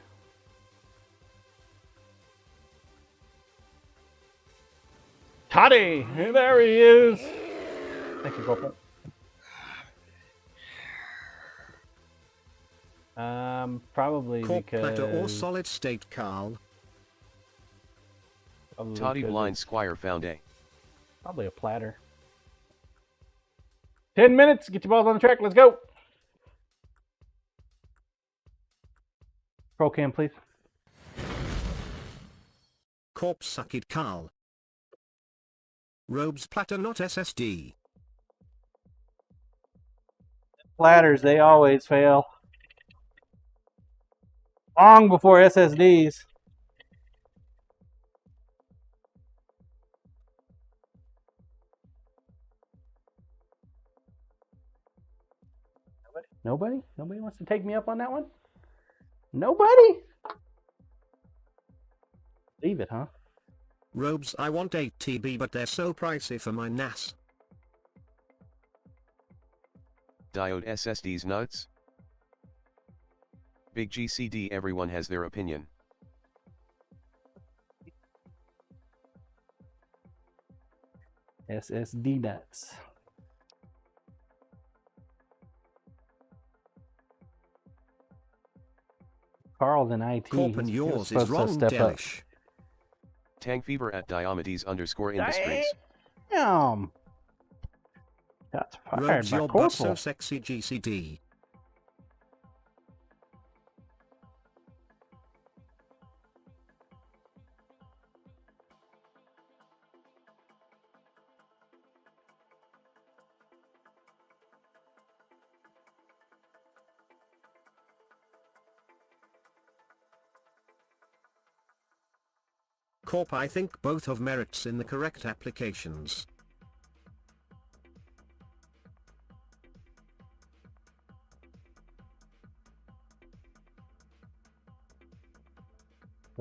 Toddy! There he is! Thank you, Corporal. Probably Corp because... platter or solid state, Carl? Toddy Blind Squire found a. Probably a platter. 10 minutes. Get your balls on the track. Let's go. Roll cam, please. Corp suck it, Carl. Robes platter, not SSD. Platters, they always fail. Long before SSDs. Nobody? Nobody wants to take me up on that one? Nobody? Leave it, huh? Robes, I want 8 TB but they're so pricey for my NAS. Diode SSDs nuts? Big GCD, everyone has their opinion. SSD nuts. Carl's in IT. Corp and He was yours is supposed to wrong, step up. Delish. Tang Fever at Diomedes_Industries. Damn. Shots fired Robes, by your butt so Corporal. sexy, GCD. Corp, I think both have merits in the correct applications.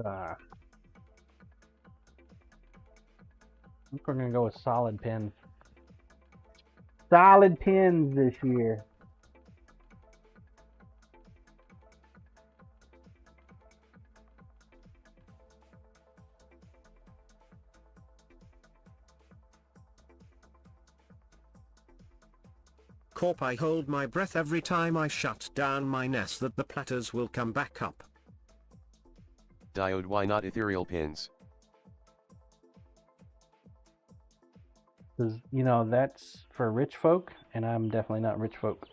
I think we're gonna go with solid pins. Solid pins this year. Corp, I hold my breath every time I shut down my NAS that the platters will come back up. Diode, why not ethereal pins? Because, you know, that's for rich folk, and I'm definitely not rich folk.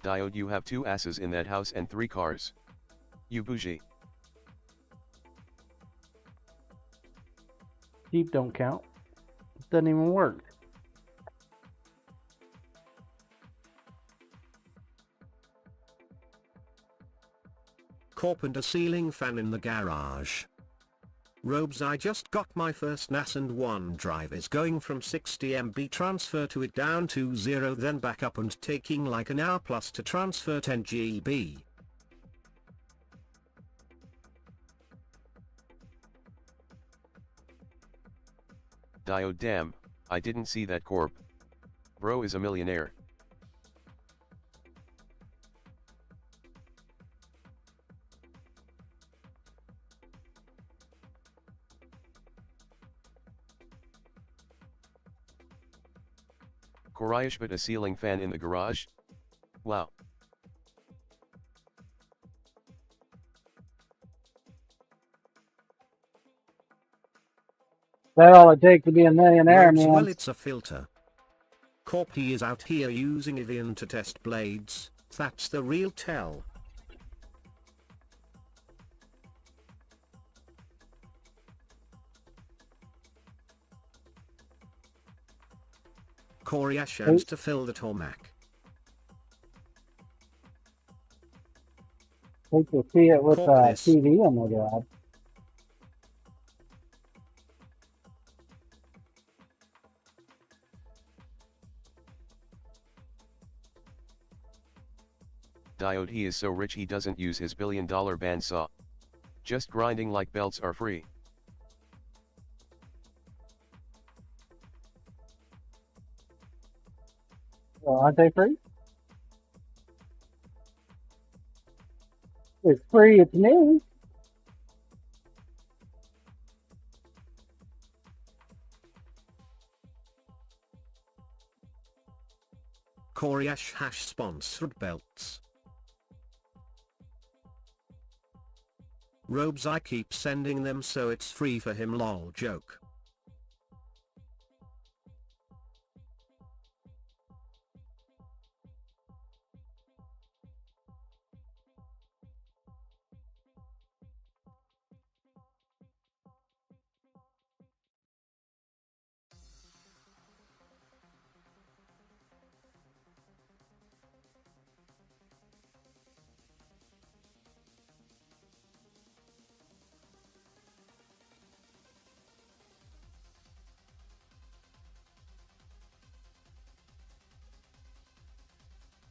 Diode, you have 2 asses in that house and 3 cars. You bougie. Jeep don't count. It doesn't even work. Corp and a ceiling fan in the garage. Robes, I just got my first NAS and OneDrive is going from 60 MB transfer to it down to 0 then back up and taking like an hour plus to transfer 10 GB. Diode, damn, I didn't see that, Corp. Bro is a millionaire. Korayash, but a ceiling fan in the garage? Wow. That's all it takes to be a millionaire, Robes, man. well, it's a filter. Corp, he is out here using Evian to test blades, that's the real tell. Korayash and to fill the tarmac. Hate to see it with Corp this. TV in the garage. Diode, he is so rich he doesn't use his billion-dollar bandsaw. Just grinding like belts are free. Well, aren't they free? It's free, it's me. Korayash hash sponsored belts. Robes, I keep sending them so it's free for him, lol joke.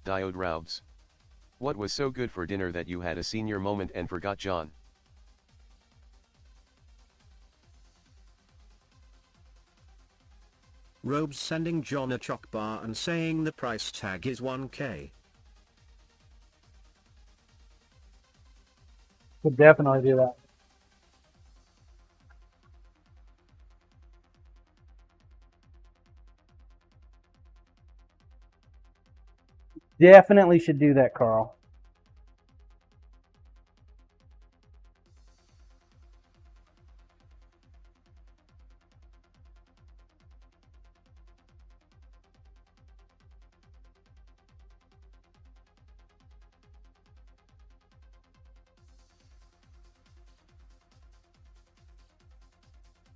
Diode Raubs. What was so good for dinner that you had a senior moment and forgot John? Robes sending John a choc bar and saying the price tag is 1K. Could definitely do that. Definitely should do that, Carl.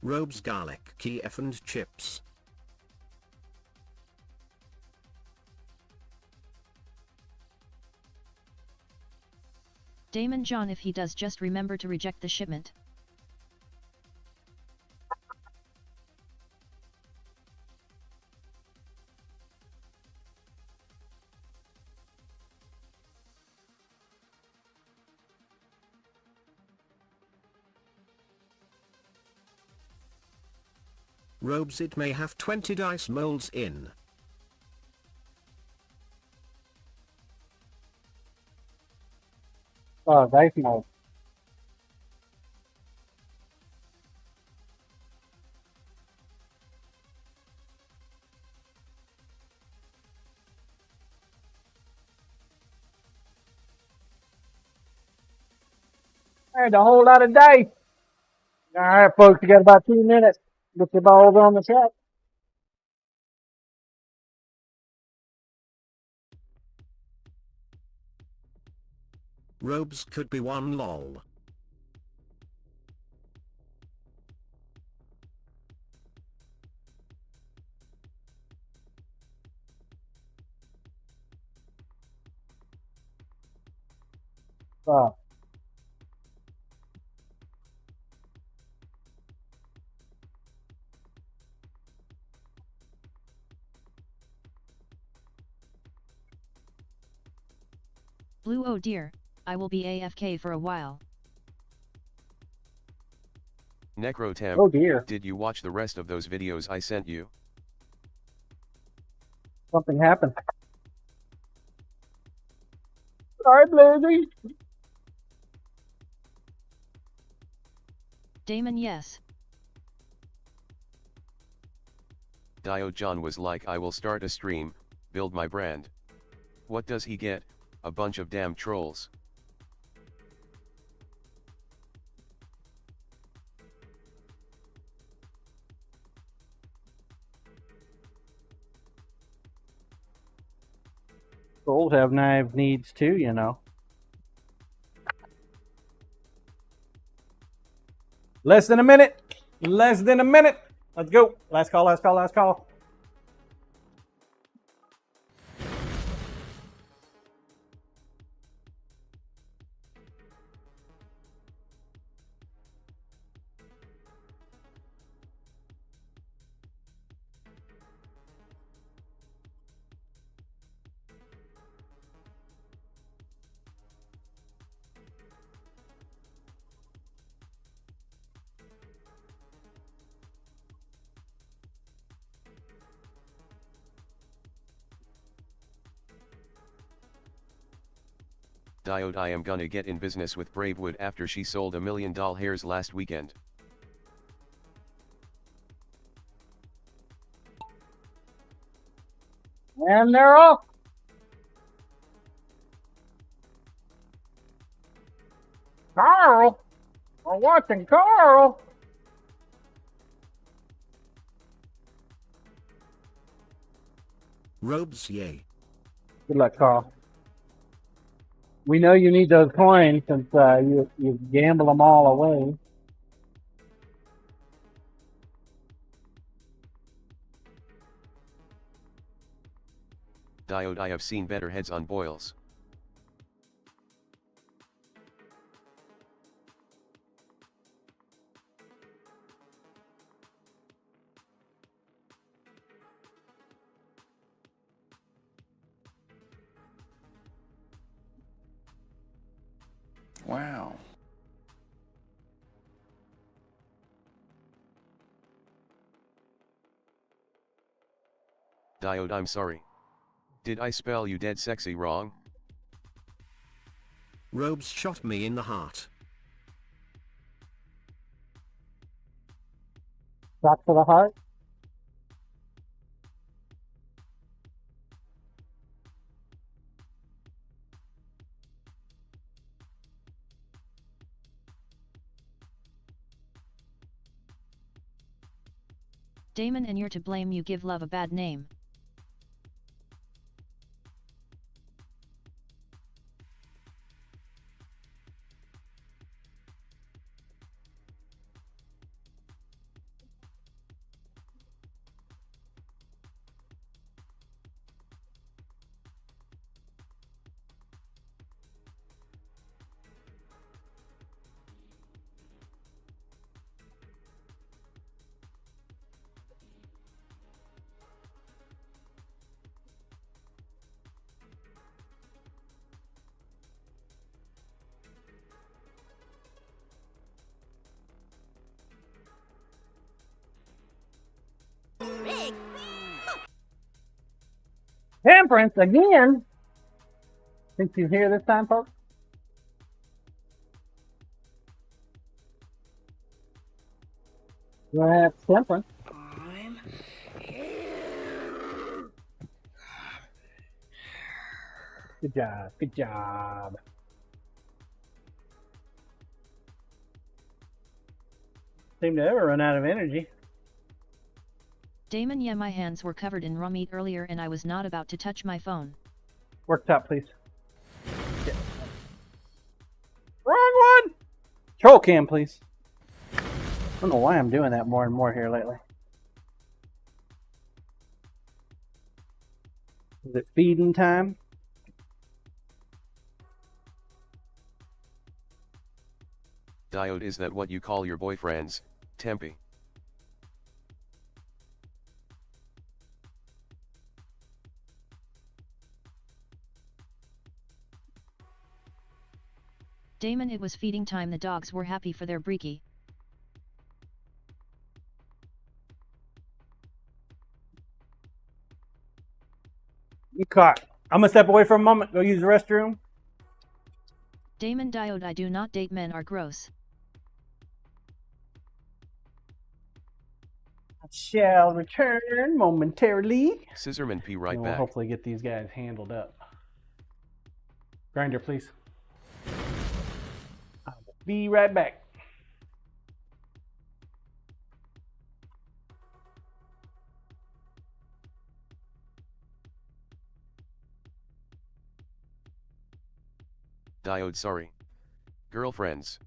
Robes garlic Kiev and chips. Damon John, if he does, just remember to reject the shipment. Robes, it may have 20 dice molds in. Oh, dice mold. There's a whole lot of dice. All right, folks, you got about 2 minutes. Get the ball over on the track. Robes could be one lol. Oh, Blue, oh dear, I will be AFK for a while. Necrotam, oh dear. did you watch the rest of those videos I sent you? Something happened. Sorry, Blazey. Damon, yes. Diode John was like, I will start a stream, build my brand. What does he get? A bunch of damn trolls. Trolls have knife needs too, you know. Less than a minute. Less than a minute. Let's go. Last call, last call, last call. Diode, I am gonna get in business with Bravewood after she sold $1 million hairs last weekend. And they're off. Carl. I'm watching Carl. Robes yay. Good luck, Carl. We know you need those coins since you gamble them all away. Diode, I have seen better heads on boils. Wow. Diode, I'm sorry. Did I spell you dead sexy wrong? Robes shot me in the heart. Shot for the heart. Damon, and you're to blame, you give love a bad name. Temperance again. Think she's here this time, folks? That's temperance. Good job. Good job. Seem to ever run out of energy. Damon, yeah, my hands were covered in raw meat earlier and I was not about to touch my phone. Worktop, please. Yeah. Wrong one! Troll cam, please. I don't know why I'm doing that more and more here lately. Is it feeding time? Diode, is that what you call your boyfriends, Tempe? Damon, it was feeding time, the dogs were happy for their breaky. You caught. I'm gonna step away for a moment, go use the restroom. Damon, Diode, I do not date men, are gross. I shall return momentarily. Scissorman P right And we'll back. hopefully get these guys handled up. Grinder, please. I'll be right back. Diode, sorry. Girlfriends.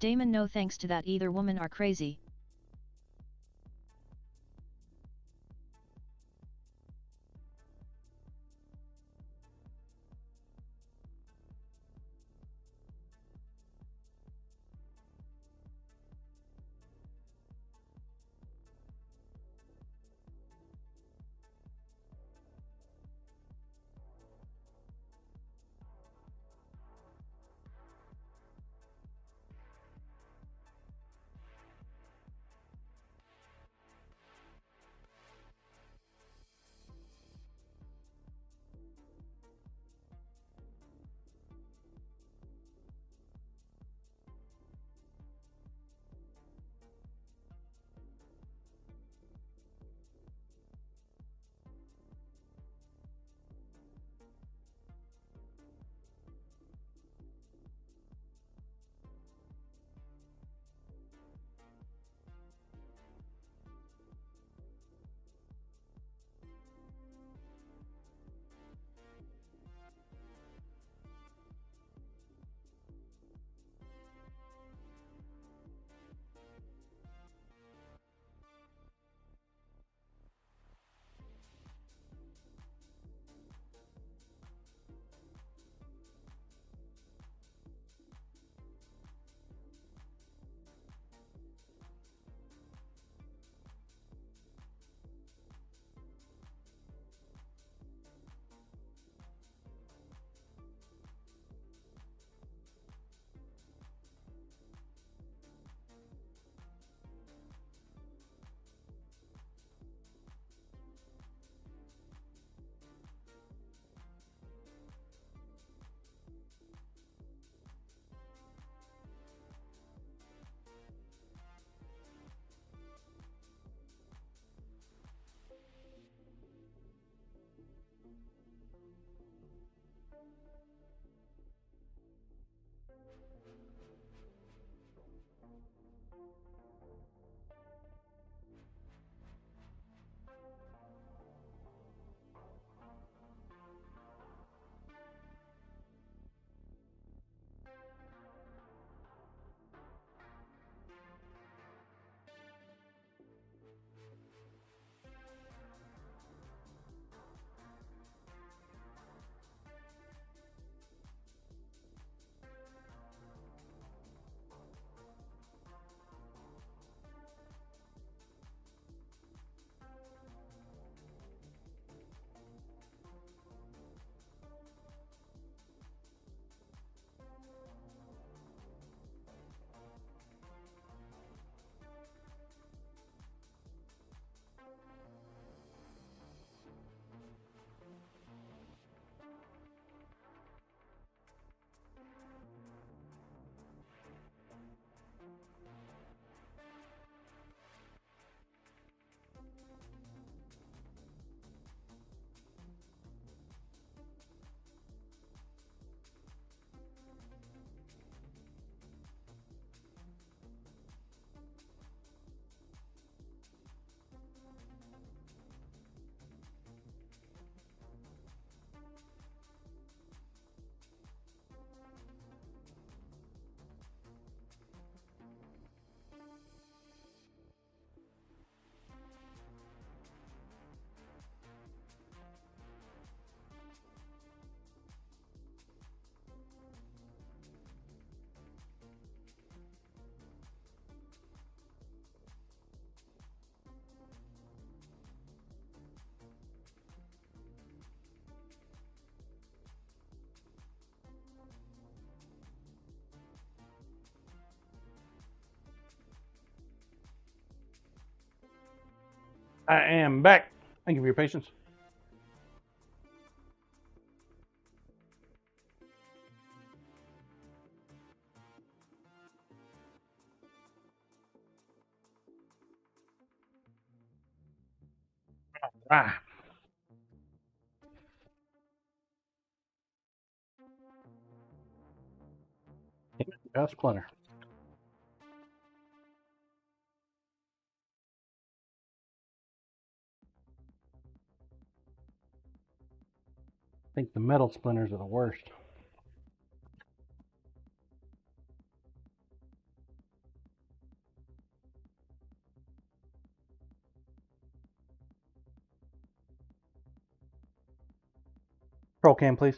Damon, no thanks to that, either women are crazy. I am back. Thank you for your patience. Ah. Just splinter. I think the metal splinters are the worst. Roll cam, please.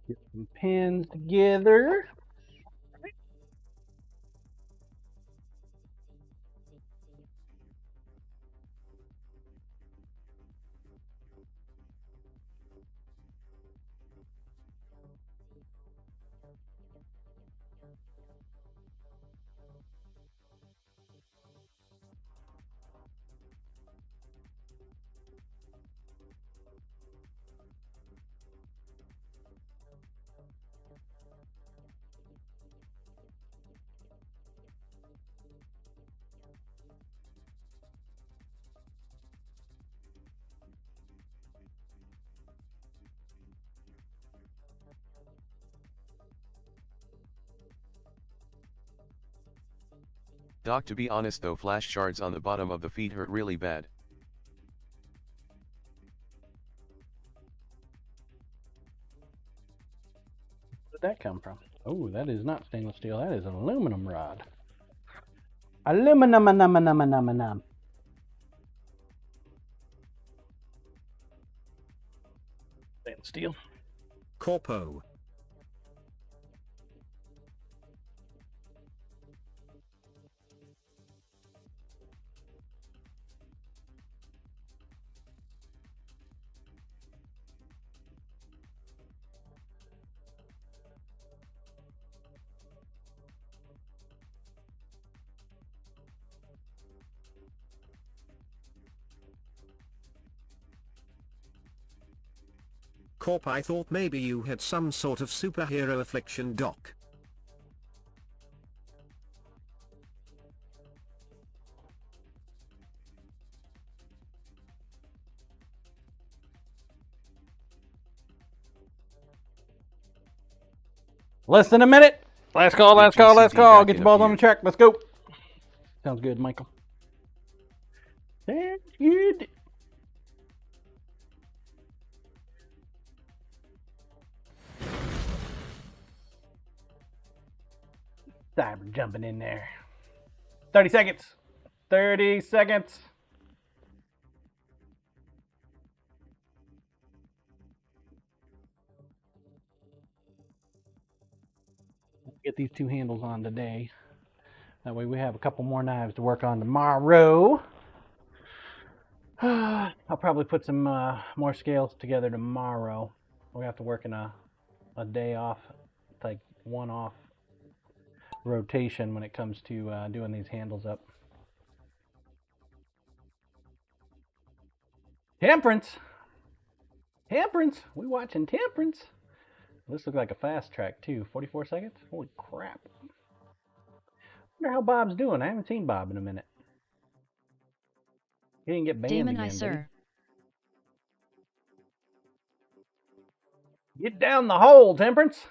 Get some pins together. Doc, to be honest though, flash shards on the bottom of the feet hurt really bad. Where did that come from? Oh, that is not stainless steel. That is an aluminum rod. Aluminum. Stainless steel. Corpo. Corp, I thought maybe you had some sort of superhero affliction, Doc. Less than a minute. Last call. Big Let's GCD go. back Get in your a balls few. on the track. Let's go. Sounds good, Michael. Sounds good. Cyber jumping in there. 30 seconds. 30 seconds. Get these two handles on today. That way we have a couple more knives to work on tomorrow. I'll probably put some more scales together tomorrow. We have to work in a day off, like one off rotation when it comes to doing these handles up. Temperance. We watching Temperance. This looks like a fast track too. 44 seconds. Holy crap. Wonder how Bob's doing. I haven't seen Bob in a minute. He didn't get banned Damon, again, I did sir. he? Get down the hole, Temperance.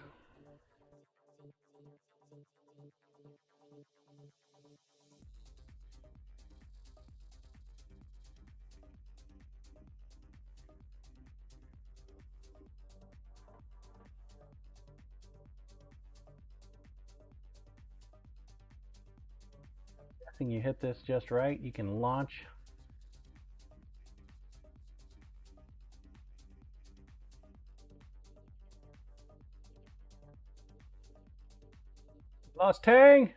Guessing you hit this just right, you can launch. Lost Tang.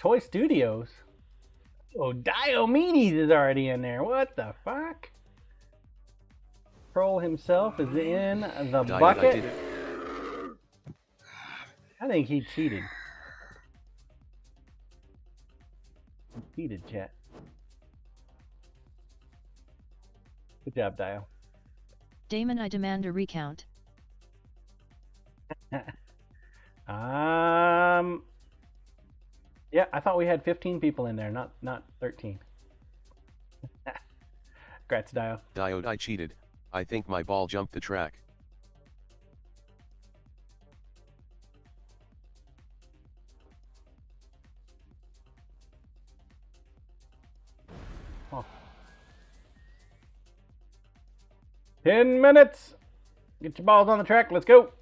Toy Studios. Oh, Diomedes is already in there. What the fuck? Troll himself is in the Diode, bucket. I did it. I think he cheated. He cheated, chat. Good job, Dio. Damon, I demand a recount. Yeah, I thought we had 15 people in there, not 13. Congrats, Dio. Diode, I cheated. I think my ball jumped the track. Oh. 10 minutes. Get your balls on the track. Let's go.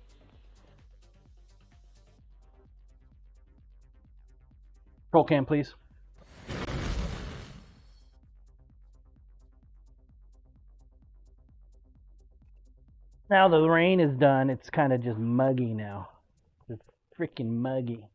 Roll cam, please. Now the rain is done. It's kind of just muggy now. It's freaking muggy.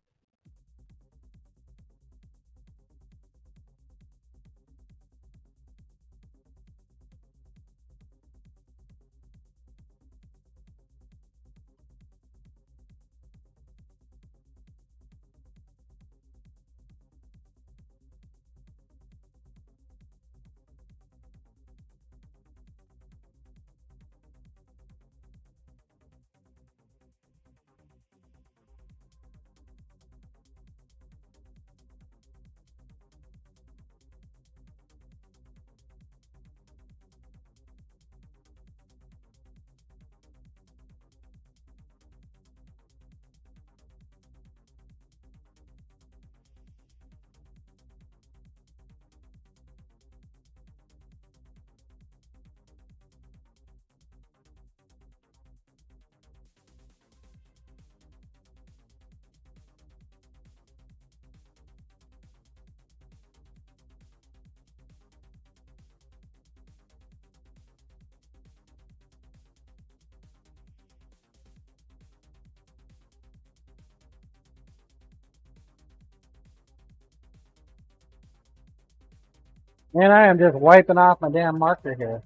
And I am just wiping off my damn marker here.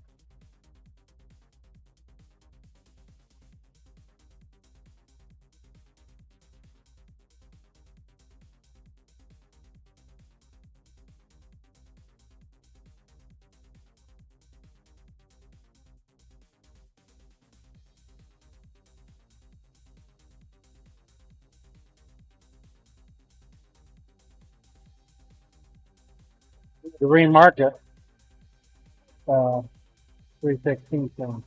To remark it. 316 soon.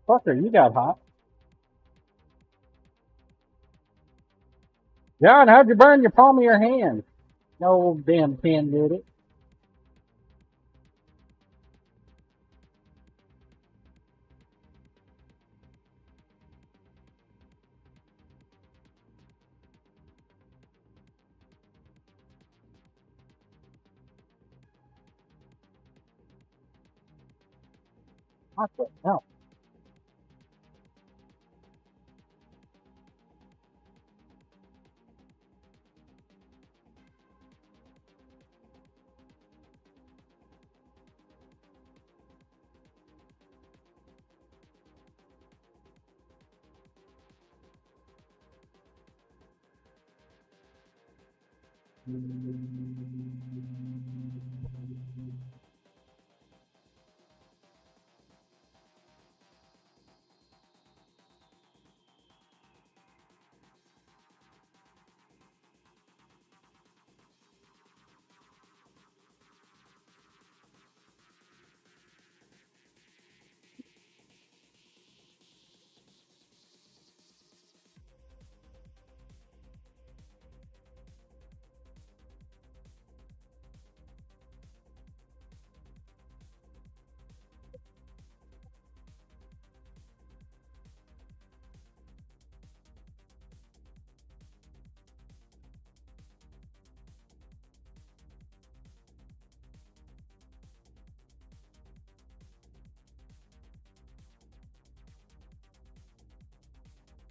Fucker, you got hot. John, how'd you burn your palm of your hand? No damn pen did it. What the hell?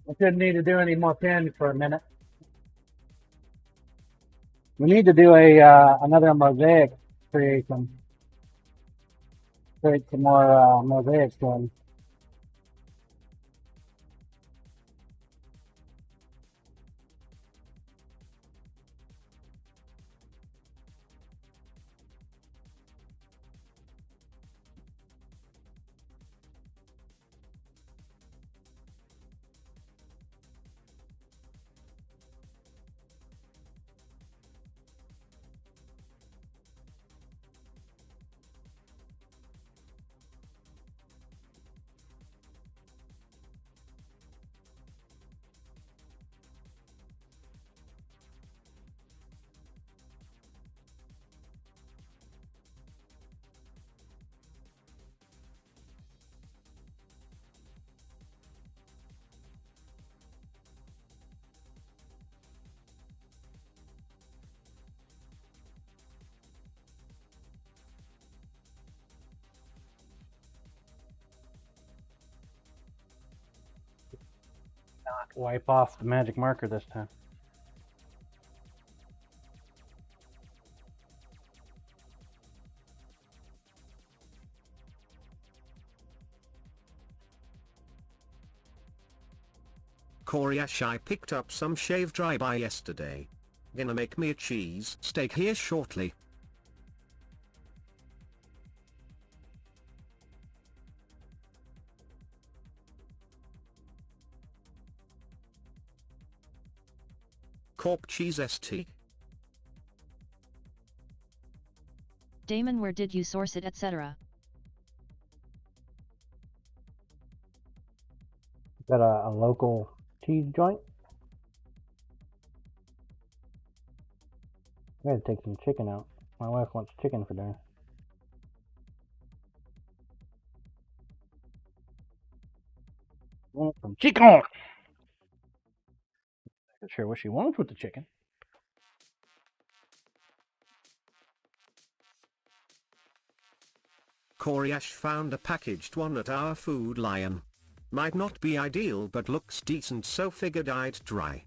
I shouldn't need to do any more pins for a minute. We need to do a another mosaic creation. Create some more mosaics going. Not wipe off the magic marker this time. Coriash, I picked up some shaved rye yesterday. Gonna make me a cheese steak here shortly. Cork cheese ST. Damon, where did you source it, etc.? Got a local cheese joint. I gotta take some chicken out. My wife wants chicken for dinner. Want some chicken. Not sure what she wants with the chicken. Coriash found a packaged one at our Food Lion. Might not be ideal but looks decent, so figured I'd try.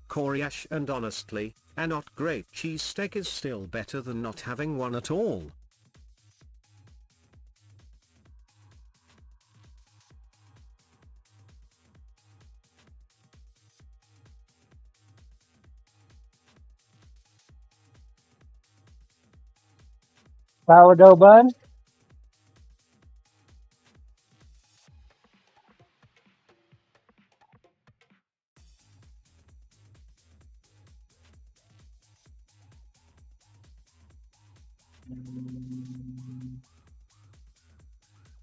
Coriash, and honestly, a not great cheesesteak is still better than not having one at all. Sourdough bun.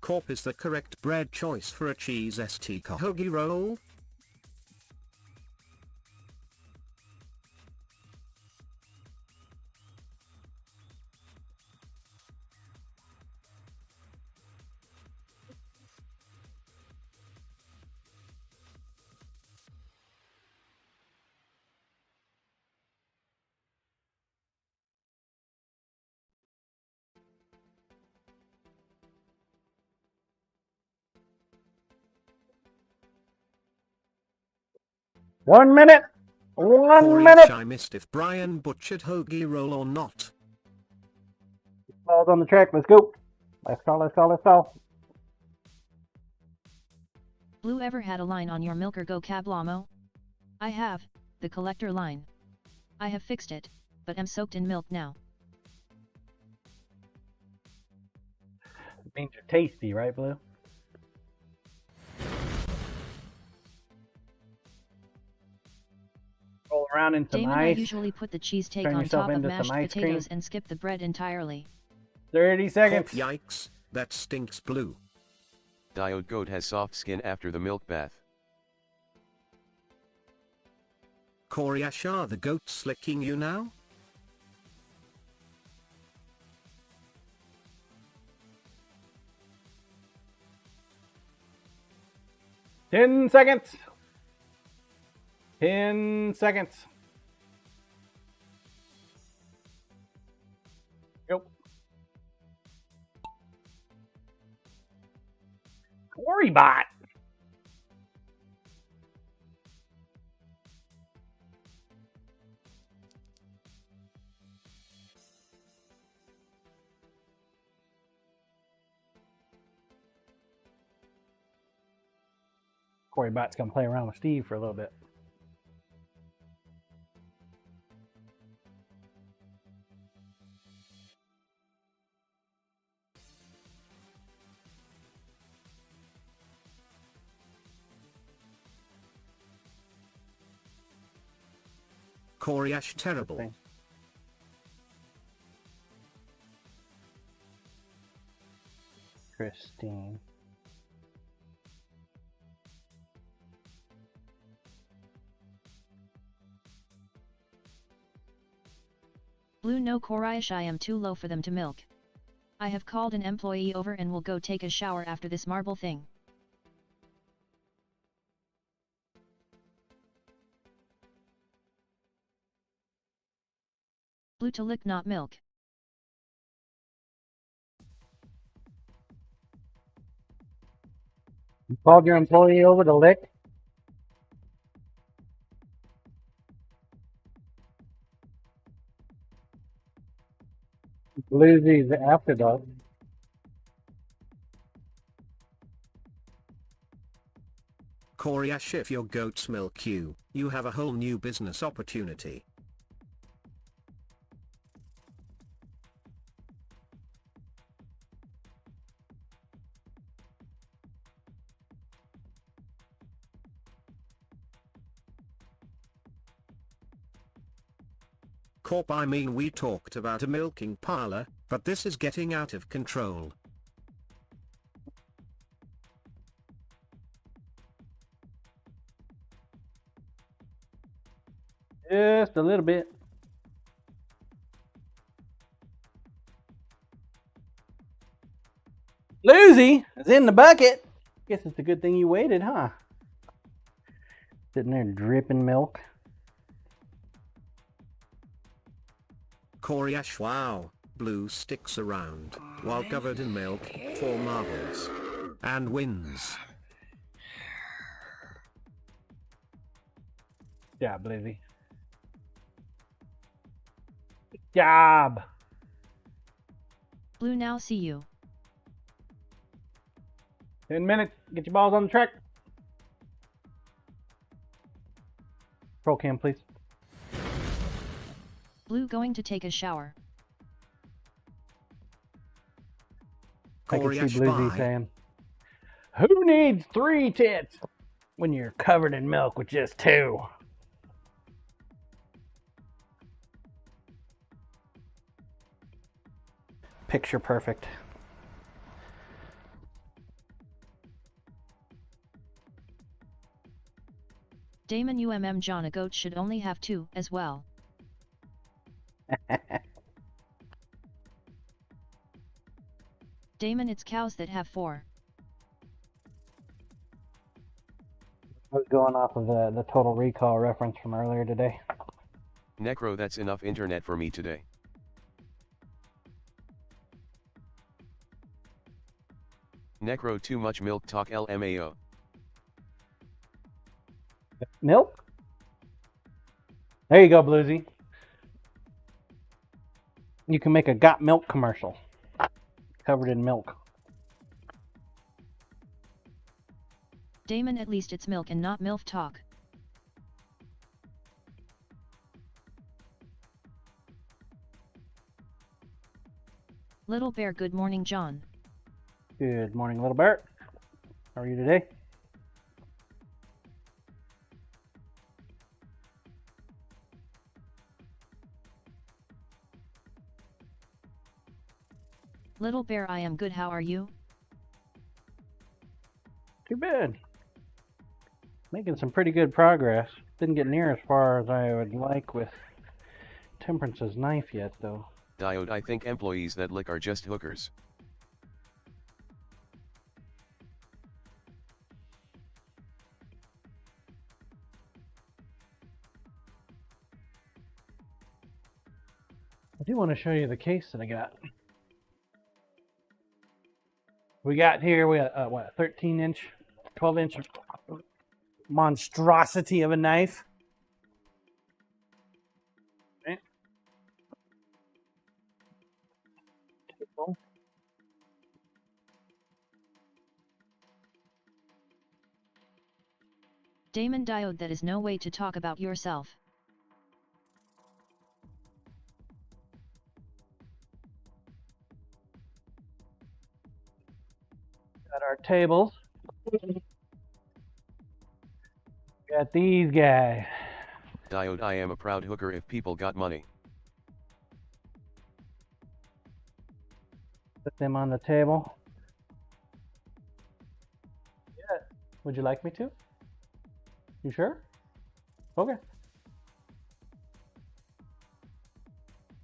Corp is the correct bread choice for a cheese ST hoagie roll. One minute. One minute. I missed if Brian butchered hoagie roll or not. Balls on the track. Let's go. Let's go. Let's go. Let's go. Blue, ever had a line on your milk or go cab lamo? I have. the collector line. I have fixed it, but am soaked in milk now. It means you're tasty, right, Blue? Roll around in some Damon, I ice. usually put the cheesesteak Turn on yourself top of into mashed some ice potatoes cream. and skip the bread entirely. 30 seconds. Yikes, that stinks, Blue. Diode goat has soft skin after the milk bath. Coriash, are the goats slicking you now? Ten seconds. 10 seconds. Go. Corybot. Corybot's gonna play around with Steve for a little bit. Coriash terrible. Christine. Blue, no Coriash, I am too low for them to milk. I have called an employee over and will go take a shower after this marble thing. Blue, to lick, not milk. You called your employee over to lick? Bluesy's after dog. Coriash, if your goats milk you, you have a whole new business opportunity. Corp, I mean, we talked about a milking parlor, but this is getting out of control. Just a little bit. Lucy is in the bucket. Guess it's a good thing you waited, huh? Sitting there dripping milk. Coriash, wow, Blue sticks around, while covered in milk, for marbles. And wins. Good job, Lizzie. Good job. Blue, now see you. 10 minutes. Get your balls on the track. Roll cam, please. Blue, going to take a shower. I can see Coriash, Bluesy bye. saying, "Who needs 3 tits when you're covered in milk with just 2?" Picture perfect. Damon, John, a goat should only have 2 as well. Damon, it's cows that have 4. I was going off of the Total Recall reference from earlier today. Necro, that's enough internet for me today. Necro, too much milk talk, LMAO. Milk? There you go, Bluesy. You can make a Got Milk commercial. Covered in milk. Damon, at least it's milk and not MILF talk. Little Bear, good morning, John. Good morning, Little Bear. How are you today? Little Bear, I am good, how are you? Too bad. Making some pretty good progress. Didn't get near as far as I would like with Temperance's knife yet, though. Diode, I think employees that lick are just hookers. I do want to show you the case that I got. We got here, we got what, 13-inch, 12-inch monstrosity of a knife. Okay. Damon Diode, that is no way to talk about yourself. Got our tables. Got these guys. Diode, I am a proud hooker if people got money. Put them on the table. Yeah. Would you like me to? You sure? Okay.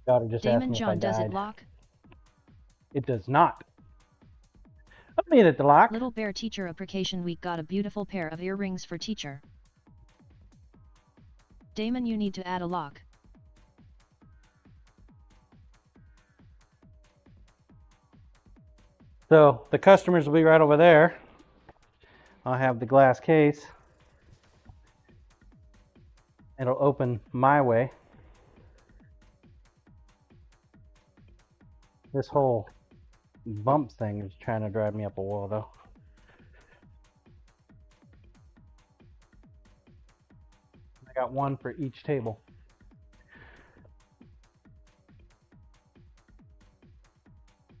Daughter just asked Damon me John, if I does died. it lock? It does not. I made it to lock. Little Bear, Teacher Application Week, got a beautiful pair of earrings for teacher. Damon, you need to add a lock. So the customers will be right over there. I'll have the glass case. It'll open my way. This whole bump thing is trying to drive me up a wall, though. I got one for each table.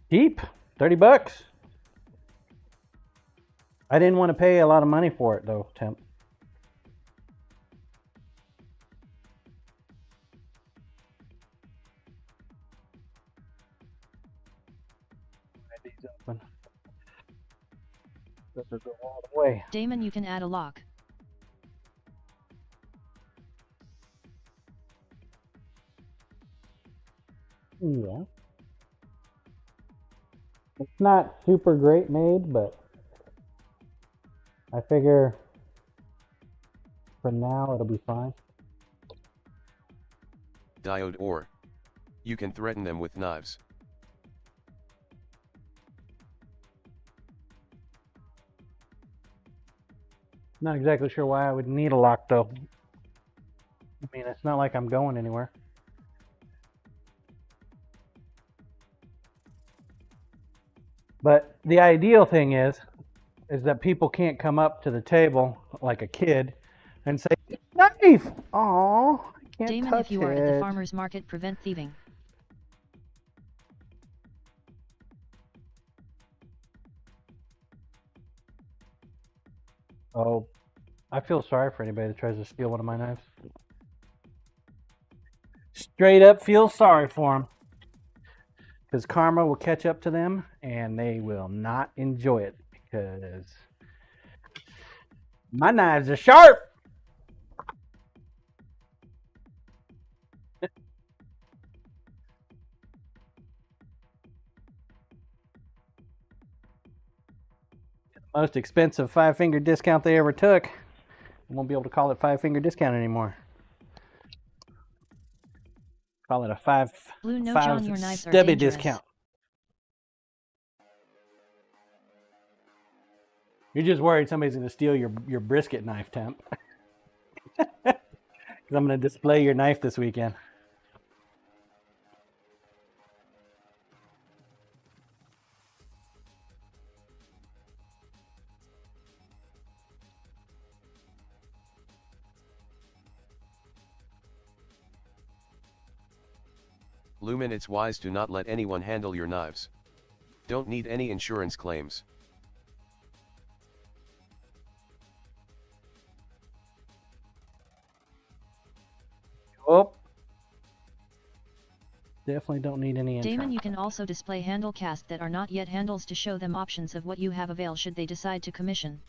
Cheap, 30 bucks. I didn't want to pay a lot of money for it, though, Temp. These open. This will go all the way. Damon, you can add a lock. Yeah. It's not super great made, but I figure for now it'll be fine. Diode, or you can threaten them with knives. Not exactly sure why I would need a lock, though. I mean, it's not like I'm going anywhere. But the ideal thing is that people can't come up to the table like a kid and say, "Knife! Aw, I can't Damon, touch if you are it." at the farmer's market, prevent thieving. Oh, I feel sorry for anybody that tries to steal one of my knives. Straight up feel sorry for them. Because karma will catch up to them and they will not enjoy it because my knives are sharp. Most expensive 5-finger discount they ever took. I won't be able to call it 5-finger discount anymore. Call it a five John, your knives are stubby dangerous. discount. You're just worried somebody's going to steal your brisket knife, Temp. Because I'm going to display your knife this weekend. Lumen, it's wise to not let anyone handle your knives. Don't need any insurance claims. Oh. Definitely don't need any insurance. Damon, you can also display handle cast that are not yet handles to show them options of what you have available should they decide to commission.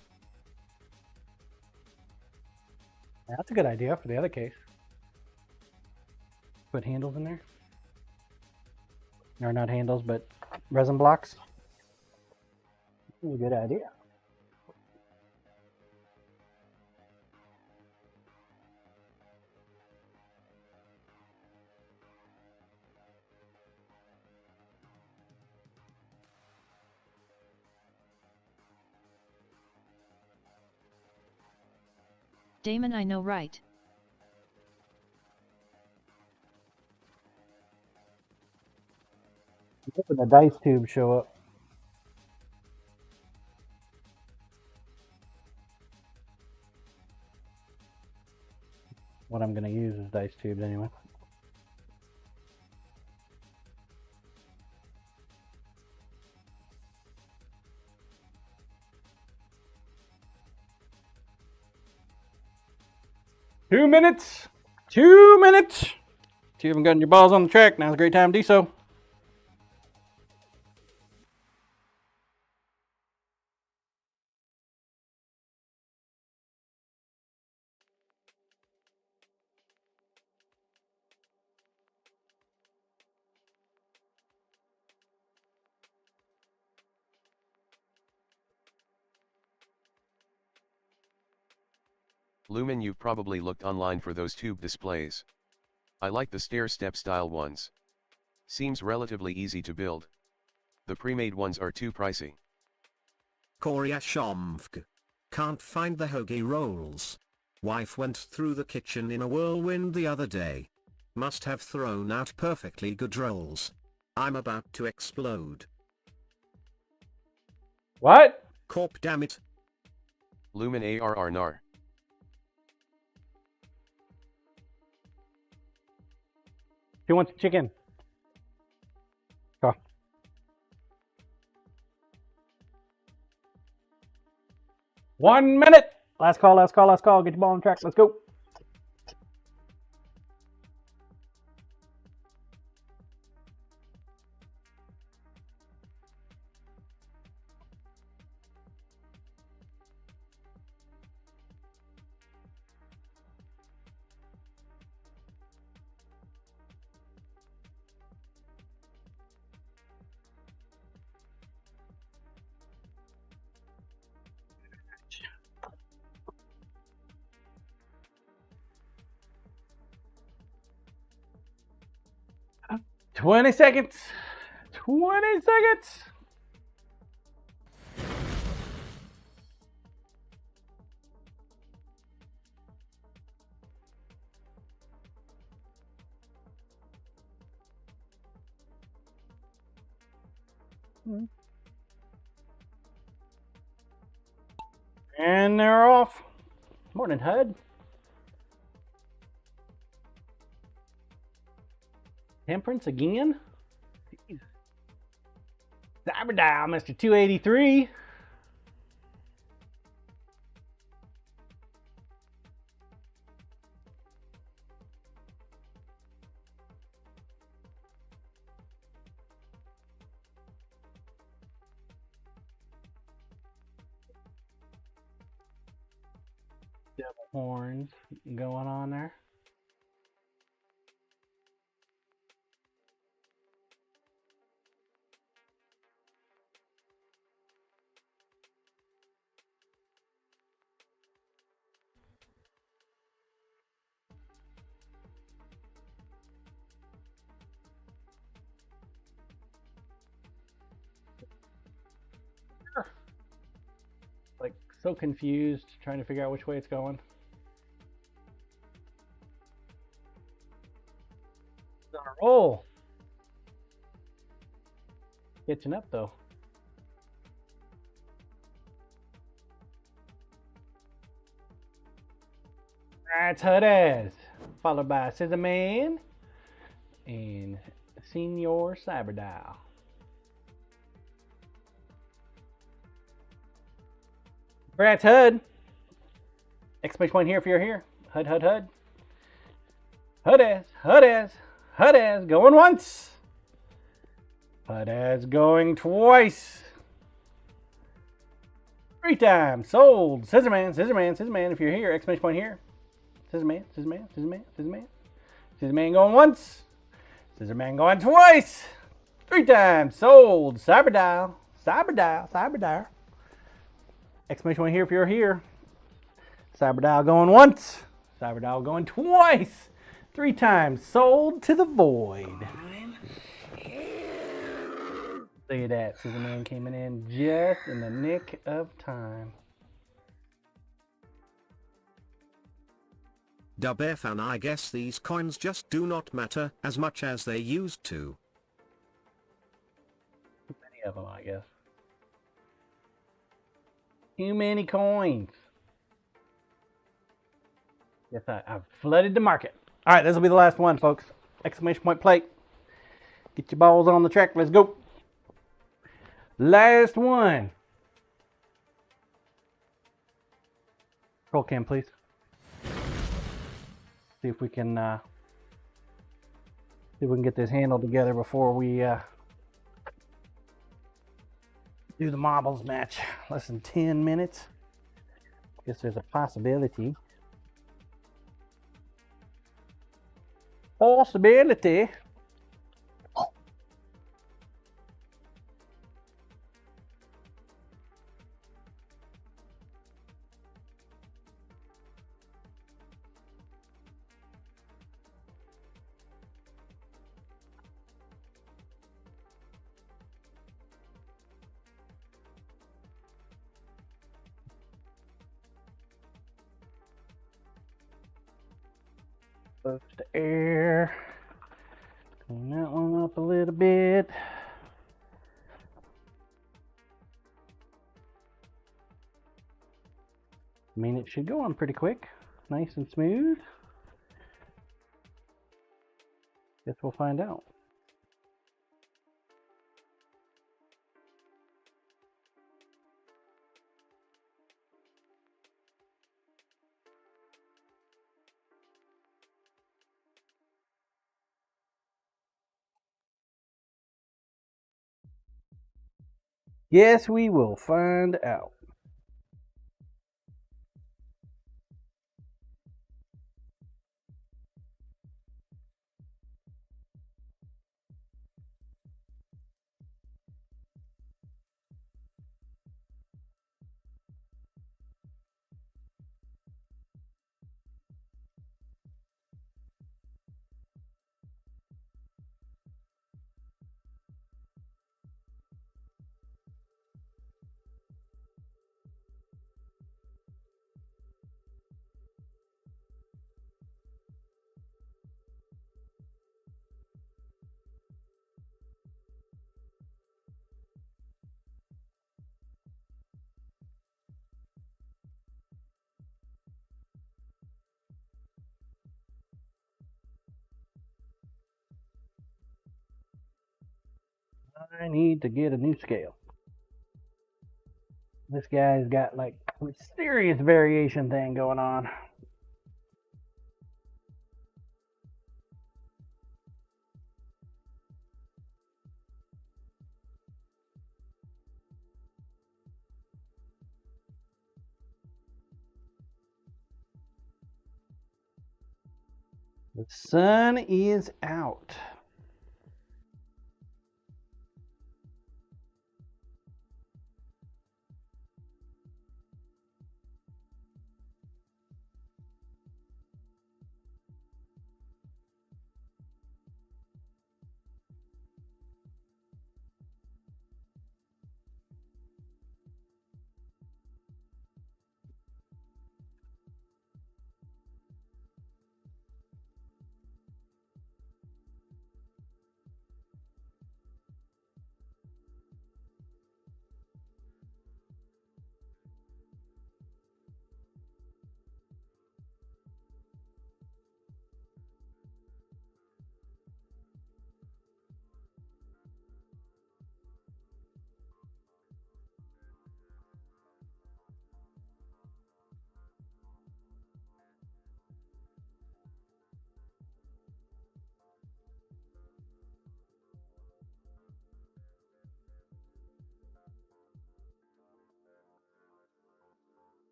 That's a good idea for the other case. Put handles in there. Or not handles, but resin blocks. That's a good idea. Damon, I know, right? When the dice tubes show up. What I'm going to use is dice tubes anyway. Two minutes. 2 minutes. If you haven't gotten your balls on the track, now's a great time to do so. Lumen, you've probably looked online for those tube displays. I like the stair-step style ones. Seems relatively easy to build. The pre-made ones are too pricey. Koryashomvk. Can't find the hoagie rolls. Wife went through the kitchen in a whirlwind the other day. Must have thrown out perfectly good rolls. I'm about to explode. What? Corp, damn it. Lumen ARR nar. Who wants chicken? Go. One minute. Last call, last call, last call. Get your ball on track. Let's go. Uh, 20 seconds. 20 seconds. And they're off. Morning, HUD. Temperance again? Jeez. Cyber dial, Mr. 283. Devil horns going on there. Like, so confused, trying to figure out which way it's going. It's on a roll. Catching up, though. That's HUD as, followed by Scissor Man and Senior Cyber Dial. Congrats, HUD. Exclamation point here if you're here. HUD, HUD, HUD. HUD as, HUD as, HUD as. Going once. HUD as going twice. 3 times. Sold. Scissorman, Scissorman, Scissorman if you're here. Exclamation point here. Scissorman, Scissorman, Scissorman, Scissorman. Scissorman going once. Scissorman going twice. 3 times. Sold. Cyber Dial. Cyber Dial. Cyber Dial. Exclamation point here if you're here. Cyber Dial going once. Cyber Dial going twice. 3 times. Sold to the void. Look at that. Scissorman came in just in the nick of time. Dub F, and I guess these coins just do not matter as much as they used to. Too many of them, I guess. Too many coins. Yes, I've flooded the market. All right, this will be the last one, folks. Exclamation point plate. Get your balls on the track. Let's go. Last one. Roll cam, please. See if we can get this handled together before we do the marbles match. Less than 10 minutes. Guess there's a possibility. Possibility. Close to air. Clean that one up a little bit. I mean, it should go on pretty quick. Nice and smooth. Guess we'll find out. Yes, we will find out. I need to get a new scale. This guy's got like a serious variation thing going on. The sun is out.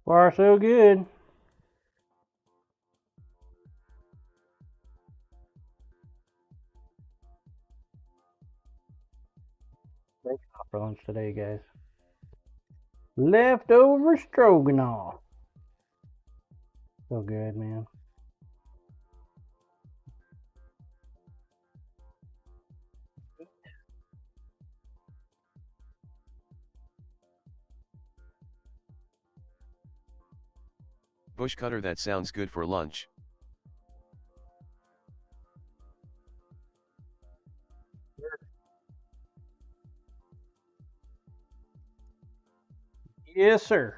Far so good. Bacon for lunch today, guys. Leftover stroganoff. So good, man. Bush cutter, that sounds good for lunch. Yes, sir.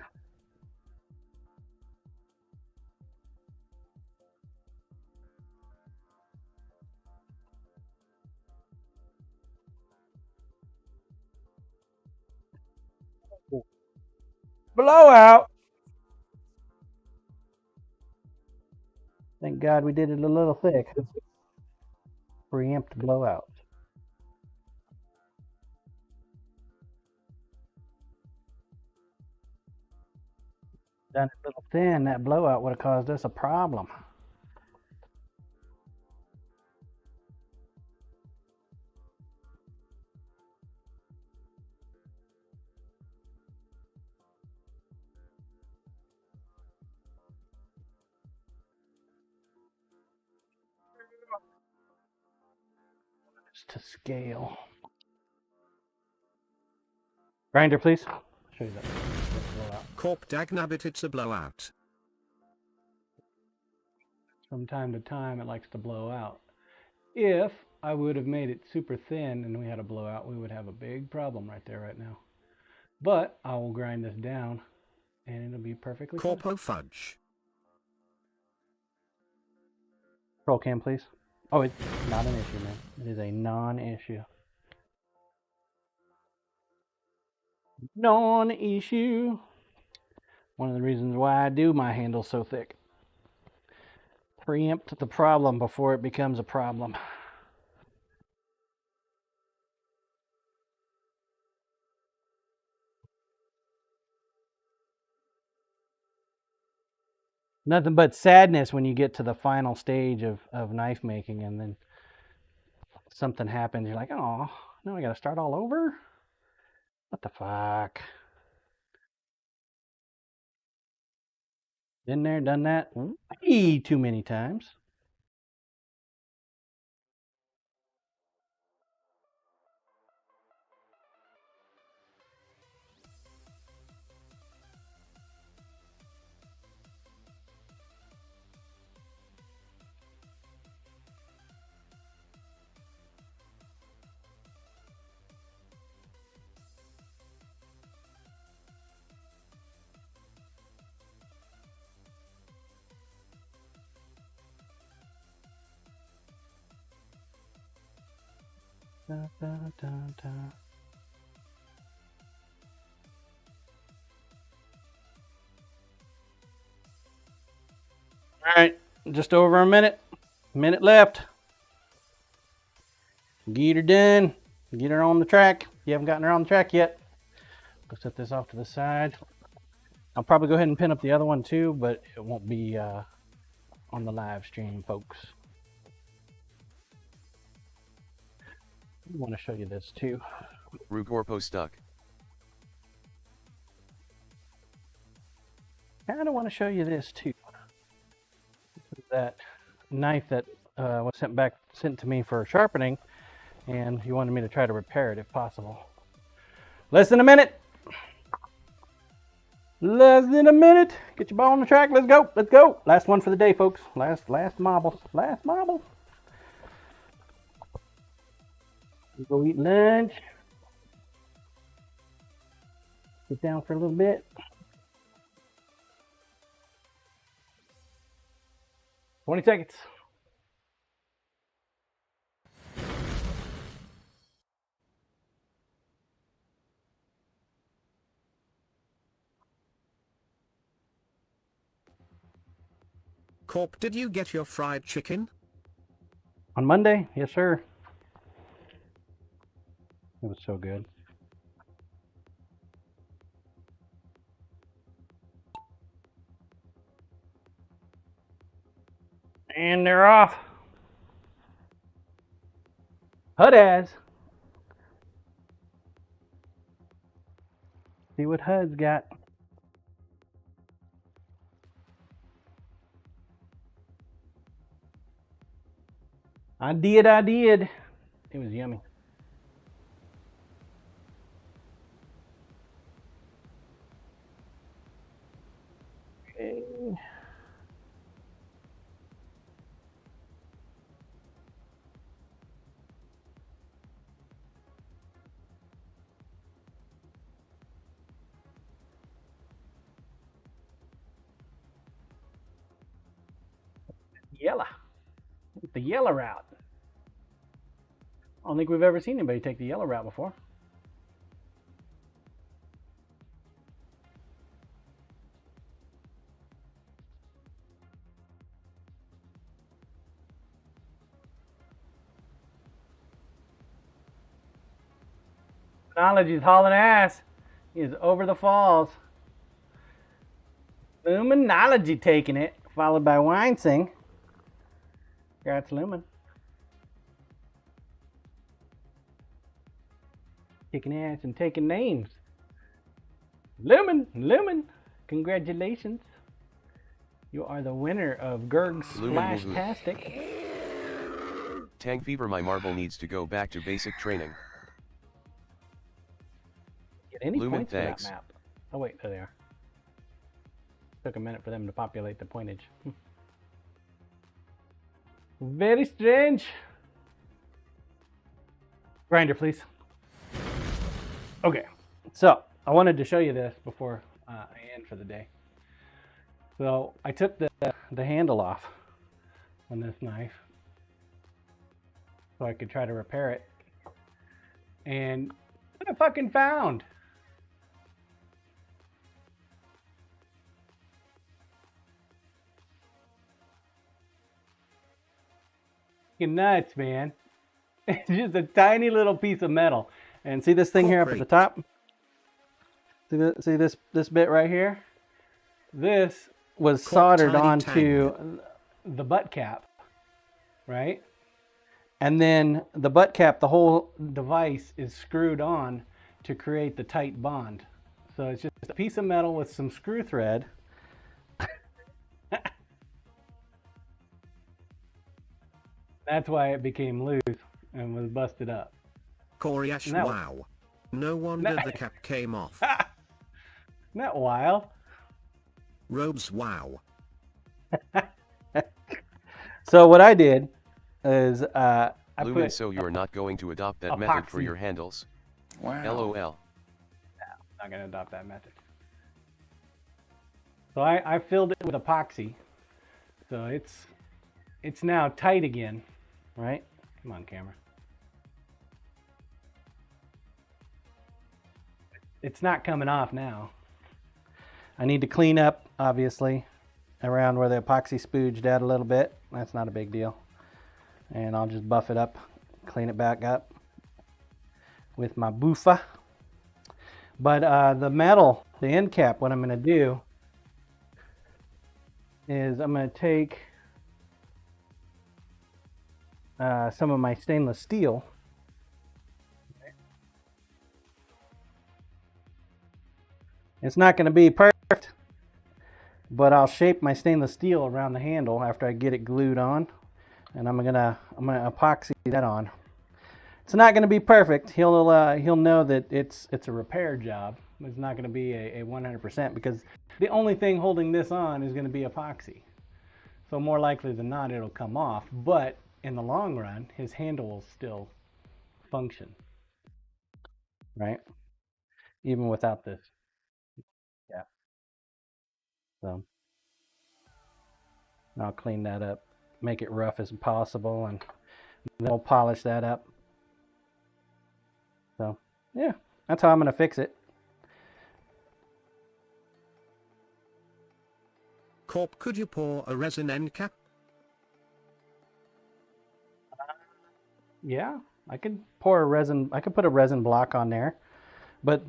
Blowout. Thank God we did it a little thick. Preempt blowout. Done it a little thin, that blowout would have caused us a problem. Just to scale. Grinder, please. Show you that blowout. Corp dagnabbit, it's a blowout. From time to time, it likes to blow out. If I would have made it super thin and we had a blowout, we would have a big problem right there right now. But I will grind this down and it'll be perfectly fine. Corpo fudge. Roll cam, please. Oh, it's not an issue, man. It is a non-issue. Non-issue. One of the reasons why I do my handle so thick. Preempt the problem before it becomes a problem. Nothing but sadness when you get to the final stage of knife making and then something happens. You're like, oh, now I got to start all over? What the fuck? Been there, done that way too many times. Da, da, da, da. All right, just over a minute. Minute left. Get her done. Get her on the track. If you haven't gotten her on the track yet, go set this off to the side. I'll probably go ahead and pin up the other one too, but it won't be on the live stream, folks. I want to show you this too. Rugorpo stuck. I kind of want to show you this too. This is that knife that was sent to me for sharpening, and he wanted me to try to repair it if possible. Less than a minute. Less than a minute. Get your ball on the track. Let's go. Let's go. Last one for the day, folks. Last marble. Last marble. We go eat lunch. Sit down for a little bit. $20 seconds. Corp, did you get your fried chicken? On Monday? Yes, sir. It was so good. And they're off. HUD. See what HUD's got. I did. It was yummy. Okay. Yellow. The yellow route. I don't think we've ever seen anybody take the yellow route before. Technology's hauling ass. He is over the falls. Luminology taking it, followed by Weinsing. Congrats, Lumen. Kicking ass and taking names. Lumen, congratulations. You are the winner of Gerg's Splash-tastic. Tang Fever, my marble needs to go back to basic training. Get any Lumen, points thanks. for that map? Oh wait, there they are. Took a minute for them to populate the pointage. Very strange. Grinder, please. Okay, so I wanted to show you this before I end for the day. So I took the handle off on this knife so I could try to repair it. And what I fucking found. Fucking nuts, man. It's just a tiny little piece of metal. And see this thing here up at the top? See this bit right here? This was soldered onto the butt cap, right? And then the butt cap, the whole device is screwed on to create the tight bond. So it's just a piece of metal with some screw thread. That's why it became loose and was busted up. Coriash, wow. No wonder the cap came off. Isn't that wild? Robes, wow. So what I did is I Lumen, put so you're not going to adopt that method for your handles? Wow. LOL. No, not going to adopt that method. So I filled it with epoxy. So it's now tight again, right? Come on, camera. It's not coming off now. I need to clean up, obviously, around where the epoxy spooged out a little bit. That's not a big deal. And I'll just buff it up, clean it back up with my boofa. But the metal, the end cap, what I'm going to do is I'm going to take some of my stainless steel. It's not going to be perfect, but I'll shape my stainless steel around the handle after I get it glued on, and I'm gonna epoxy that on. It's not going to be perfect. He'll know that it's a repair job. It's not going to be a 100% because the only thing holding this on is going to be epoxy. So more likely than not, it'll come off. But in the long run, his handle will still function, right? Even without this. Yeah. So I'll clean that up, make it rough as possible, and then we'll polish that up. So yeah, that's how I'm gonna fix it. Corp, could you pour a resin end cap? Yeah, I could pour a resin. I could put a resin block on there, but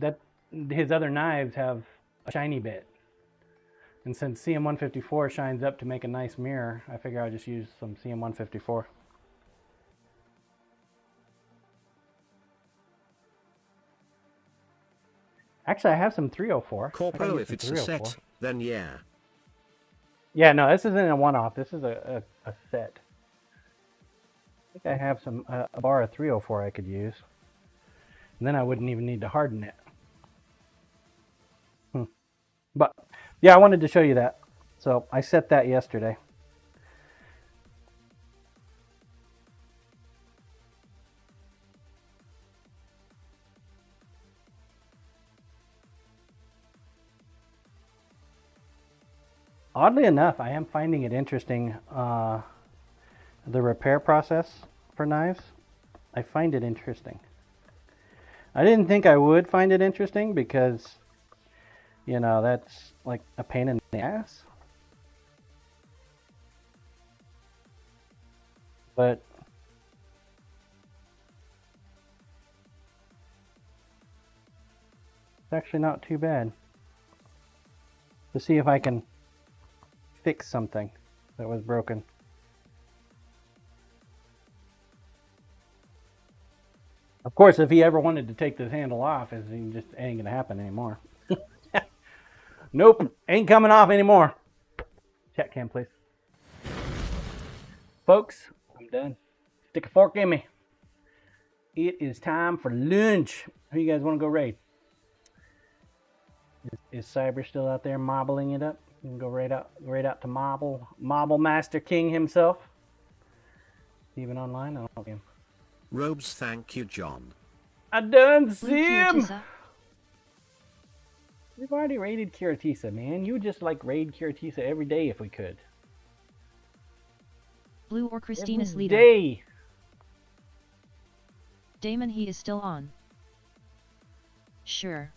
his other knives have a shiny bit. And since CM154 shines up to make a nice mirror, I figure I'll just use some CM154. Actually, I have some 304. Corpo, if it's a set, then yeah. Yeah, no, this isn't a one-off. This is a set. I think I have some a bar of 304 I could use. And then I wouldn't even need to harden it. But, yeah, I wanted to show you that. So, I set that yesterday. Oddly enough, I am finding it interesting, the repair process for knives. I find it interesting. I didn't think I would find it interesting because, you know, that's like a pain in the ass. But it's actually not too bad. To see if I can fix something that was broken. Of course, if he ever wanted to take this handle off, it just ain't gonna happen anymore. Nope, ain't coming off anymore. Chat cam, please. Folks, I'm done. Stick a fork in me. It is time for lunch. Who you guys want to go raid? Is Cyber still out there mobbling it up? You can go right out to Marble Master King himself. Even online, I don't know him. Robes, thank you, John. I done see him. We've already raided Kiratisa, man. You would just like raid Kiratisa every day if we could. Blue or Christina's leader. Day. Damon, he is still on. Sure.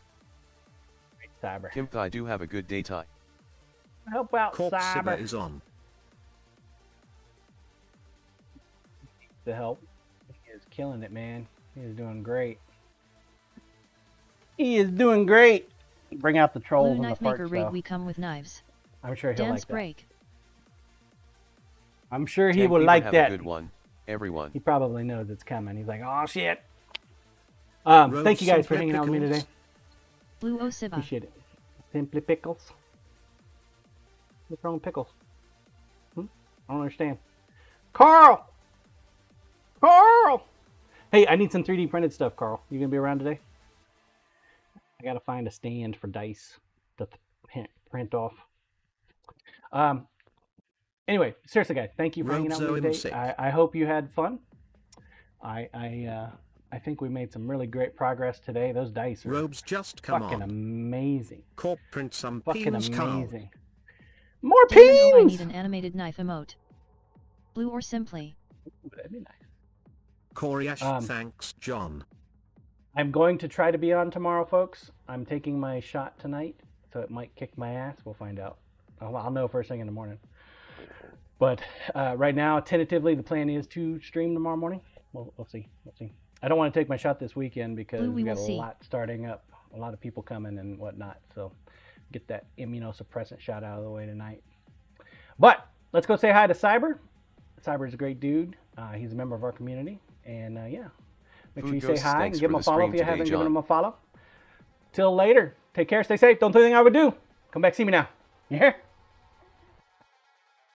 Cyber. Kimth, I do have a good day tie. Help out, Corp Cyber. is on. To help. He is killing it, man. He is doing great. He is doing great. Bring out the trolls Blue and the knife fart maker raid, stuff. we come with knives. I'm sure he'll Dance like that. break. I'm sure he Tank will Fever like have that. A good one, everyone. He probably knows it's coming. He's like, oh shit. Thank you guys for hanging out with me today. Blue Osiva. Appreciate it. Simply Pickles. What's wrong with pickles? I don't understand. Carl! Carl! Hey, I need some 3D printed stuff, Carl. You gonna be around today? I gotta find a stand for dice to print off. Anyway, seriously, guys, thank you for hanging out with me today. I hope you had fun. I think we made some really great progress today. Those dice are Robes just come fucking on. amazing. Corp print some Fucking peens, amazing. Carl. More Damon, oh, I peens! need an animated knife emote. Blue or simply. Ooh, that'd be nice. Corey Ash, thanks, John. I'm going to try to be on tomorrow, folks. I'm taking my shot tonight, so it might kick my ass. We'll find out. I'll know first thing in the morning. But right now, tentatively, the plan is to stream tomorrow morning. We'll see. We'll see. I don't want to take my shot this weekend because we've got a lot starting up, a lot of people coming and whatnot. So get that immunosuppressant shot out of the way tonight. But let's go say hi to Cyber. Cyber's a great dude. He's a member of our community. And yeah, make sure you say hi and give him a follow if you haven't given him a follow. Till later, take care, stay safe. Don't do anything I would do. Come back, see me now. You hear?